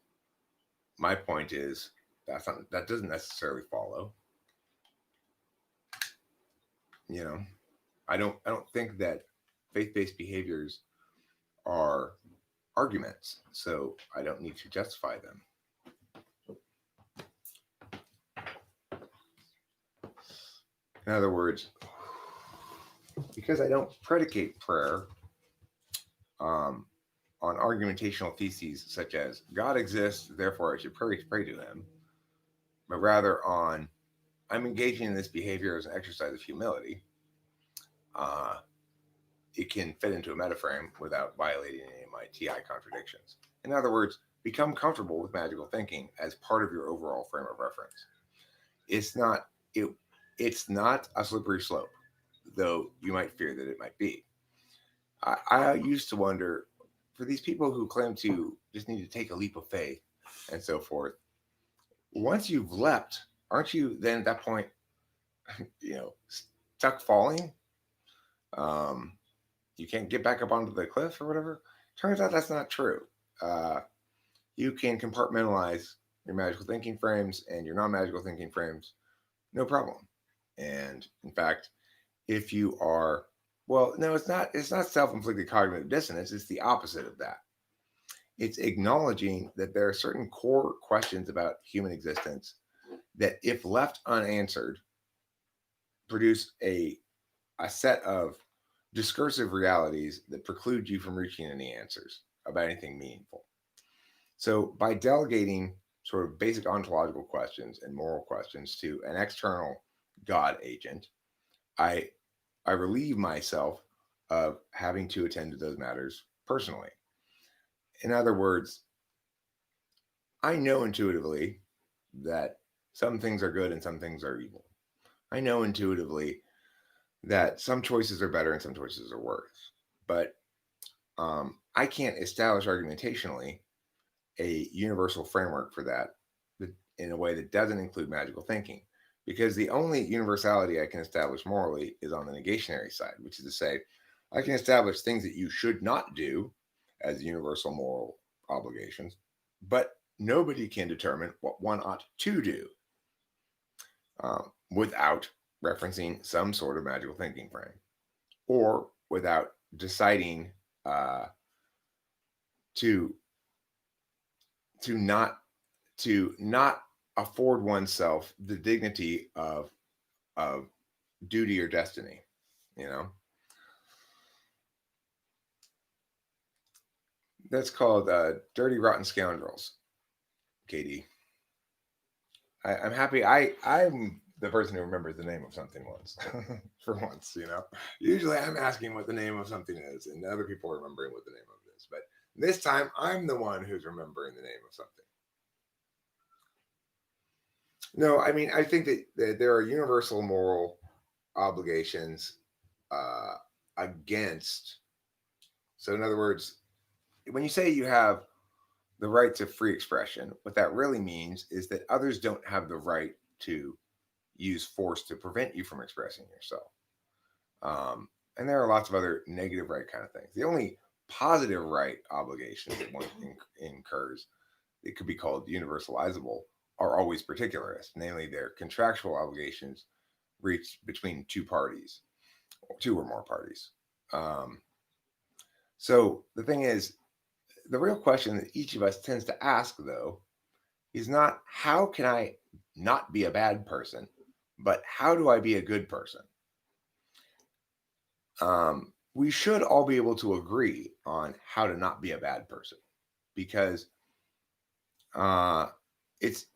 my point is that doesn't necessarily follow. You know, I don't think that faith-based behaviors are arguments, so I don't need to justify them. In other words, because I don't predicate prayer um, on argumentational theses such as God exists, therefore I should pray to him, but rather on I'm engaging in this behavior as an exercise of humility. Uh, it can fit into a metaframe without violating any of my TI contradictions. In other words, become comfortable with magical thinking as part of your overall frame of reference. It's not it, it's not a slippery slope, though you might fear that it might be. I used to wonder, for these people who claim to just need to take a leap of faith and so forth, once you've leapt, aren't you then at that point, stuck falling? Um, you can't get back up onto the cliff or whatever. Turns out that's not true. Uh, you can compartmentalize your magical thinking frames and your non-magical thinking frames, no problem. And in fact, if you are, well, no, it's not. It's not self-inflicted cognitive dissonance. It's the opposite of that. It's acknowledging that there are certain core questions about human existence that, if left unanswered, produce a set of discursive realities that preclude you from reaching any answers about anything meaningful. So by delegating sort of basic ontological questions and moral questions to an external God agent, I relieve myself of having to attend to those matters personally. In other words, I know intuitively that some things are good and some things are evil. I know intuitively that some choices are better and some choices are worse. But I can't establish argumentationally a universal framework for that in a way that doesn't include magical thinking. Because the only universality I can establish morally is on the negationary side, which is to say, I can establish things that you should not do as universal moral obligations, but nobody can determine what one ought to do without referencing some sort of magical thinking frame, or without deciding to not afford oneself the dignity of duty or destiny. That's called dirty rotten scoundrels, Katie. I'm happy I'm the person who remembers the name of something once. For once. Usually I'm asking what the name of something is and other people are remembering what the name of it is, but this time I'm the one who's remembering the name of something. No, I mean, I think that there are universal moral obligations against. So in other words, when you say you have the right to free expression, what that really means is that others don't have the right to use force to prevent you from expressing yourself. And there are lots of other negative right kind of things. The only positive right obligation that one incurs, it could be called universalizable, are always particularist, namely their contractual obligations reached between two parties, or two or more parties. So the thing is, the real question that each of us tends to ask, though, is not how can I not be a bad person, but how do I be a good person? We should all be able to agree on how to not be a bad person, because it's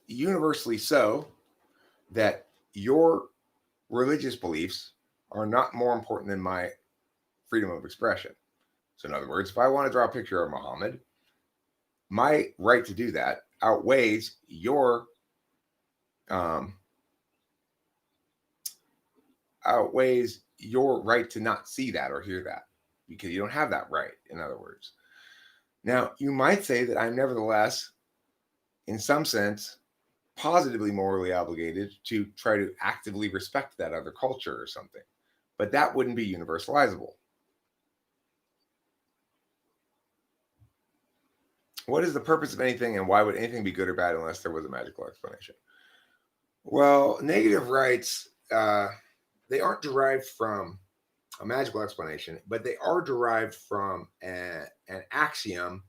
universally so that your religious beliefs are not more important than my freedom of expression. So in other words, if I want to draw a picture of Muhammad, my right to do that outweighs your right to not see that or hear that, because you don't have that right, in other words. Now, you might say that I'm nevertheless, in some sense, positively morally obligated to try to actively respect that other culture or something, but that wouldn't be universalizable. What is the purpose of anything, and why would anything be good or bad unless there was a magical explanation? Well, negative rights they aren't derived from a magical explanation, but they are derived from an axiom,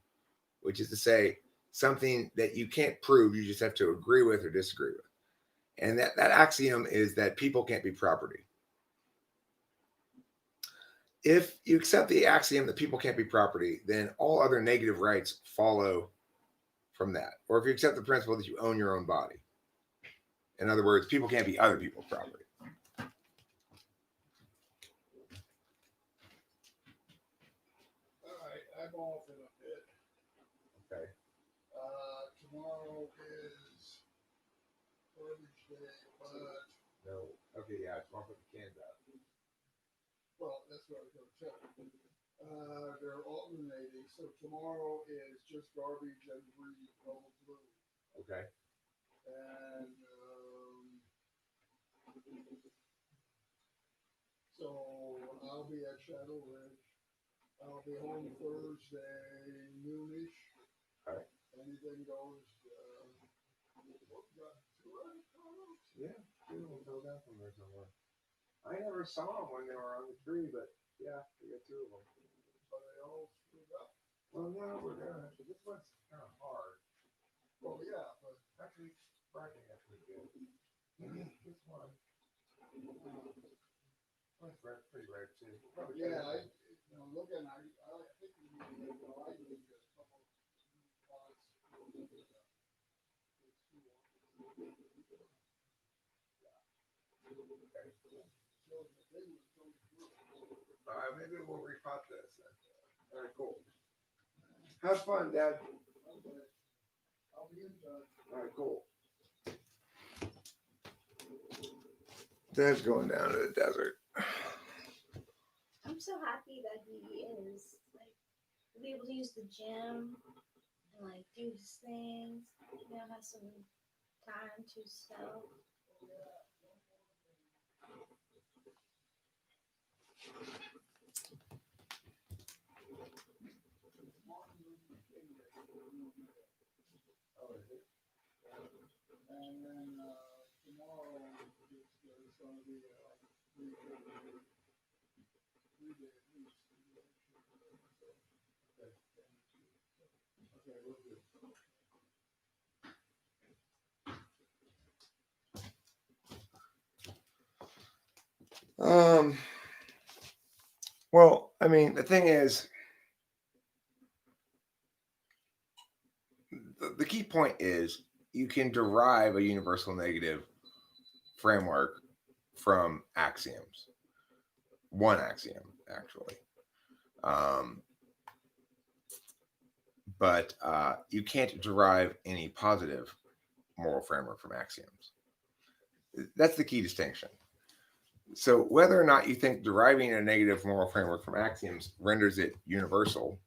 which is to say something that you can't prove, you just have to agree with or disagree with. And that axiom is that people can't be property. If you accept the axiom that people can't be property, then all other negative rights follow from that. Or if you accept the principle that you own your own body. In other words, people can't be other people's property. All right, I'm off in a bit. Okay. Tomorrow is garbage day, but No. Okay, yeah, it's off with the cans out. well, that's what I was going to tell you. They're alternating, so tomorrow is just garbage and breathe roll blue, Okay. and so I'll be at Shadow Ridge. I'll be home Thursday noonish. All right. Anything goes. Yeah, we'll go down from there somewhere. I never saw them when they were on the tree, but yeah, we got two of them. Are they all screwed up? Well, no, we're gonna. This one's kind of hard. Well, yeah, but Actually, barking actually good. This one. One's pretty rare too. Probably yeah, looking, I think we need to get lightning just a couple spots. Maybe we'll repot this. All right, cool. Have fun, Dad. Okay. I'll be in touch. All right, cool. Dad's going down to the desert. I'm so happy that he is like be able to use the gym and like do his things. Have some time to self. And then tomorrow it's going to be 3 day at least. Okay, we'll do. Well, I mean, the thing is, the key point is you can derive a universal negative framework from axioms. One axiom, actually. But you can't derive any positive moral framework from axioms. That's the key distinction. So whether or not you think deriving a negative moral framework from axioms renders it universal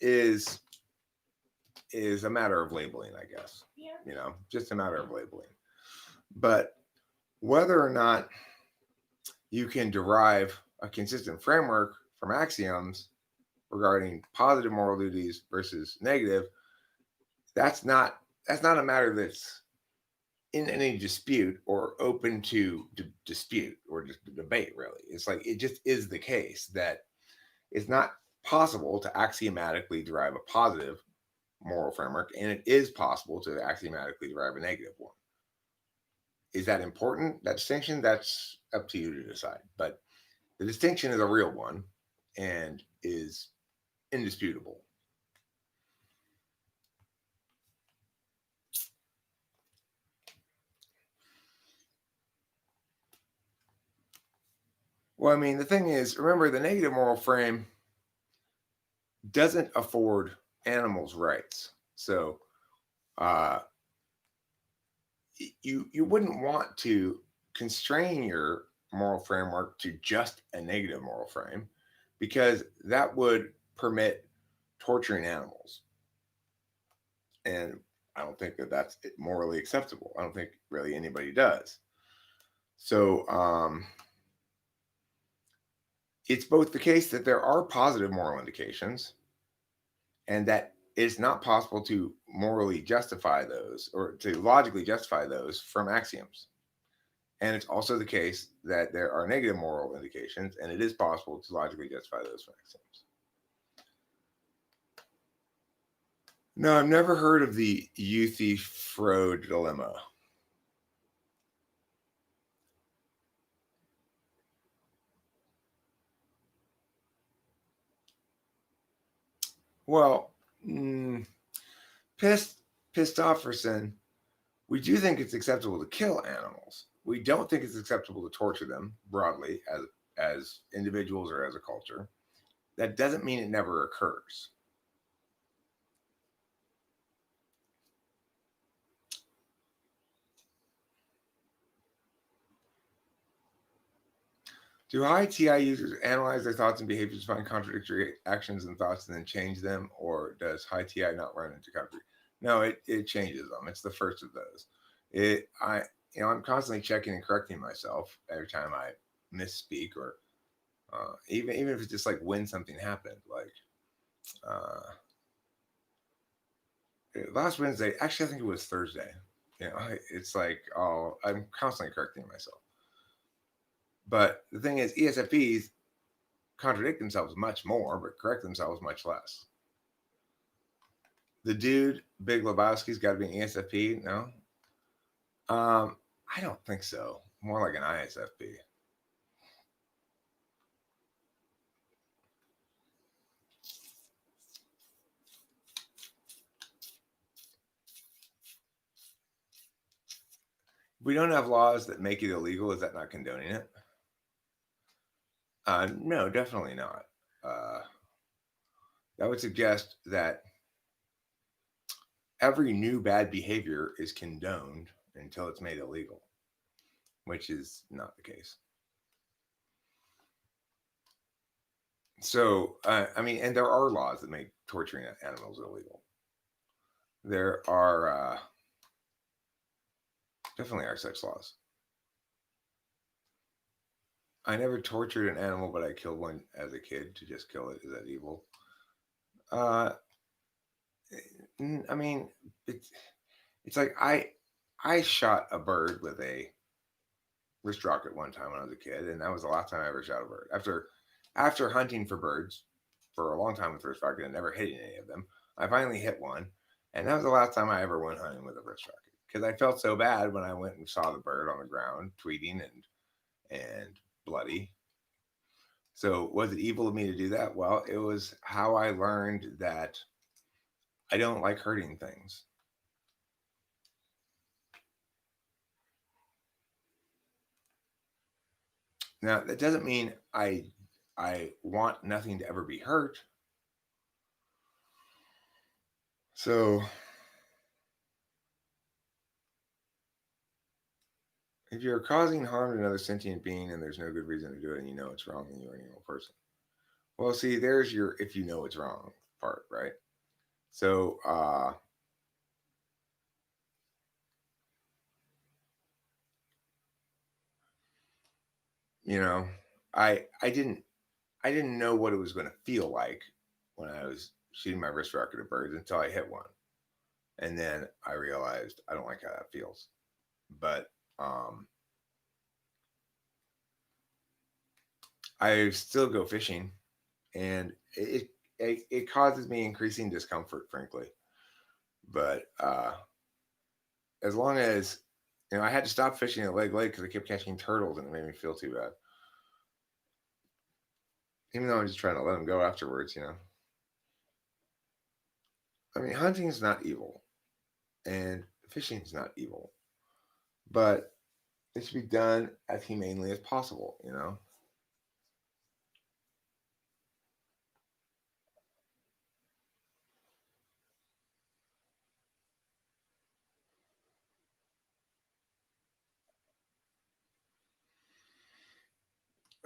is a matter of labeling, I guess. Yeah. Just a matter of labeling. But whether or not you can derive a consistent framework from axioms regarding positive moral duties versus negative, that's not a matter that's in any dispute or open to dispute or just debate, really. It's like it just is the case that it's not possible to axiomatically derive a positive moral framework, and it is possible to axiomatically derive a negative one. Is that important, that distinction? That's up to you to decide. But the distinction is a real one and is indisputable. Well, I mean, the thing is, remember, the negative moral frame doesn't afford animals rights. So you wouldn't want to constrain your moral framework to just a negative moral frame, because that would permit torturing animals. And I don't think that that's morally acceptable. I don't think really anybody does. So it's both the case that there are positive moral indications and that it's not possible to morally justify those or to logically justify those from axioms. And it's also the case that there are negative moral indications, and it is possible to logically justify those maxims. No, I've never heard of the Euthyphro dilemma. Well, Pistofferson, we do think it's acceptable to kill animals. We don't think it's acceptable to torture them broadly as individuals or as a culture. That doesn't mean it never occurs. Do high TI users analyze their thoughts and behaviors, find contradictory actions and thoughts, and then change them, or does high TI not run into contradictory? No, it changes them. It's the first of those. I'm constantly checking and correcting myself every time I misspeak, or even if it's just like when something happened, like last Wednesday. Actually, I think it was Thursday. It's like, I'm constantly correcting myself. But the thing is, ESFPs contradict themselves much more, but correct themselves much less. The dude, Big Lebowski's got to be an ESFP, no? I don't think so. More like an ISFP. We don't have laws that make it illegal. Is that not condoning it? No, definitely not. That would suggest that every new bad behavior is condoned until it's made illegal, which is not the case. So, and there are laws that make torturing animals illegal. There are definitely are such laws. I never tortured an animal, but I killed one as a kid to just kill it. Is that evil? It's like I shot a bird with a wrist rocket one time when I was a kid, and that was the last time I ever shot a bird. After hunting for birds for a long time with wrist rocket and never hitting any of them, I finally hit one, and that was the last time I ever went hunting with a wrist rocket, because I felt so bad when I went and saw the bird on the ground tweeting and bloody. So was it evil of me to do that? Well, it was how I learned that I don't like hurting things. Now, that doesn't mean I want nothing to ever be hurt. So if you're causing harm to another sentient being and there's no good reason to do it and you know it's wrong, then you're an evil person. Well, see, there's your if you know it's wrong part, right? So I didn't know what it was going to feel like when I was shooting my wrist rocket at birds until I hit one. And then I realized I don't like how that feels. But I still go fishing, and it causes me increasing discomfort, frankly. But as long as I had to stop fishing at Lake because I kept catching turtles, and it made me feel too bad. Even though I'm just trying to let them go afterwards, hunting is not evil, and fishing is not evil, but it should be done as humanely as possible,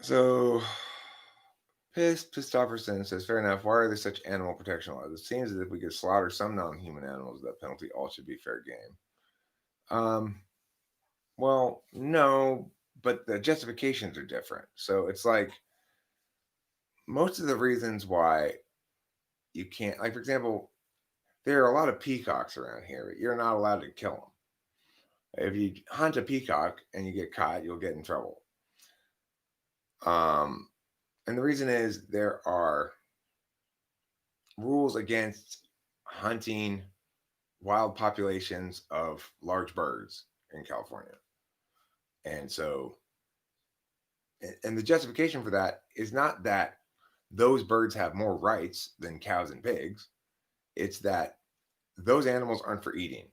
So, Pistofferson says, fair enough. Why are there such animal protection laws? It seems as if we could slaughter some non-human animals, that penalty all should be fair game. Well, no, but the justifications are different. So it's like most of the reasons why you can't, like, for example, there are a lot of peacocks around here, but you're not allowed to kill them. If you hunt a peacock and you get caught, you'll get in trouble. And the reason is there are rules against hunting wild populations of large birds in California. And so, and the justification for that is not that those birds have more rights than cows and pigs. It's that those animals aren't for eating.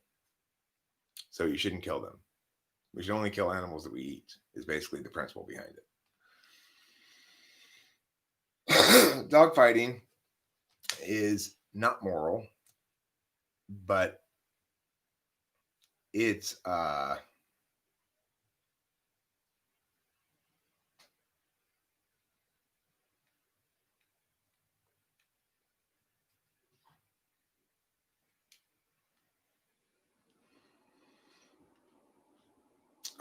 So you shouldn't kill them. We should only kill animals that we eat, is basically the principle behind it. Dogfighting is not moral, but it's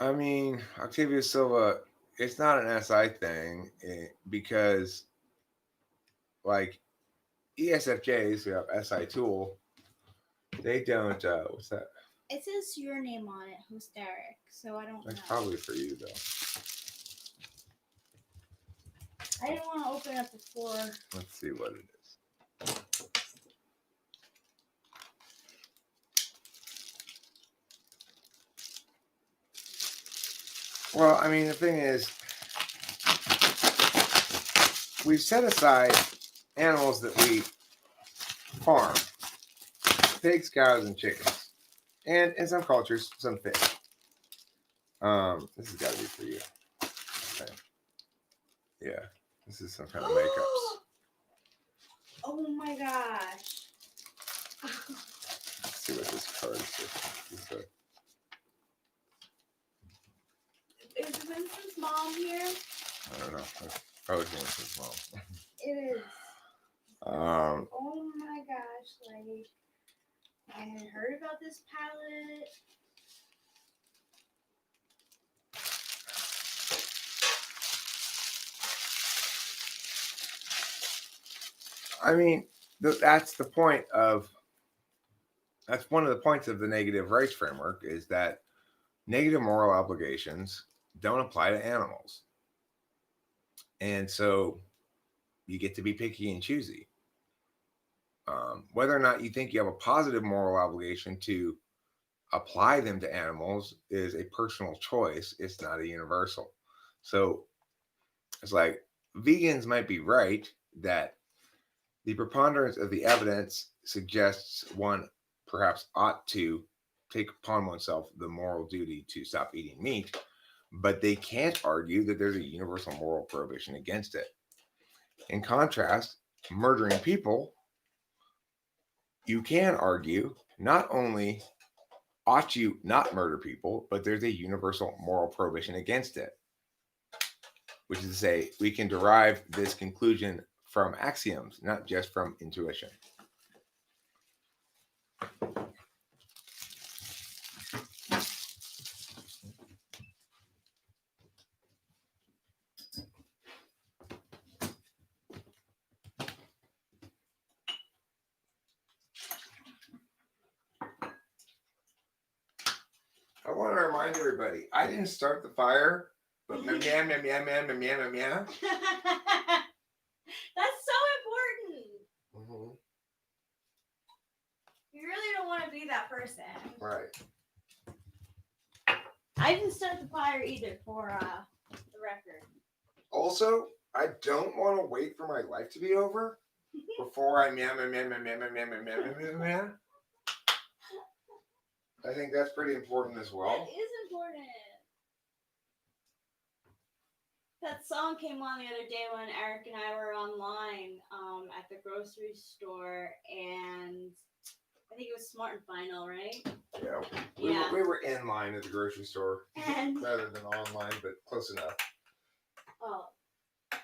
I mean, Octavia Silva, it's not an SI thing because, like, ESFJs who have SI tool, they don't. What's that? It says your name on it, hysteric. So I don't That's know. probably for you, though. I didn't want to open it up before. Let's see what it is. Well, I mean, the thing is, we've set aside animals that we farm: pigs, cows, and chickens, and in some cultures, some fish. This has got to be for you. Okay. Yeah, this is some kind of makeups. Oh my gosh. Let's see what this card is. Is Vincent's mom here? I don't know. That's probably Vincent's mom. It is. Oh my gosh, like, I had heard about this palette. I mean, that's the point of. That's one of the points of the negative rights framework is that negative moral obligations don't apply to animals. And so you get to be picky and choosy. Whether or not you think you have a positive moral obligation to apply them to animals is a personal choice. It's not a universal. So it's like vegans might be right that the preponderance of the evidence suggests one perhaps ought to take upon oneself the moral duty to stop eating meat, but they can't argue that there's a universal moral prohibition against it. In contrast, murdering people, you can argue not only ought you not murder people, but there's a universal moral prohibition against it, which is to say, we can derive this conclusion from axioms, not just from intuition. I want to remind everybody, I didn't start the fire, but meow, meow, meow, meow, meow, meow, meow, meow. That's so important. Mm-hmm. You really don't want to be that person. Right. I didn't start the fire either, for the record. Also, I don't want to wait for my life to be over before I meow, meow, meow, meow, meow, meow, meow, meow, meow, meow, meow. I think that's pretty important as well. That is important. That song came on the other day when Eric and I were online at the grocery store, and I think it was Smart and Final, right? Yeah. We were in line at the grocery store, And rather than online, but close enough. oh,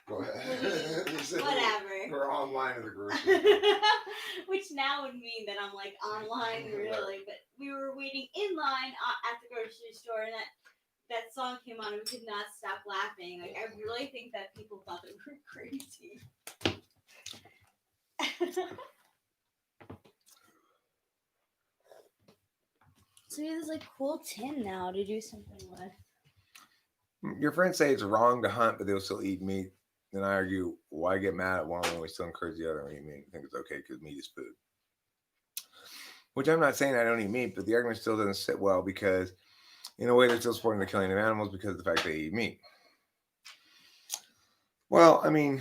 Go ahead. whatever. We're online at the grocery store. Which now would mean that I'm like online, really. But we were waiting in line at the grocery store, and that song came on, and we could not stop laughing. Like, I really think that people thought that we were crazy. So we have this like cool tin now to do something with. Your friends say it's wrong to hunt, but they'll still eat meat. Then I argue, why get mad at one when we still encourage the other to eat meat? I think it's okay because meat is food. Which I'm not saying I don't eat meat, but the argument still doesn't sit well because, in a way, they're still supporting the killing of animals because of the fact they eat meat. Well, I mean,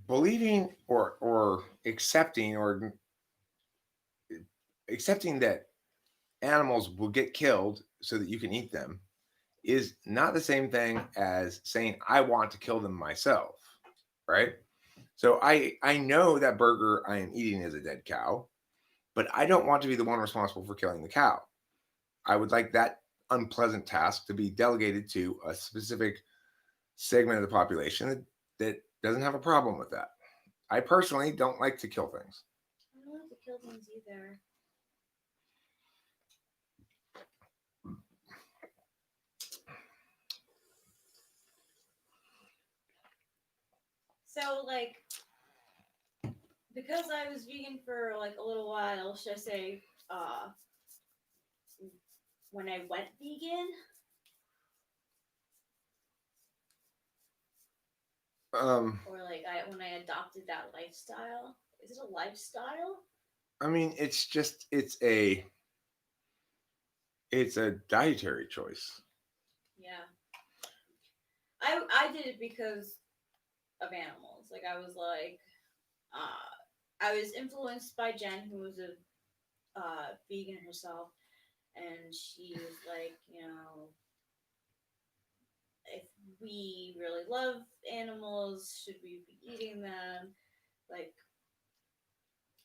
believing or accepting that animals will get killed so that you can eat them is not the same thing as saying I want to kill them myself, right? So I know that burger I am eating is a dead cow, but I don't want to be the one responsible for killing the cow. I would like that unpleasant task to be delegated to a specific segment of the population that doesn't have a problem with that. I personally don't like to kill things. I don't like to kill things either. So like, because I was vegan for like a little while, should I say, when I went vegan? Or like when I adopted that lifestyle. Is it a lifestyle? I mean, it's a dietary choice. Yeah. I did it because of animals. Like I was like, I was influenced by Jen, who was a vegan herself, and she was like, you know, if we really love animals, should we be eating them? Like,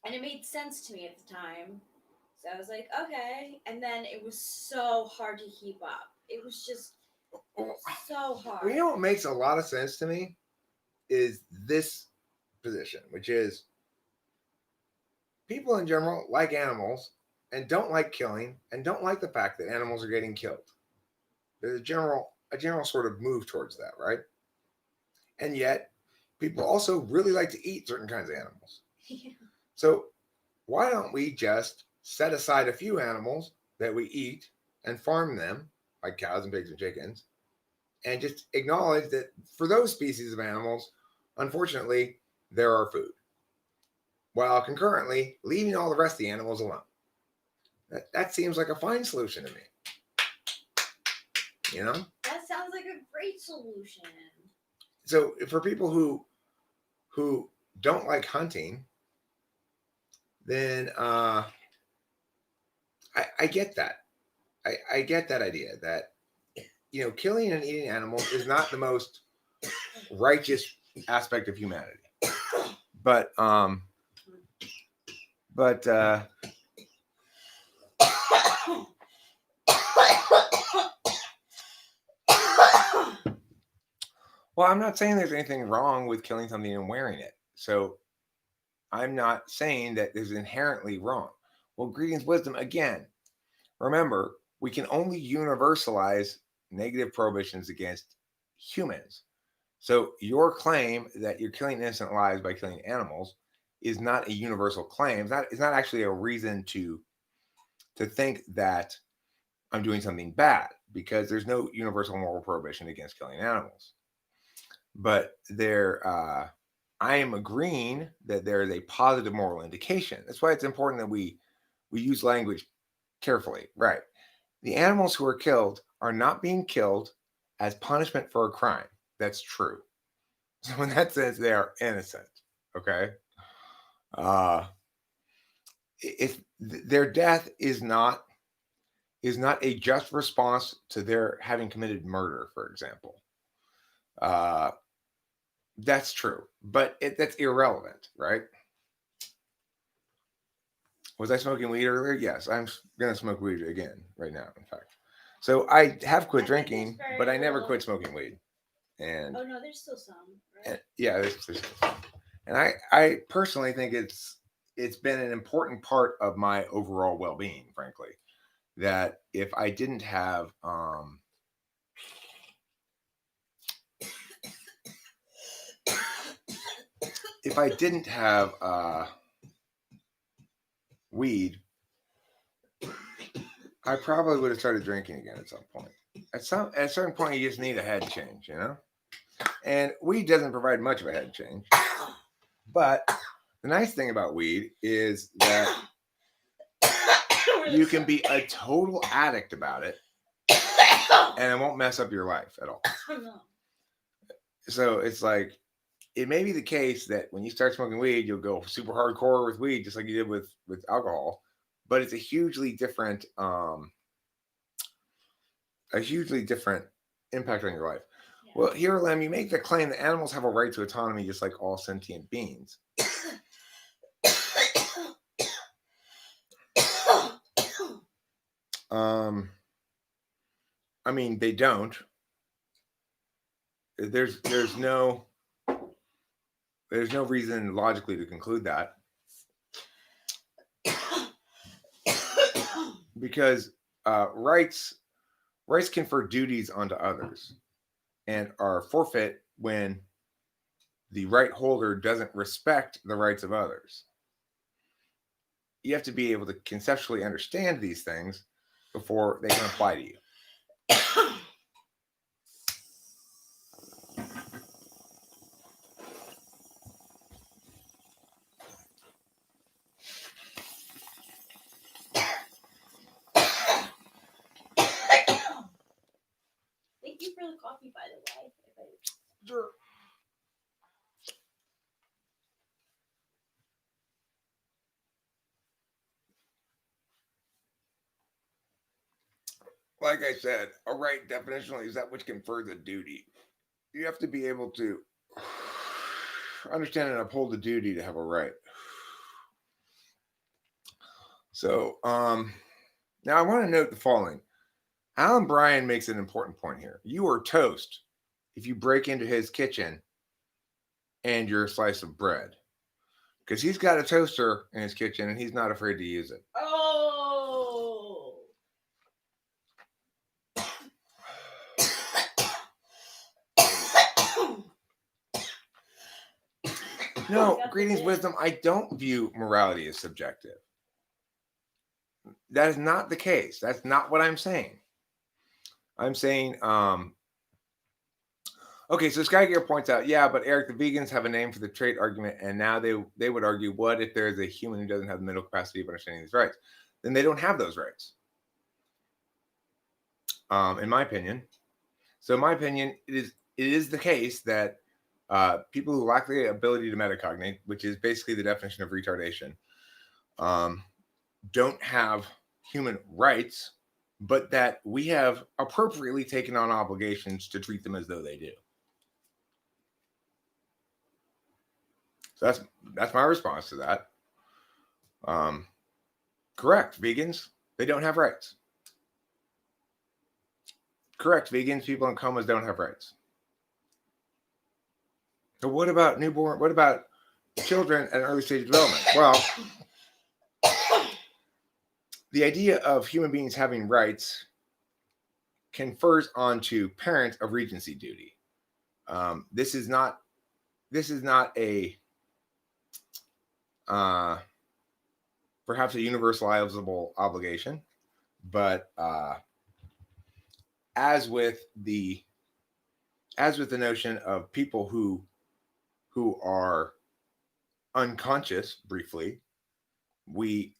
and it made sense to me at the time. So I was like, okay. And then it was so hard to keep up. It was just so hard. Well, you know what makes a lot of sense to me is this position, which is people in general like animals and don't like killing and don't like the fact that animals are getting killed. There's a general sort of move towards that, right? And yet people also really like to eat certain kinds of animals. Yeah. So why don't we just set aside a few animals that we eat and farm them, like cows and pigs and chickens, and just acknowledge that for those species of animals, unfortunately, there are food, while concurrently leaving all the rest of the animals alone. That seems like a fine solution to me. You know? That sounds like a great solution. So for people who don't like hunting, then I get that. I get that idea that, you know, killing and eating animals is not the most righteous aspect of humanity. But well, I'm not saying there's anything wrong with killing something and wearing it. So I'm not saying that there's inherently wrong. Well, greetings, wisdom. Again, remember, we can only universalize negative prohibitions against humans. So your claim that you're killing innocent lives by killing animals is not a universal claim. It's not actually a reason to think that I'm doing something bad, because there's no universal moral prohibition against killing animals. But I am agreeing that there is a positive moral indication. That's why it's important that we use language carefully, right? The animals who are killed are not being killed as punishment for a crime. That's true. So in that sense, they are innocent. Okay. If their death is not a just response to their having committed murder, for example, that's true, but that's irrelevant, right? Was I smoking weed earlier? Yes, I'm gonna smoke weed again right now. In fact, so I have quit drinking, but I never quit smoking weed. And oh no, there's still some, right? and, yeah, there's some. And I personally think it's been an important part of my overall well-being, frankly, that if I didn't have weed, I probably would have started drinking again at some point. At a certain point, you just need a head change, you know. And weed doesn't provide much of a head change. But the nice thing about weed is that you can be a total addict about it, and it won't mess up your life at all. So it's like, it may be the case that when you start smoking weed, you'll go super hardcore with weed, just like you did with alcohol. But it's a hugely different impact on your life. Yeah. Well, here, Lem, you make the claim that animals have a right to autonomy just like all sentient beings. I mean, they don't. There's no reason logically to conclude that. Because rights confer duties onto others and are forfeit when the right holder doesn't respect the rights of others. You have to be able to conceptually understand these things before they can apply to you. Thank you for the coffee, by the way. Sure. Like I said, a right definitionally is that which confers a duty. You have to be able to understand and uphold the duty to have a right. So, now I want to note the following. Alan Bryan makes an important point here. You are toast if you break into his kitchen and your slice of bread. Because he's got a toaster in his kitchen and he's not afraid to use it. Oh. No, greetings, wisdom. I don't view morality as subjective. That is not the case. That's not what I'm saying. I'm saying, okay, so Skygear points out, yeah, but Eric, the vegans have a name for the trait argument, and now they would argue, what if there's a human who doesn't have the mental capacity of understanding these rights? Then they don't have those rights, in my opinion. So in my opinion, it is the case that people who lack the ability to metacognate, which is basically the definition of retardation, don't have human rights, but that we have appropriately taken on obligations to treat them as though they do. So that's my response to that. Correct, vegans, they don't have rights. Correct, vegans, people in comas don't have rights. So what about newborn? What about children at an early stage of development? Well, the idea of human beings having rights confers onto parents a regency duty. This is not a perhaps a universalizable obligation, but as with the notion of people who are unconscious briefly, we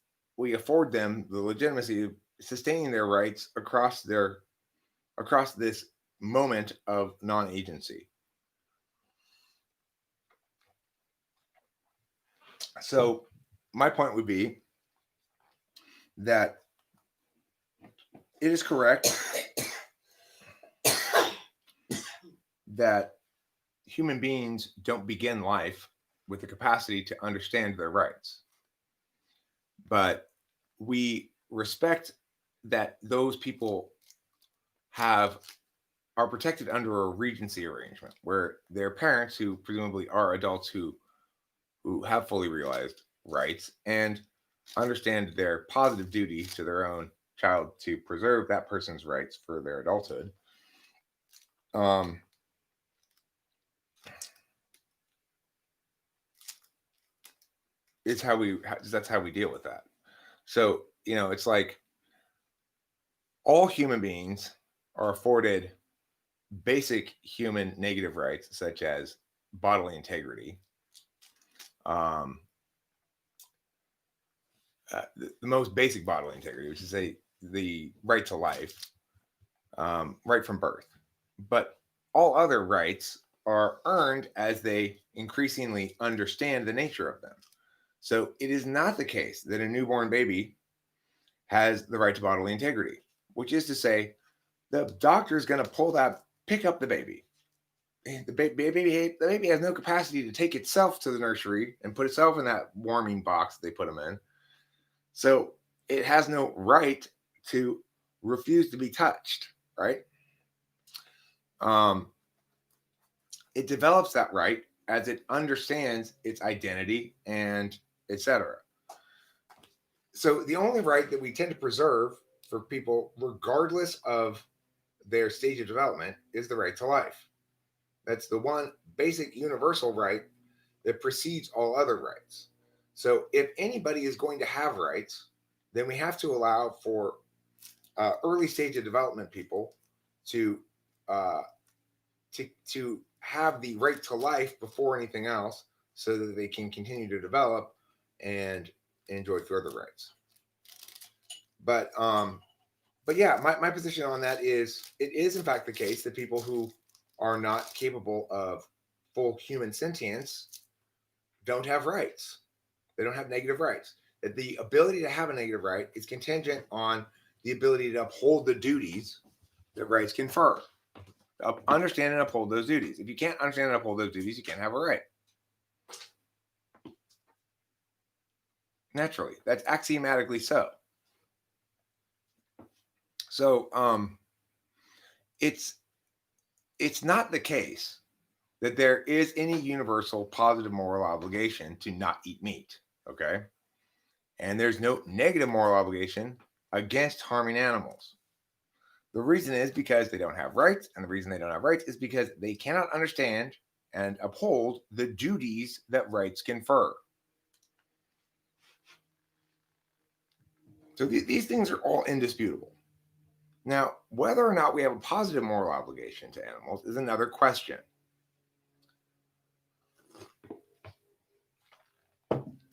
afford them the legitimacy of sustaining their rights across this moment of non-agency. So my point would be that it is correct that human beings don't begin life with the capacity to understand their rights. But we respect that those people are protected under a regency arrangement where their parents, who presumably are adults who have fully realized rights and understand their positive duty to their own child to preserve that person's rights for their adulthood. That's how we deal with that. So, it's like all human beings are afforded basic human negative rights, such as bodily integrity, um, the most basic bodily integrity, which is the right to life, right from birth. But all other rights are earned as they increasingly understand the nature of them. So it is not the case that a newborn baby has the right to bodily integrity, which is to say, the doctor is going to pick up the baby. The baby has no capacity to take itself to the nursery and put itself in that warming box they put them in. So it has no right to refuse to be touched, right? It develops that right as it understands its identity and etc. So the only right that we tend to preserve for people, regardless of their stage of development, is the right to life. That's the one basic universal right that precedes all other rights. So if anybody is going to have rights, then we have to allow for early stage of development people to uh, to have the right to life before anything else, so that they can continue to develop and enjoy further rights. But yeah, my position on that is it is in fact the case that people who are not capable of full human sentience don't have rights. They don't have negative rights. That the ability to have a negative right is contingent on the ability to uphold the duties that rights confer. Understand and uphold those duties. If you can't understand and uphold those duties, you can't have a right. Naturally, that's axiomatically so. So it's not the case that there is any universal positive moral obligation to not eat meat. Okay. And there's no negative moral obligation against harming animals. The reason is because they don't have rights, and the reason they don't have rights is because they cannot understand and uphold the duties that rights confer. So these things are all indisputable. Now, whether or not we have a positive moral obligation to animals is another question.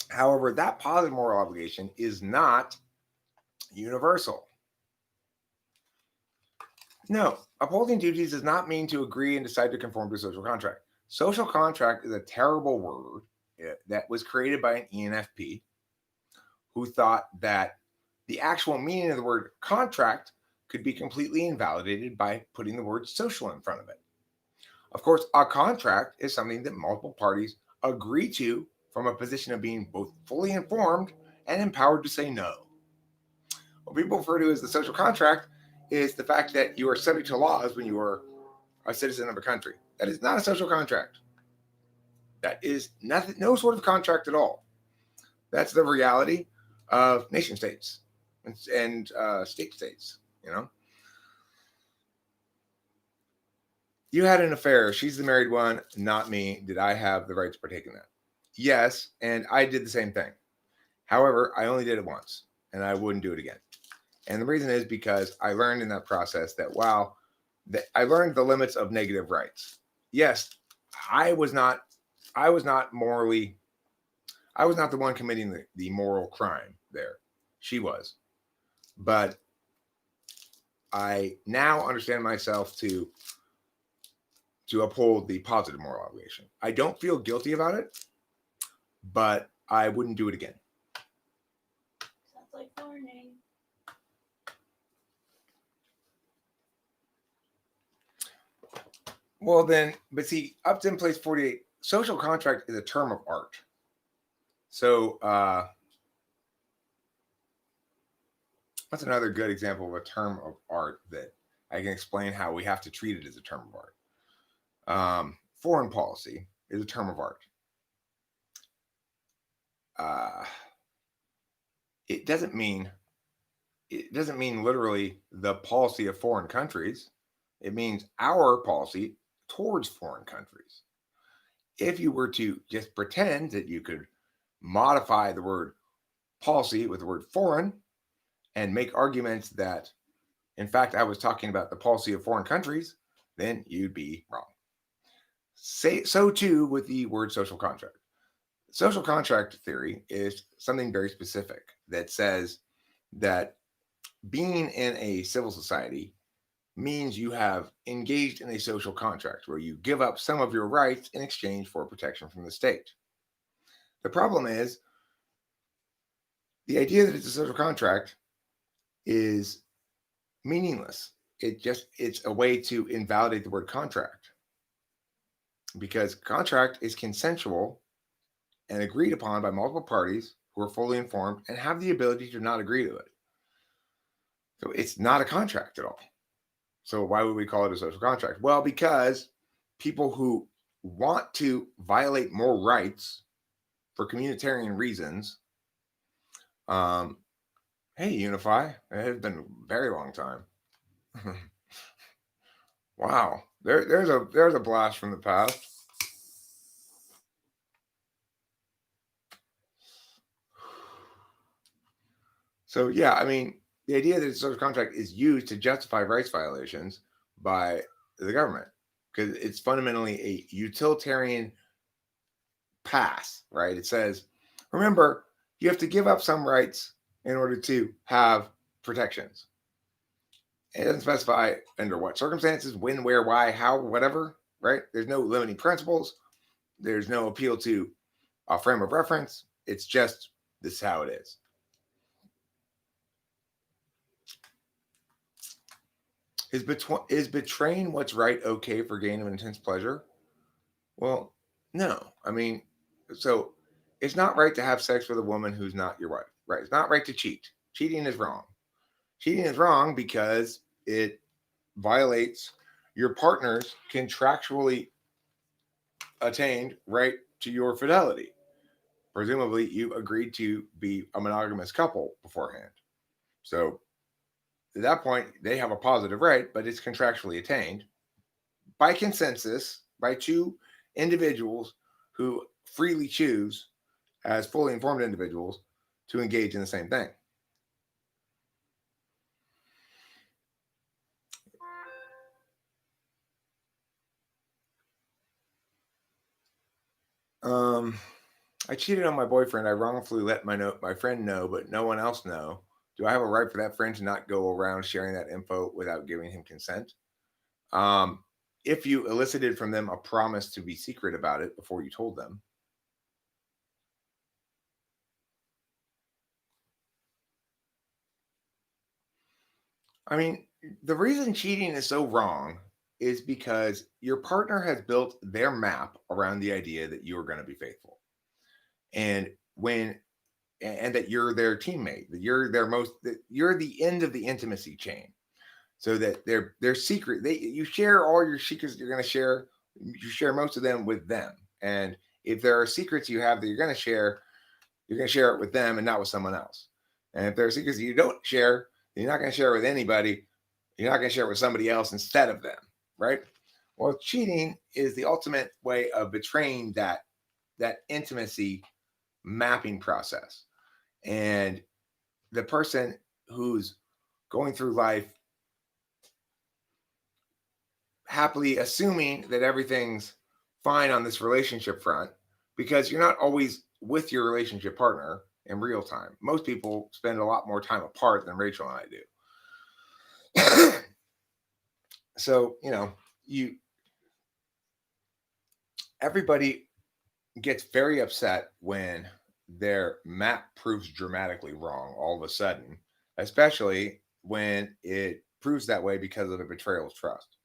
However, that positive moral obligation is not universal. No, upholding duties does not mean to agree and decide to conform to a social contract. Social contract is a terrible word that was created by an ENFP who thought that the actual meaning of the word contract could be completely invalidated by putting the word social in front of it. Of course, a contract is something that multiple parties agree to from a position of being both fully informed and empowered to say no. What people refer to as the social contract is the fact that you are subject to laws when you are a citizen of a country. That is not a social contract. That is nothing, no sort of contract at all. That's the reality of nation states and state states. You had an affair. She's the married one, not me. Did I have the right to partake in that? Yes, and I did the same thing. However, I only did it once, and I wouldn't do it again. And the reason is because I learned in that process that I learned the limits of negative rights. Yes, I was not the one committing the moral crime there. She was. But I now understand myself to uphold the positive moral obligation. I don't feel guilty about it, but I wouldn't do it again. Sounds like warning. Well then, but see, Upton Place 48, social contract is a term of art. So that's another good example of a term of art that I can explain how we have to treat it as a term of art. Foreign policy is a term of art. It doesn't mean literally the policy of foreign countries. It means our policy towards foreign countries. If you were to just pretend that you could modify the word policy with the word foreign and make arguments that, in fact, I was talking about the policy of foreign countries, then you'd be wrong. Say so too with the word social contract. Social contract theory is something very specific that says that being in a civil society means you have engaged in a social contract where you give up some of your rights in exchange for protection from the state. The problem is the idea that it's a social contract is meaningless. It's a way to invalidate the word contract, because contract is consensual and agreed upon by multiple parties who are fully informed and have the ability to not agree to it. So it's not a contract at all. So why would we call it a social contract? Well, because people who want to violate more rights for communitarian reasons, hey, Unify, it has been a very long time. Wow, there's a blast from the past. So yeah, I mean, the idea that a social contract is used to justify rights violations by the government, because it's fundamentally a utilitarian pass, right? It says, remember, you have to give up some rights in order to have protections. It doesn't specify under what circumstances, when, where, why, how, whatever, right? There's no limiting principles. There's no appeal to a frame of reference. It's just, this is how it is. Is betraying what's right okay for gain of intense pleasure? Well, no. I mean, so it's not right to have sex with a woman who's not your wife, right? It's not right to cheat. Cheating is wrong. Cheating is wrong because it violates your partner's contractually attained right to your fidelity. Presumably, you agreed to be a monogamous couple beforehand. So at that point, they have a positive right, but it's contractually attained by consensus by two individuals who freely choose, as fully informed individuals, to engage in the same thing. I cheated on my boyfriend. I wrongfully let my friend know, but no one else know. Do I have a right for that friend to not go around sharing that info without giving him consent? If you elicited from them a promise to be secret about it before you told them. I mean, the reason cheating is so wrong is because your partner has built their map around the idea that you are going to be faithful. And that you're their teammate, that you're the end of the intimacy chain. So that their secret, you share all your secrets you're going to share, you share most of them with them. And if there are secrets you have that you're going to share it with them and not with someone else. And if there are secrets that you don't share, you're not going to share it with anybody. You're not going to share it with somebody else instead of them, right? Well, cheating is the ultimate way of betraying that intimacy mapping process. And the person who's going through life happily assuming that everything's fine on this relationship front, because you're not always with your relationship partner in real time. Most people spend a lot more time apart than Rachel and I do. So, everybody gets very upset when their map proves dramatically wrong all of a sudden, especially when it proves that way because of a betrayal of trust.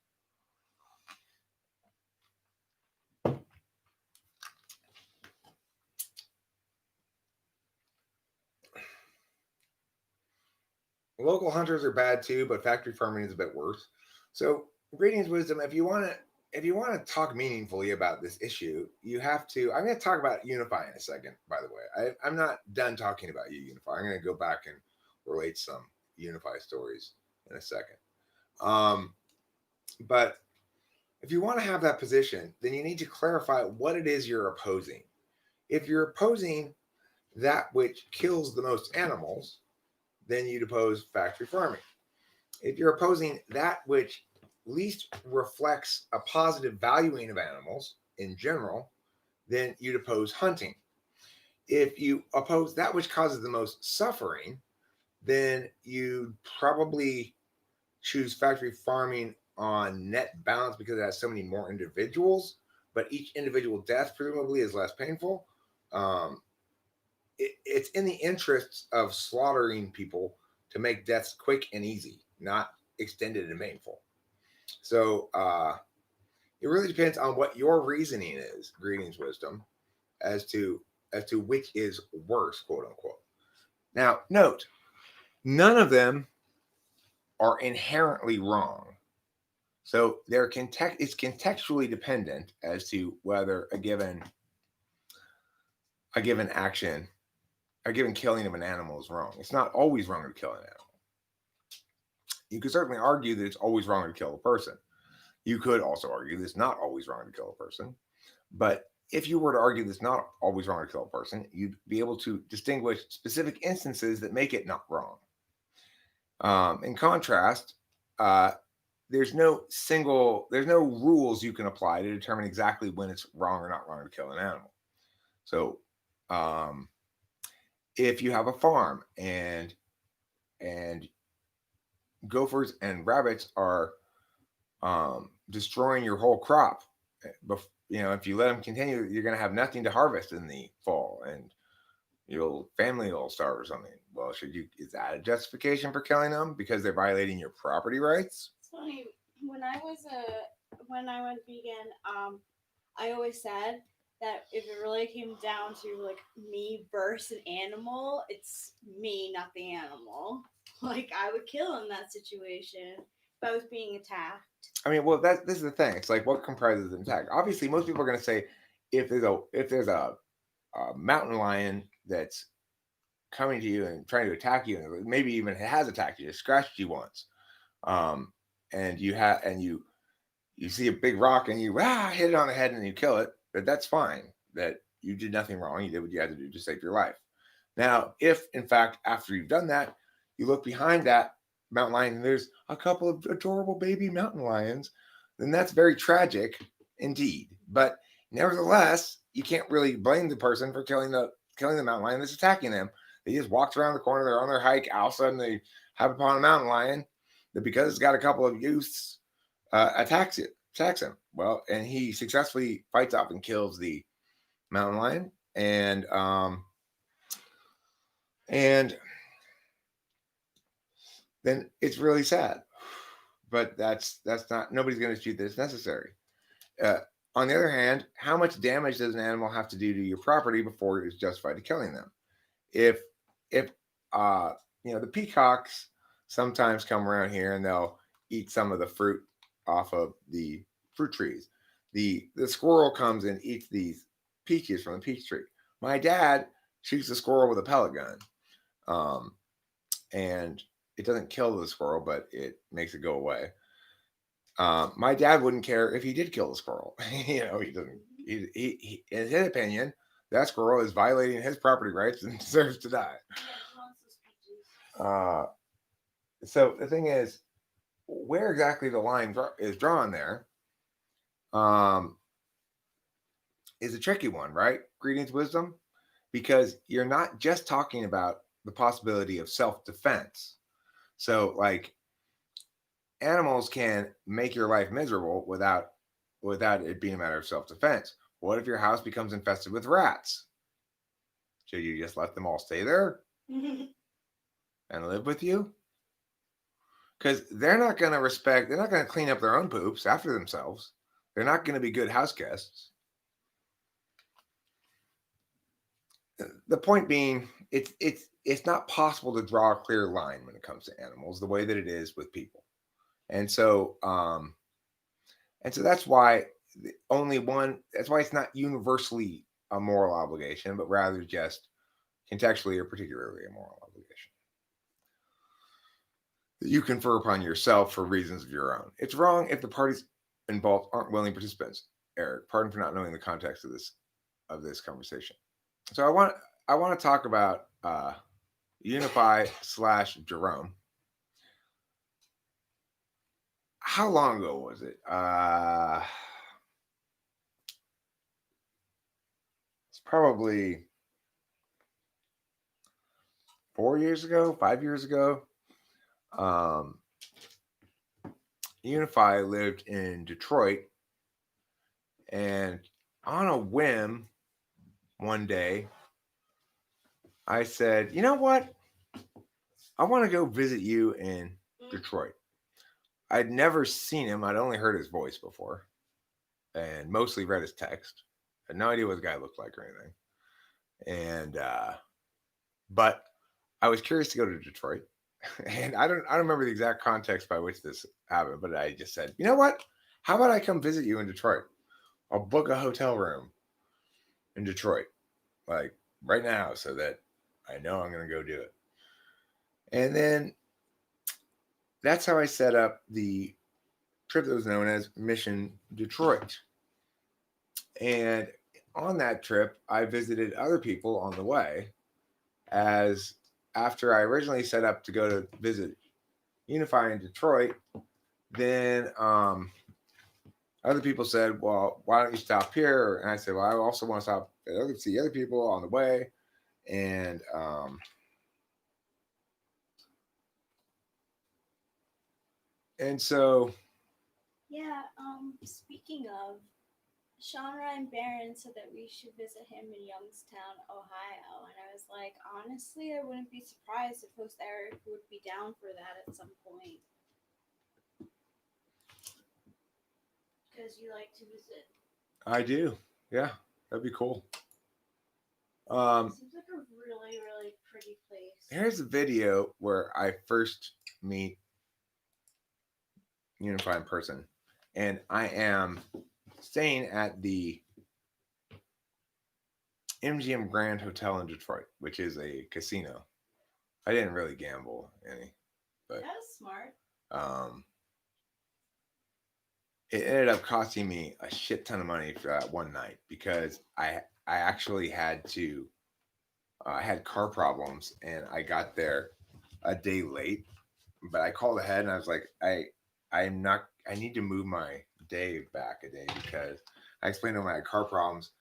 Local hunters are bad too, but factory farming is a bit worse. So, greetings, wisdom. If you want to talk meaningfully about this issue, you have to. I'm going to talk about Unify in a second. By the way, I'm not done talking about you, Unify. I'm going to go back and relate some Unify stories in a second. But if you want to have that position, then you need to clarify what it is you're opposing. If you're opposing that which kills the most animals, then you'd oppose factory farming. If you're opposing that which least reflects a positive valuing of animals in general, then you'd oppose hunting. If you oppose that which causes the most suffering, then you'd probably choose factory farming on net balance because it has so many more individuals, but each individual death presumably is less painful. Um, it's in the interests of slaughtering people to make deaths quick and easy, not extended and painful. So it really depends on what your reasoning is. Greetings, wisdom, as to which is worse, quote unquote. Now, note, none of them are inherently wrong. So it's contextually dependent as to whether a given action, a given killing of an animal is wrong. It's not always wrong to kill an animal. You could certainly argue that it's always wrong to kill a person. You could also argue that it's not always wrong to kill a person. But if you were to argue that it's not always wrong to kill a person, you'd be able to distinguish specific instances that make it not wrong. In contrast, there's no rules you can apply to determine exactly when it's wrong or not wrong to kill an animal. So, if you have a farm and gophers and rabbits are destroying your whole crop, if you let them continue, you're going to have nothing to harvest in the fall, and your family will starve or something. Well, is that a justification for killing them because they're violating your property rights? It's funny, when I went vegan, I always said that if it really came down to like me versus an animal, it's me, not the animal. Like I would kill in that situation if I was being attacked. I mean, well, this is the thing. It's like what comprises an attack. Obviously, most people are going to say if there's a mountain lion that's coming to you and trying to attack you, and maybe even has attacked you, scratched you once, and you see a big rock and you hit it on the head and you kill it, but that's fine. That you did nothing wrong. You did what you had to do to save your life. Now, if in fact after you've done that, you look behind that mountain lion and there's a couple of adorable baby mountain lions, then that's very tragic indeed. But nevertheless, you can't really blame the person for killing the mountain lion that's attacking them. They just walked around the corner, they're on their hike, all of a sudden they have upon a mountain lion that because it's got a couple of youths attacks him. Well, and he successfully fights off and kills the mountain lion, and then it's really sad. But that's not, nobody's going to dispute that it's necessary. On the other hand, how much damage does an animal have to do to your property before it's justified to killing them? If the peacocks sometimes come around here and they'll eat some of the fruit off of the fruit trees. The squirrel comes and eats these peaches from the peach tree. My dad shoots the squirrel with a pellet gun, and it doesn't kill the squirrel, but it makes it go away. My dad wouldn't care if he did kill the squirrel. He doesn't. He, in his opinion, that squirrel is violating his property rights and deserves to die. So the thing is, where exactly the line is drawn there is a tricky one, right? Greetings, wisdom, because you're not just talking about the possibility of self-defense. So, like, animals can make your life miserable without it being a matter of self-defense. What if your house becomes infested with rats? Should you just let them all stay there and live with you? Because they're not going to clean up their own poops after themselves. They're not going to be good house guests. The point being, it's not possible to draw a clear line when it comes to animals the way that it is with people. And so that's why that's why it's not universally a moral obligation, but rather just contextually or particularly a moral obligation that you confer upon yourself for reasons of your own. It's wrong if the parties involved aren't willing participants. Eric, pardon for not knowing the context of this conversation. So I want to talk about Unify / Jerome. How long ago was it? It's probably 4 years ago, 5 years ago. Unify lived in Detroit, and on a whim, one day, I said, "You know what? I want to go visit you in Detroit." I'd never seen him. I'd only heard his voice before, and mostly read his text. Had no idea what the guy looked like or anything. And but I was curious to go to Detroit, and I don't remember the exact context by which this happened, but I just said, "You know what? How about I come visit you in Detroit? I'll book a hotel room in Detroit, like right now, so that I know I'm going to go do it." And then that's how I set up the trip that was known as Mission Detroit. And on that trip, I visited other people on the way, as after I originally set up to go to visit Unify in Detroit, then other people said, "Well, why don't you stop here?" And I said, "Well, I also want to stop and see other people on the way." And so, Yeah, speaking of, Sean Ryan Barron said that we should visit him in Youngstown, Ohio. And I was like, honestly, I wouldn't be surprised if host Eric would be down for that at some point. Because you like to visit. I do. Yeah, that'd be cool. Seems like a really, really pretty place. Here's a video where I first meet Unify in person, and I am staying at the MGM Grand Hotel in Detroit, which is a casino. I didn't really gamble any, but That's smart. It ended up costing me a shit ton of money for that one night, because I actually had to I had car problems, and I got there a day late. But I called ahead and I was like, I need to move my day back a day, because I explained to them I had car problems.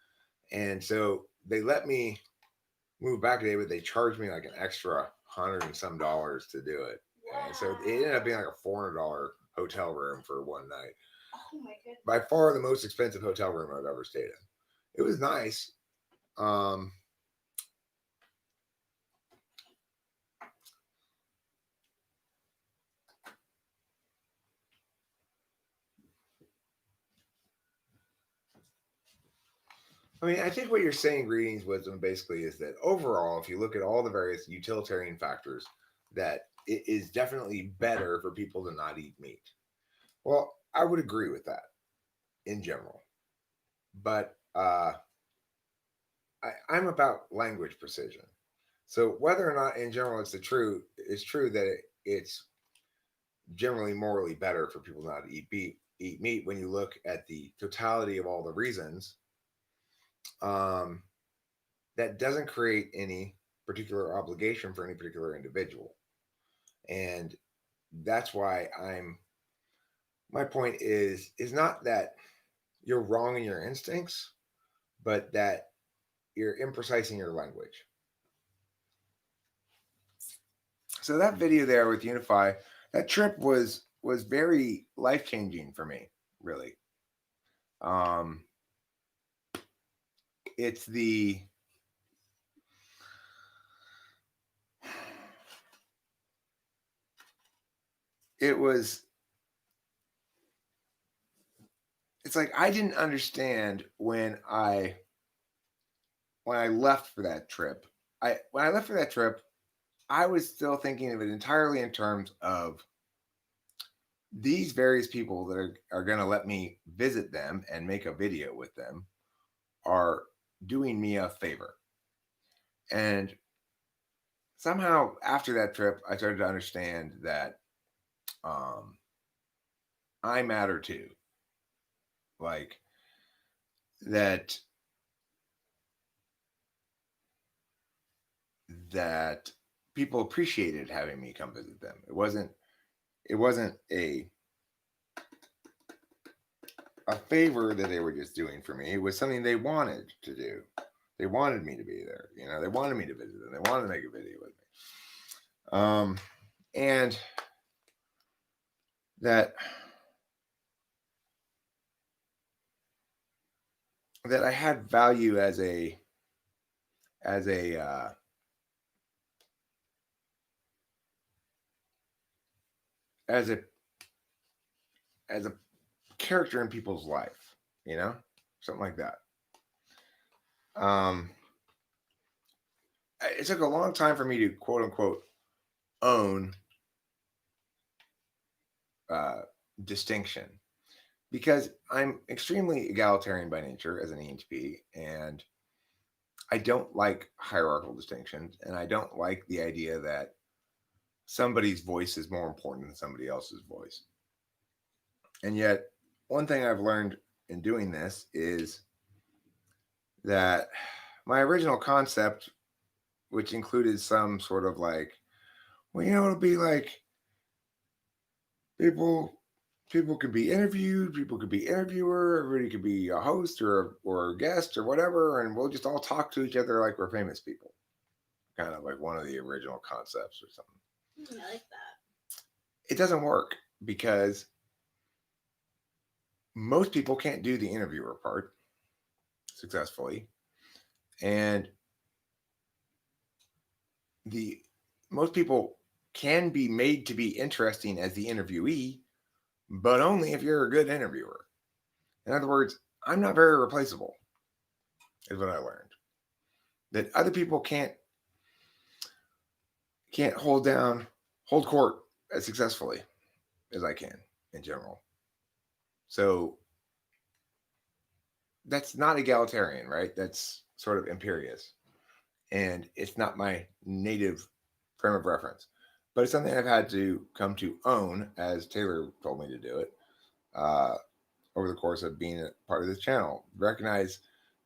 And so they let me move back a day, but they charged me like an extra $100 and some to do it. And so it ended up being like a $400 hotel room for one night. Oh my goodness. By far the most expensive hotel room I've ever stayed in. It was nice. I mean, I think what you're saying, Greetings Wisdom, basically is that overall, if you look at all the various utilitarian factors, that it is definitely better for people to not eat meat. Well, I would agree with that in general. But I'm about language precision. So whether or not in general it's true that it's generally morally better for people not to eat meat when you look at the totality of all the reasons, that doesn't create any particular obligation for any particular individual. And that's why my point is not that you're wrong in your instincts, but that you're imprecise in your language. So that video there with Unify, that trip was very life-changing for me, really. It's like I didn't understand when I left for that trip. When I left for that trip, I was still thinking of it entirely in terms of these various people that are going to let me visit them and make a video with them are doing me a favor. And somehow after that trip, I started to understand that I matter too. Like that that people appreciated having me come visit them. It wasn't a favor that they were just doing for me. It was something they wanted to do. They wanted me to be there. You know, they wanted me to visit them. They wanted to make a video with me. And that I had value as a as a uh, as a as a character in people's life, you know, something like that. Um, it took a long time for me to quote unquote own uh, distinction because I'm extremely egalitarian by nature as an ENTP, and I don't like hierarchical distinctions, and I don't like the idea that somebody's voice is more important than somebody else's voice. And yet, one thing I've learned in doing this is that my original concept, which included some sort of like, well, you know, it'll be like people could be interviewed, people could be interviewer, everybody could be a host or a guest or whatever, and we'll just all talk to each other like we're famous people. Kind of like one of the original concepts or something. I like that. It doesn't work because most people can't do the interviewer part successfully, and the most people can be made to be interesting as the interviewee, but only if you're a good interviewer. In other words, I'm not very replaceable, is what I learned. That other people can't hold court as successfully as I can in general. So that's not egalitarian, right? That's sort of imperious. And it's not my native frame of reference. But it's something I've had to come to own as Taylor told me to do it over the course of being a part of this channel. Recognize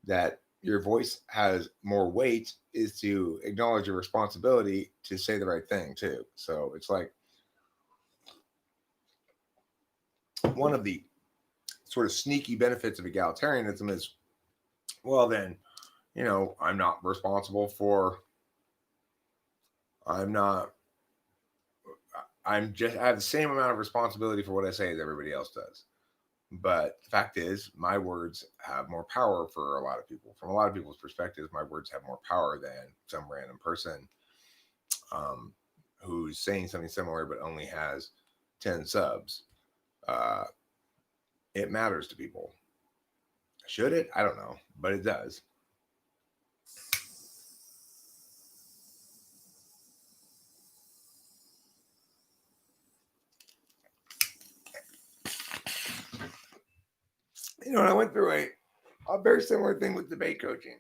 that your voice has more weight is to acknowledge your responsibility to say the right thing too. So it's like one of the sort of sneaky benefits of egalitarianism is, well, then, you know, I'm not responsible for, I'm not, I'm just, I have the same amount of responsibility for what I say as everybody else does. But the fact is, my words have more power for a lot of people. From a lot of people's perspectives, my words have more power than some random person who's saying something similar but only has 10 subs. It matters to people. Should it? I don't know, but it does. You know, I went through a very similar thing with debate coaching.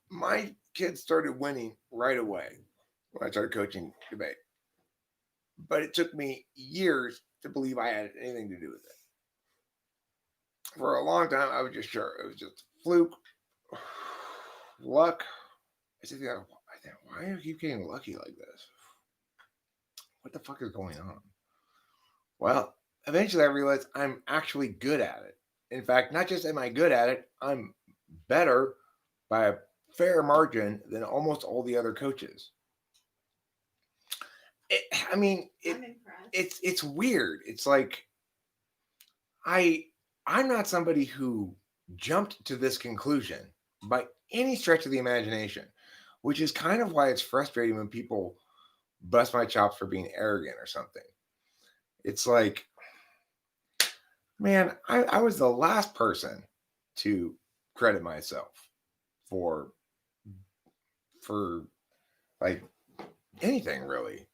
My kids started winning right away when I started coaching debate. But it took me years to believe I had anything to do with it. For a long time, I was just sure it was just fluke, luck. I said, why do you keep getting lucky like this? What the fuck is going on? Well, eventually I realized I'm actually good at it. In fact, not just am I good at it, I'm better by a fair margin than almost all the other coaches. I'm impressed. It's weird. It's like I'm not somebody who jumped to this conclusion by any stretch of the imagination, which is kind of why it's frustrating when people bust my chops for being arrogant or something. It's like, man, I was the last person to credit myself for like anything really.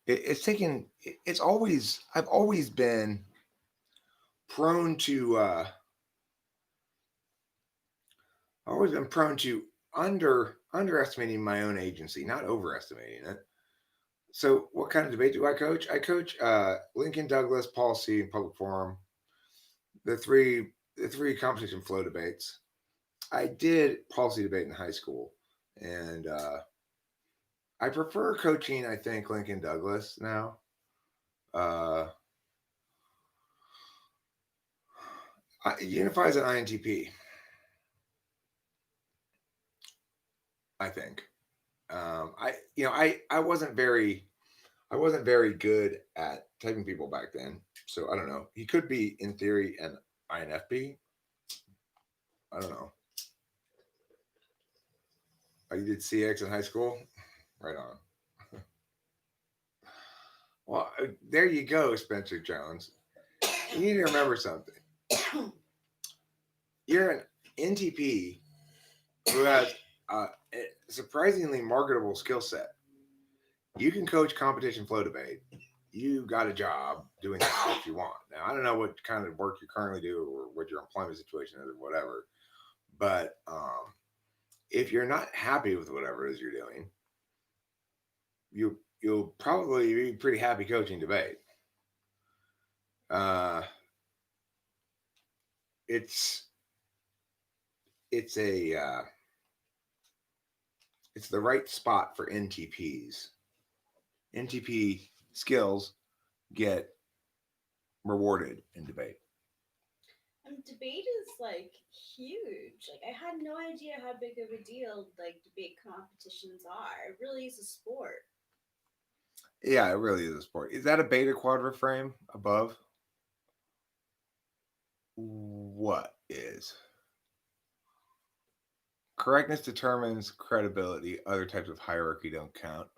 I've always been prone to underestimating my own agency, not overestimating it. So what kind of debate do I coach? I coach Lincoln Douglas, policy, and public forum. The three conversation flow debates. I did policy debate in high school, and I prefer coaching, I think, Lincoln Douglas now. Unifies an INTP, I think. I wasn't very good at typing people back then, so I don't know. He could be in theory an INFP. I don't know. Oh, you did CX in high school? Right on. Well, there you go, Spencer Jones. You need to remember something. You're an NTP who has a surprisingly marketable skill set. You can coach competition flow debate. You got a job doing that if you want. Now, I don't know what kind of work you currently do or what your employment situation is or whatever, but if you're not happy with whatever it is you're doing, you'll probably be pretty happy coaching debate. It's it's a it's the right spot for NTPs. NTP skills get rewarded in debate. And debate is like huge. Like I had no idea how big of a deal like debate competitions are. It really is a sport. Yeah, it really is a sport. Is that a beta quadra frame above? What is? Correctness determines credibility. Other types of hierarchy don't count.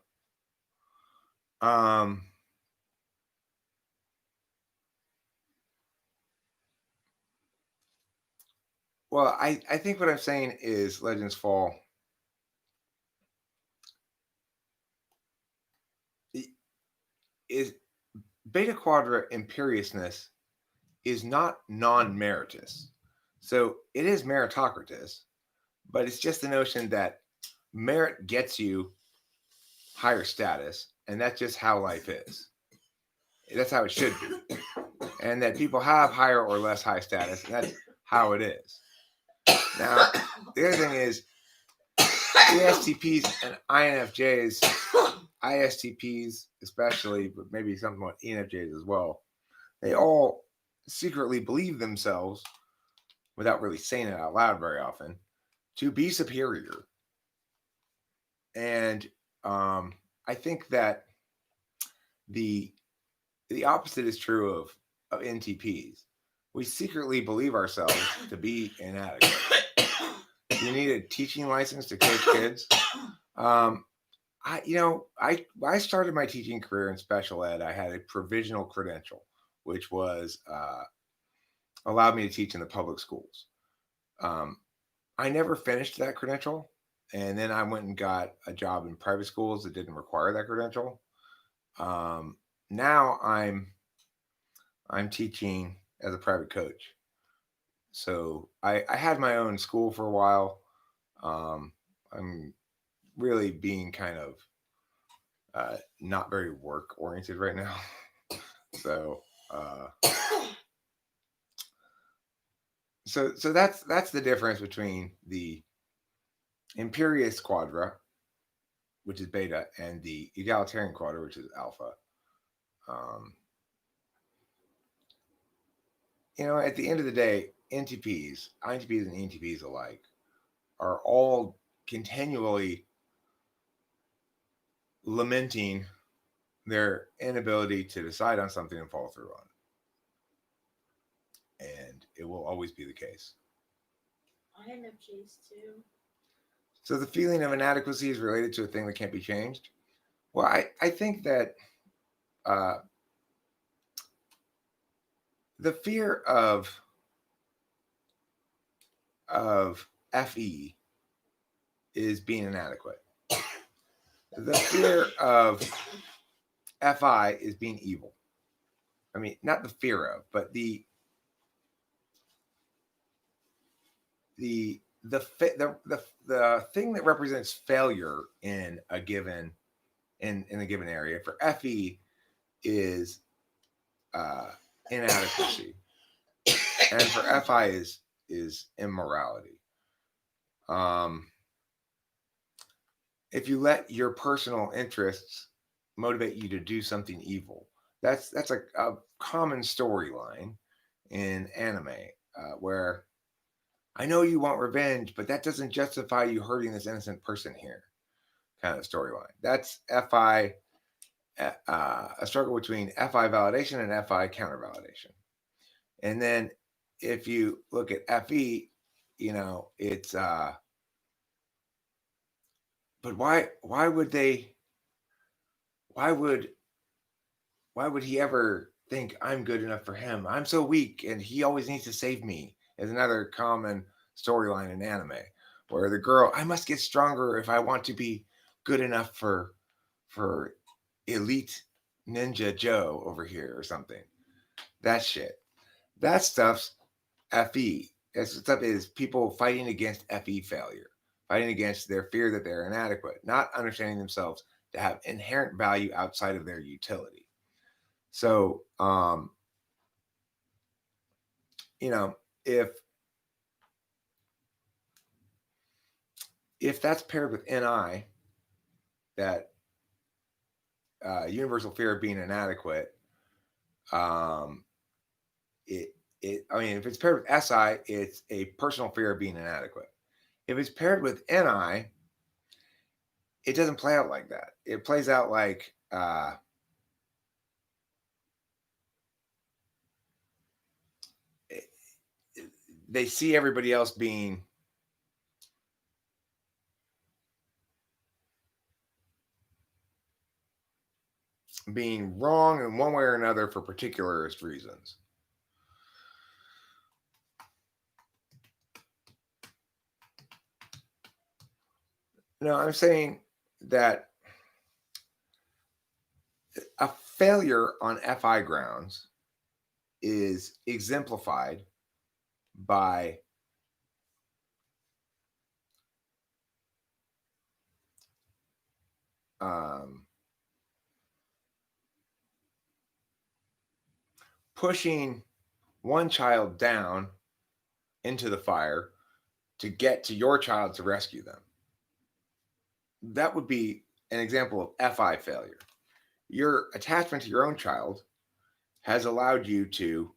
Well, I think what I'm saying is Legends Fall is beta quadra imperiousness is not non-meritus. So it is meritocratus, but it's just the notion that merit gets you higher status, and that's just how life is. That's how it should be. And that people have higher or less high status, and that's how it is. Now, the other thing is ESTPs and INFJs, ISTPs especially, but maybe something like ENFJs as well, they all secretly believe themselves, without really saying it out loud very often, to be superior. And I think that the opposite is true of NTPs. We secretly believe ourselves to be inadequate. You need a teaching license to coach kids. I started my teaching career in special ed. I had a provisional credential, which was allowed me to teach in the public schools. I never finished that credential, and then I went and got a job in private schools that didn't require that credential. Now I'm teaching as a private coach. So I had my own school for a while. I'm really being kind of not very work oriented right now. So so that's the difference between the imperious quadra, which is beta, and the egalitarian quadra, which is alpha. At the end of the day, INTPs and ENTPs alike are all continually lamenting their inability to decide on something and follow through on it. And it will always be the case. INFJs too. So the feeling of inadequacy is related to a thing that can't be changed. Well, I think that the fear of FE is being inadequate. The fear of FI is being evil. I mean, not the fear of, but the thing that represents failure in a given in a given area for FE is inadequacy, and for FI is immorality. if you let your personal interests motivate you to do something evil. That's a common storyline in anime, where I know you want revenge, but that doesn't justify you hurting this innocent person here. Kind of storyline. That's FI, a struggle between FI validation and FI counter validation. And then if you look at FE, it's but why would they why would why would he ever think I'm good enough for him? I'm so weak and he always needs to save me. Is another common storyline in anime where the girl, I must get stronger if I want to be good enough for elite ninja Joe over here or something. That shit. That stuff's FE. That stuff is people fighting against FE failure, fighting against their fear that they're inadequate, not understanding themselves to have inherent value outside of their utility. So, if that's paired with NI, that universal fear of being inadequate, if it's paired with SI, it's a personal fear of being inadequate. If it's paired with NI, it doesn't play out like that. It plays out like they see everybody else being wrong in one way or another for particularist reasons. No, I'm saying that a failure on FI grounds is exemplified by pushing one child down into the fire to get to your child to rescue them. That would be an example of FI failure. Your attachment to your own child has allowed you to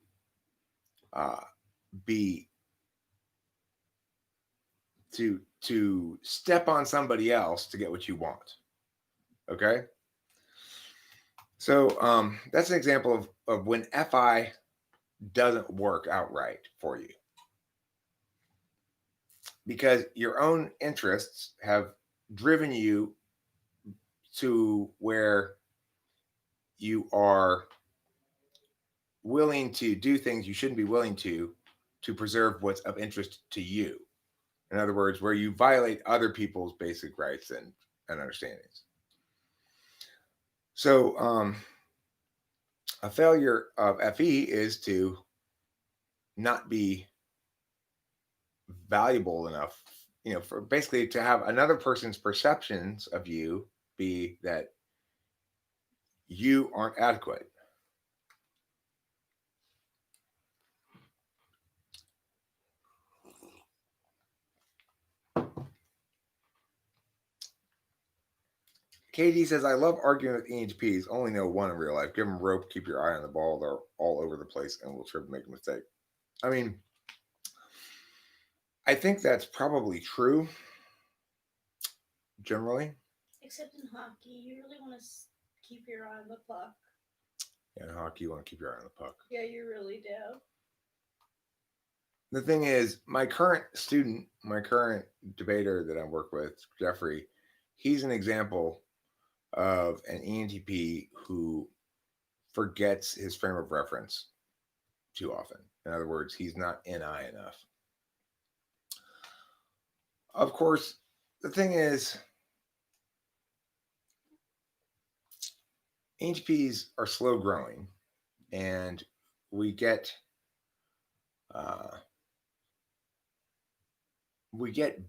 to step on somebody else to get what you want. Okay? So that's an example of when FI doesn't work outright for you. Because your own interests have driven you to where you are willing to do things you shouldn't be willing to preserve what's of interest to you. In other words, where you violate other people's basic rights and understandings. So a failure of FE is to not be valuable enough, for basically to have another person's perceptions of you be that you aren't adequate. Katie says, I love arguing with ENTPs. Only know one in real life. Give them rope, keep your eye on the ball. They're all over the place and will trip and make a mistake. I mean, I think that's probably true, generally. Except in hockey, you really want to keep your eye on the puck. Yeah, in hockey, you want to keep your eye on the puck. Yeah, you really do. The thing is, my current debater that I work with, Jeffrey, he's an example of an ENTP who forgets his frame of reference too often. In other words, he's not NI enough. Of course, the thing is, ENTPs are slow growing, and we get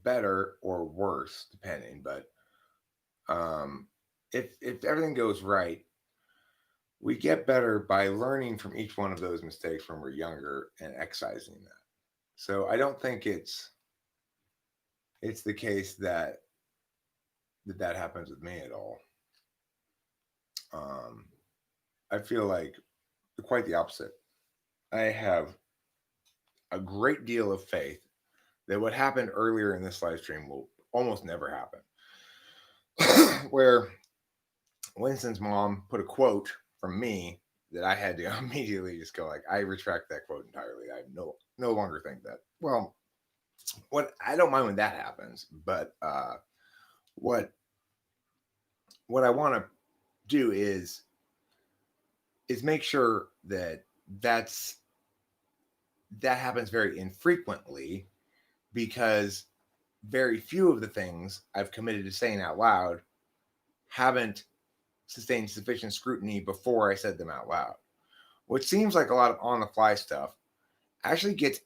better or worse depending, but if everything goes right, we get better by learning from each one of those mistakes when we're younger and excising that. So I don't think it's the case that that happens with me at all. I feel like quite the opposite. I have a great deal of faith that what happened earlier in this live stream will almost never happen. Where Winston's mom put a quote from me that I had to immediately just go like, I retract that quote entirely. I no longer think that. Well, what I don't mind when that happens, but what what I want to do is make sure that that's that happens very infrequently, because very few of the things I've committed to saying out loud haven't sustained sufficient scrutiny before I said them out loud. What seems like a lot of on the fly stuff actually gets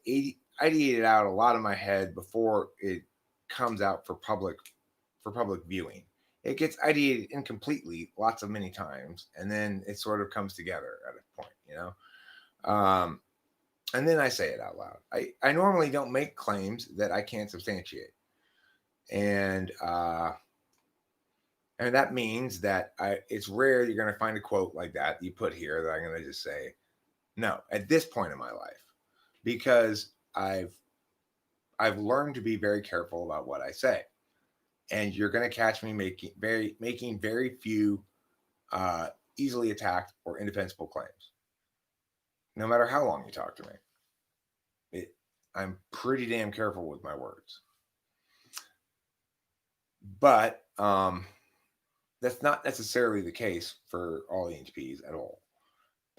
ideated out a lot in my head before it comes out for public viewing. It gets ideated incompletely lots of many times, and then it sort of comes together at a point, you know. And then I say it out loud. I normally don't make claims that I can't substantiate, and that means that it's rare you're going to find a quote like that you put here that I'm going to just say no at this point in my life, because I've learned to be very careful about what I say, and you're going to catch me making very few easily attacked or indefensible claims, no matter how long you talk to me. I'm pretty damn careful with my words, but that's not necessarily the case for all ENTPs at all.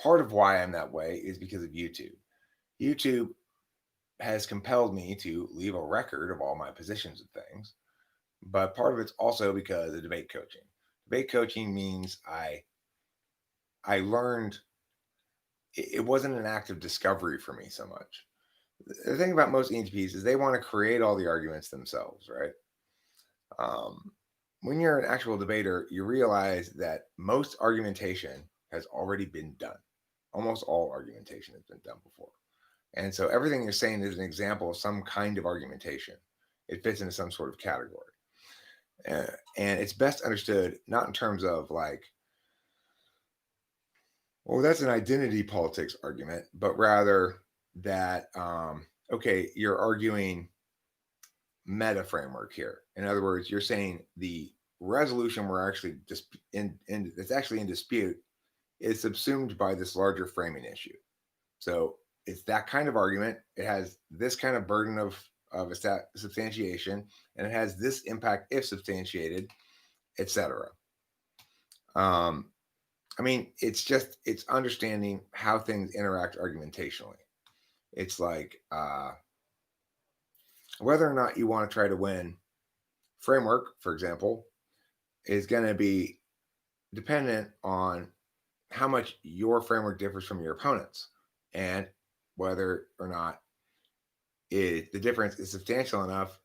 Part of why I'm that way is because of YouTube. YouTube has compelled me to leave a record of all my positions and things, but part of it's also because of debate coaching. Debate coaching means I learned it wasn't an act of discovery for me so much. The thing about most ENTPs is they want to create all the arguments themselves, right? When you're an actual debater, you realize that most argumentation has already been done. Almost all argumentation has been done before. And so everything you're saying is an example of some kind of argumentation. It fits into some sort of category. And it's best understood not in terms of like, well, that's an identity politics argument, but rather that, okay, you're arguing meta framework here. In other words, you're saying the resolution we're actually that's actually in dispute is subsumed by this larger framing issue. So it's that kind of argument. It has this kind of burden of substantiation, and it has this impact if substantiated, etc. I mean, it's understanding how things interact argumentationally. It's like whether or not you want to try to win framework, for example, is going to be dependent on how much your framework differs from your opponent's, and whether or not the difference is substantial enough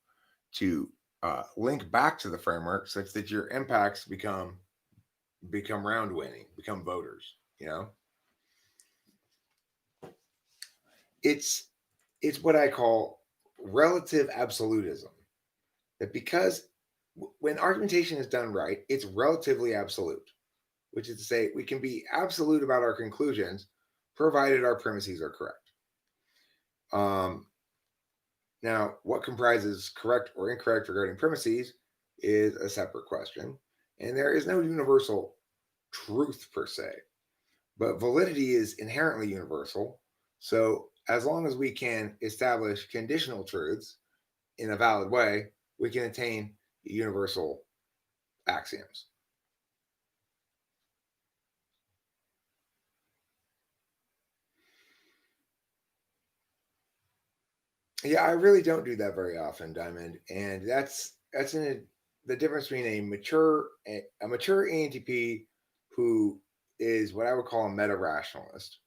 to link back to the framework such that your impacts become round winning, become voters. You know, it's what I call relative absolutism. That because when argumentation is done right, it's relatively absolute, which is to say we can be absolute about our conclusions provided our premises are correct. Now, what comprises correct or incorrect regarding premises is a separate question, and there is no universal truth per se, but validity is inherently universal. So as long as we can establish conditional truths in a valid way, we can attain universal axioms. Yeah, I really don't do that very often, Diamond, and that's the difference between a mature ENTP who is what I would call a meta rationalist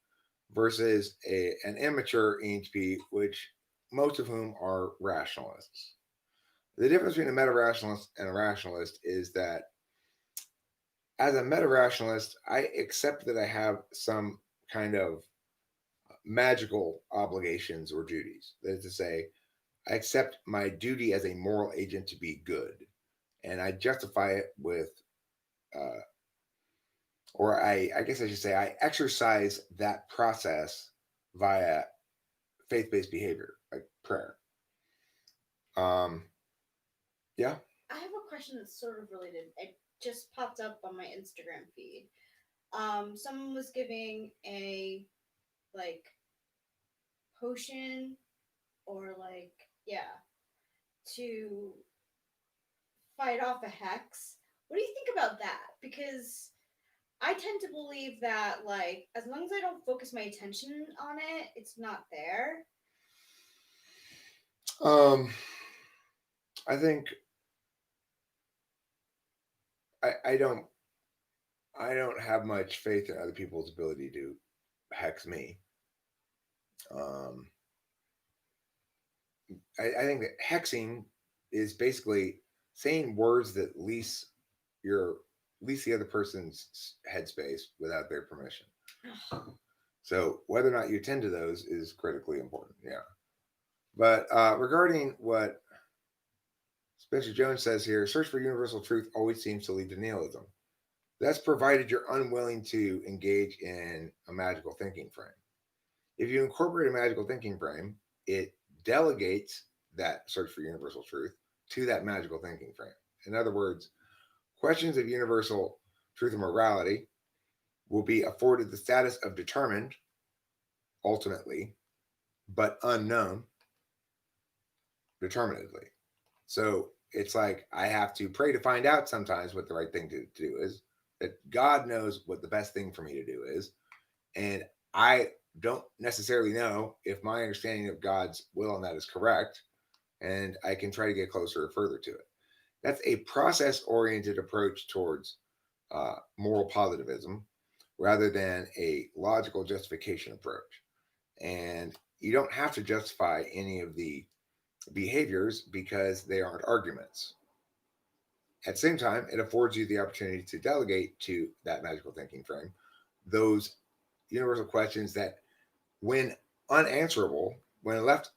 versus an immature ENTP, which most of whom are rationalists. The difference between a meta rationalist and a rationalist is that as a meta rationalist, I accept that I have some kind of magical obligations or duties. That is to say, I accept my duty as a moral agent to be good. and I justify it with, or I guess I should say, I exercise that process via faith-based behavior, like prayer. Yeah. I have a question that's sort of related. It just popped up on my Instagram feed. Someone was giving a like potion or to fight off a hex. What do you think about that? Because I tend to believe that as long as I don't focus my attention on it, it's not there. I think I don't have much faith in other people's ability to hex me. I think that hexing is basically saying words that lease the other person's headspace without their permission. So whether or not you attend to those is critically important. Yeah. But regarding what Spencer Jones says here, search for universal truth always seems to lead to nihilism. That's provided you're unwilling to engage in a magical thinking frame. If you incorporate a magical thinking frame, it delegates that search for universal truth to that magical thinking frame. In other words, questions of universal truth and morality will be afforded the status of determined, ultimately, but unknown, determinedly. So it's like I have to pray to find out sometimes what the right thing to do is, that God knows what the best thing for me to do is. And I don't necessarily know if my understanding of God's will on that is correct. And I can try to get closer or further to it. That's a process-oriented approach towards moral positivism rather than a logical justification approach. And you don't have to justify any of the behaviors because they aren't arguments. At the same time, it affords you the opportunity to delegate to that magical thinking frame those universal questions that, when unanswerable, when left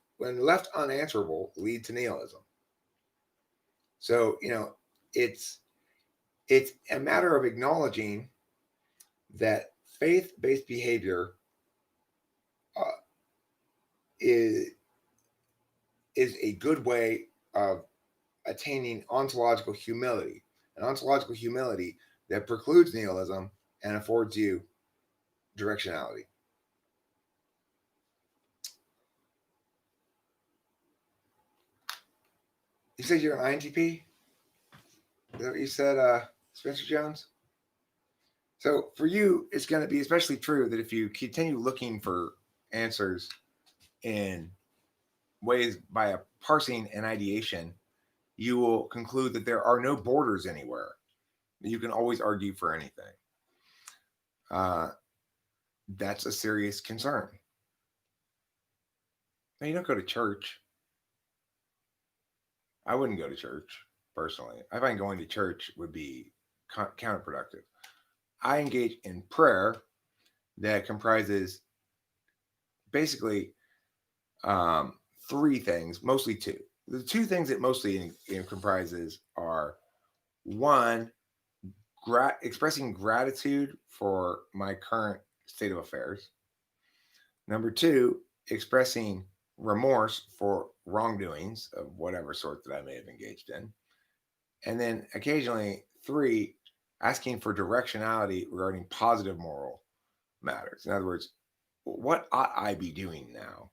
unanswerable, lead to nihilism. So, it's a matter of acknowledging that faith-based behavior uh, is a good way of attaining ontological humility, an ontological humility that precludes nihilism and affords you directionality. You said you're an INTP? Is that what you said, Spencer Jones? So for you, it's going to be especially true that if you continue looking for answers in ways by a parsing and ideation, you will conclude that there are no borders anywhere. You can always argue for anything. That's a serious concern. Now, you don't go to church. I wouldn't go to church personally. I find going to church would be counterproductive. I engage in prayer that comprises basically three things, mostly two. The two things it mostly comprises are, one, expressing gratitude for my current state of affairs. Number two, expressing remorse for wrongdoings of whatever sort that I may have engaged in. And then occasionally, three, asking for directionality regarding positive moral matters. In other words, what ought I be doing now?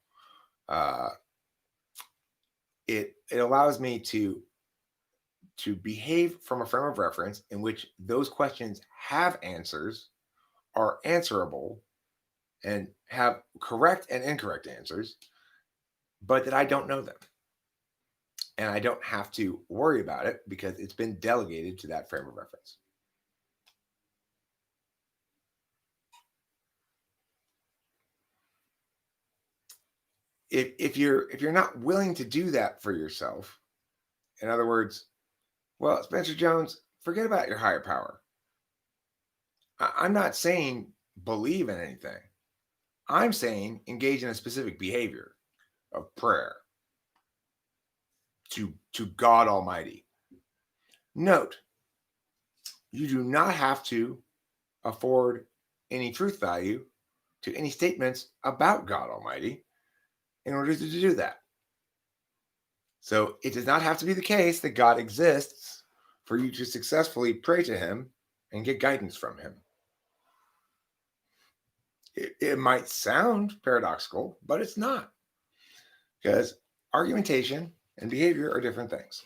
It allows me to behave from a frame of reference in which those questions have answers, are answerable, and have correct and incorrect answers, but that I don't know them. And I don't have to worry about it because it's been delegated to that frame of reference. If you're not willing to do that for yourself, in other words, well, Spencer Jones, forget about your higher power. I'm not saying believe in anything. I'm saying engage in a specific behavior of prayer to God Almighty. Note, you do not have to afford any truth value to any statements about God Almighty in order to do that. So it does not have to be the case that God exists for you to successfully pray to him and get guidance from him. It might sound paradoxical, but it's not, because argumentation and behavior are different things.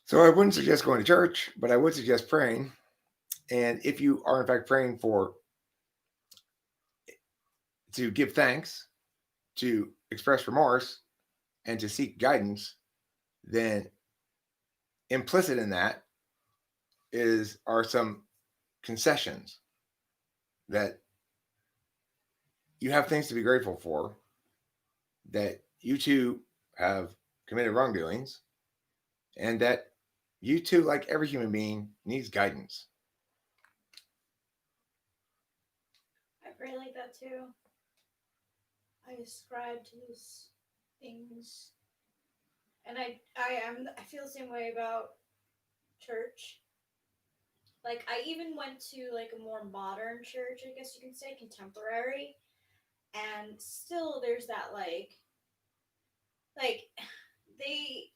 So I wouldn't suggest going to church, but I would suggest praying. And if you are in fact praying to give thanks, to express remorse, and to seek guidance, then implicit in that are some concessions that you have things to be grateful for, that you too have committed wrongdoings, and that you too, like every human being, needs guidance. I pray like that too. I ascribe to those things, and I feel the same way about church. Like, I even went to like a more modern church, I guess you can say, contemporary, and still there's that like they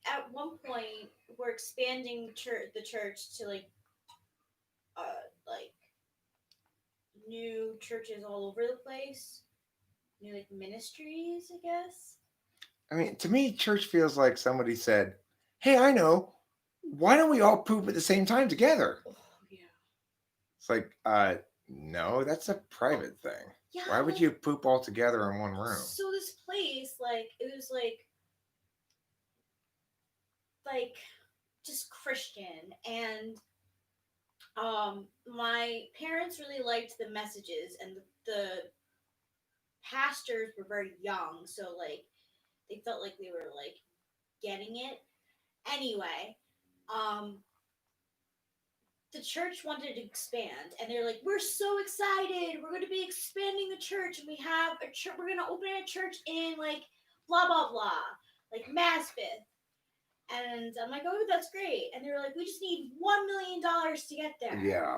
at one point were expanding the church to like new churches all over the place, new like ministries, I guess. I mean, to me, church feels like somebody said, "Hey, I know. Why don't we all poop at the same time together?" Oh yeah. It's like, no, that's a private thing. Yeah. Why would you poop all together in one room? So this place, like, it was like just Christian, and my parents really liked the messages, and the pastors were very young, so like they felt like they were like getting it. Anyway, the church wanted to expand, and they're like, "We're so excited! We're going to be expanding the church, and we have a church. We're going to open a church in like blah blah blah, like Maspeth." And I'm like, "Oh, that's great!" And they're like, "We just need $1 million to get there." Yeah.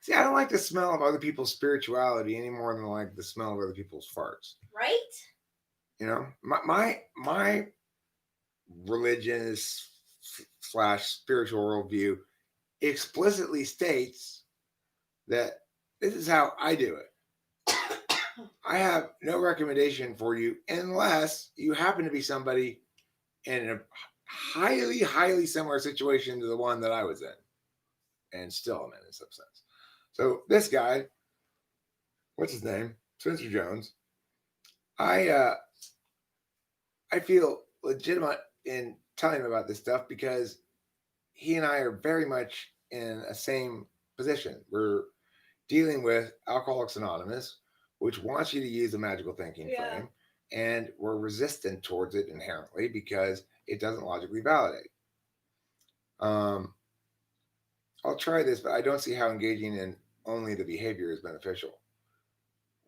See, I don't like the smell of other people's spirituality any more than I like the smell of other people's farts. Right? You know, my religious / spiritual worldview explicitly states that this is how I do it. I have no recommendation for you unless you happen to be somebody in a highly, highly similar situation to the one that I was in, and still am in some sense. So this guy, what's his name? Spencer Jones. I feel legitimate in telling him about this stuff because he and I are very much in a same position. We're dealing with Alcoholics Anonymous, which wants you to use a magical thinking frame, and we're resistant towards it inherently because it doesn't logically validate. I'll try this, but I don't see how engaging in only the behavior is beneficial.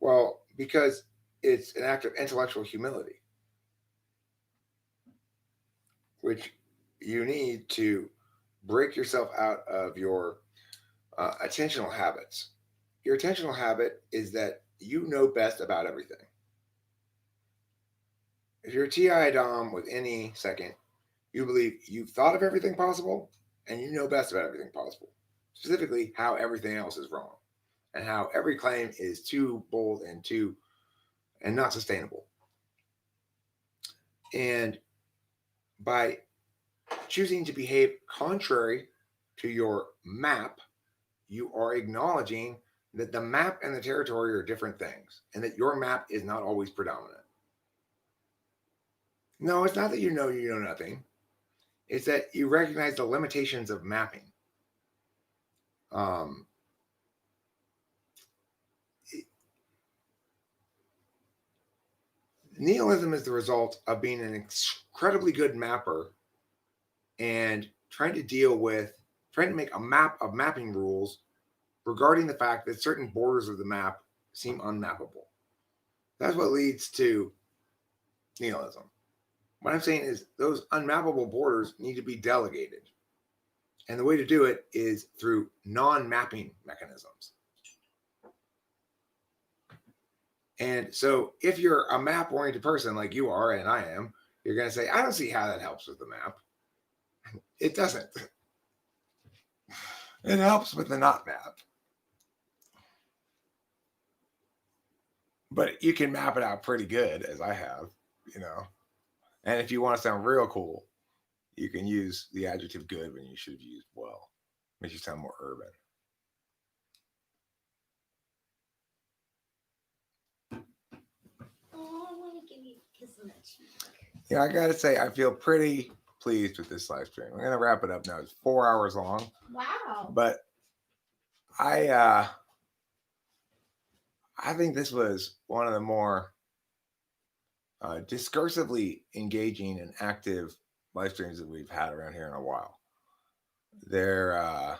Well, because it's an act of intellectual humility, which you need to break yourself out of your attentional habits. Your attentional habit is that you know best about everything. If you're a TI Dom with any second, you believe you've thought of everything possible and you know best about everything possible, specifically how everything else is wrong and how every claim is too bold and not sustainable. And by choosing to behave contrary to your map, you are acknowledging that the map and the territory are different things and that your map is not always predominant. No, it's not that you know nothing. It's that you recognize the limitations of mapping. Nihilism is the result of being an incredibly good mapper and trying to make a map of mapping rules regarding the fact that certain borders of the map seem unmappable. That's what leads to nihilism. What I'm saying is those unmappable borders need to be delegated. And the way to do it is through non-mapping mechanisms. And so if you're a map-oriented person like you are and I am, you're going to say, I don't see how that helps with the map. It doesn't. It helps with the not map. But you can map it out pretty good, as I have, you know. And if you want to sound real cool, you can use the adjective good when you should have used well. Makes you sound more urban. Oh, I want to give you a kiss on the cheek. Yeah, I got to say, I feel pretty pleased with this live stream. I'm going to wrap it up now. It's 4 hours long. Wow. But I think this was one of the more discursively engaging and active live streams that we've had around here in a while. They're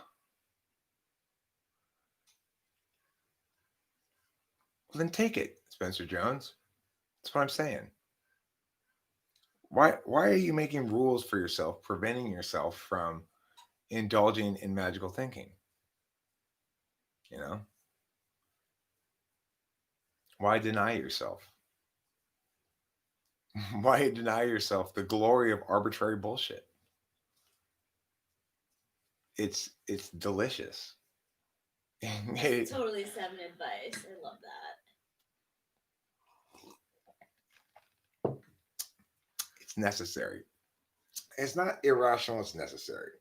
then take it, Spencer Jones. That's what I'm saying. Why are you making rules for yourself, preventing yourself from indulging in magical thinking? You know? Why deny yourself? Why deny yourself the glory of arbitrary bullshit? It's delicious. It's totally 7 advice. I love that. It's necessary. It's not irrational, it's necessary.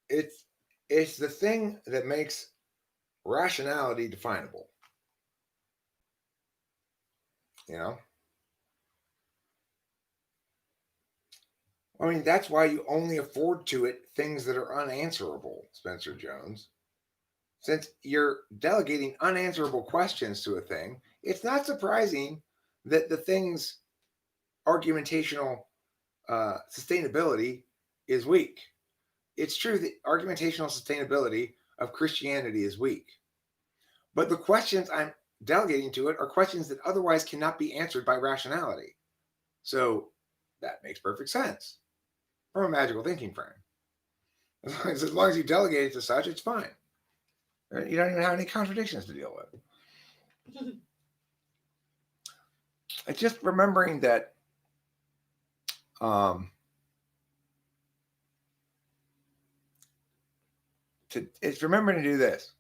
It's the thing that makes rationality definable. You know? I mean, that's why you only afford to it things that are unanswerable, Spencer Jones. Since you're delegating unanswerable questions to a thing, it's not surprising that the thing's argumentational sustainability is weak. It's true that argumentational sustainability of Christianity is weak. But the questions I'm delegating to it are questions that otherwise cannot be answered by rationality. So that makes perfect sense from a magical thinking frame. As long as you delegate it to such, it's fine. You don't even have any contradictions to deal with. It's just remembering that it's remembering to do this.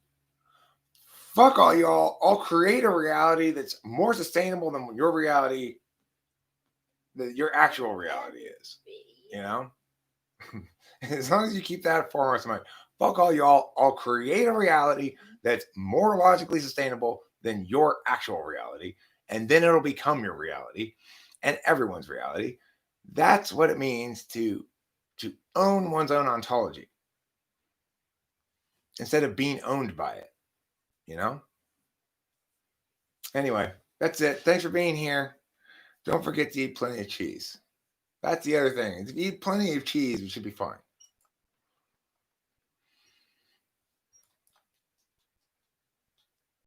Fuck all y'all. I'll create a reality that's more sustainable than your reality, that your actual reality is. You know? As long as you keep that foremost in mind. Fuck all y'all. I'll create a reality that's more logically sustainable than your actual reality. And then it'll become your reality and everyone's reality. That's what it means to own one's own ontology instead of being owned by it, you know? Anyway, that's it. Thanks for being here. Don't forget to eat plenty of cheese. That's the other thing. If you eat plenty of cheese, you should be fine.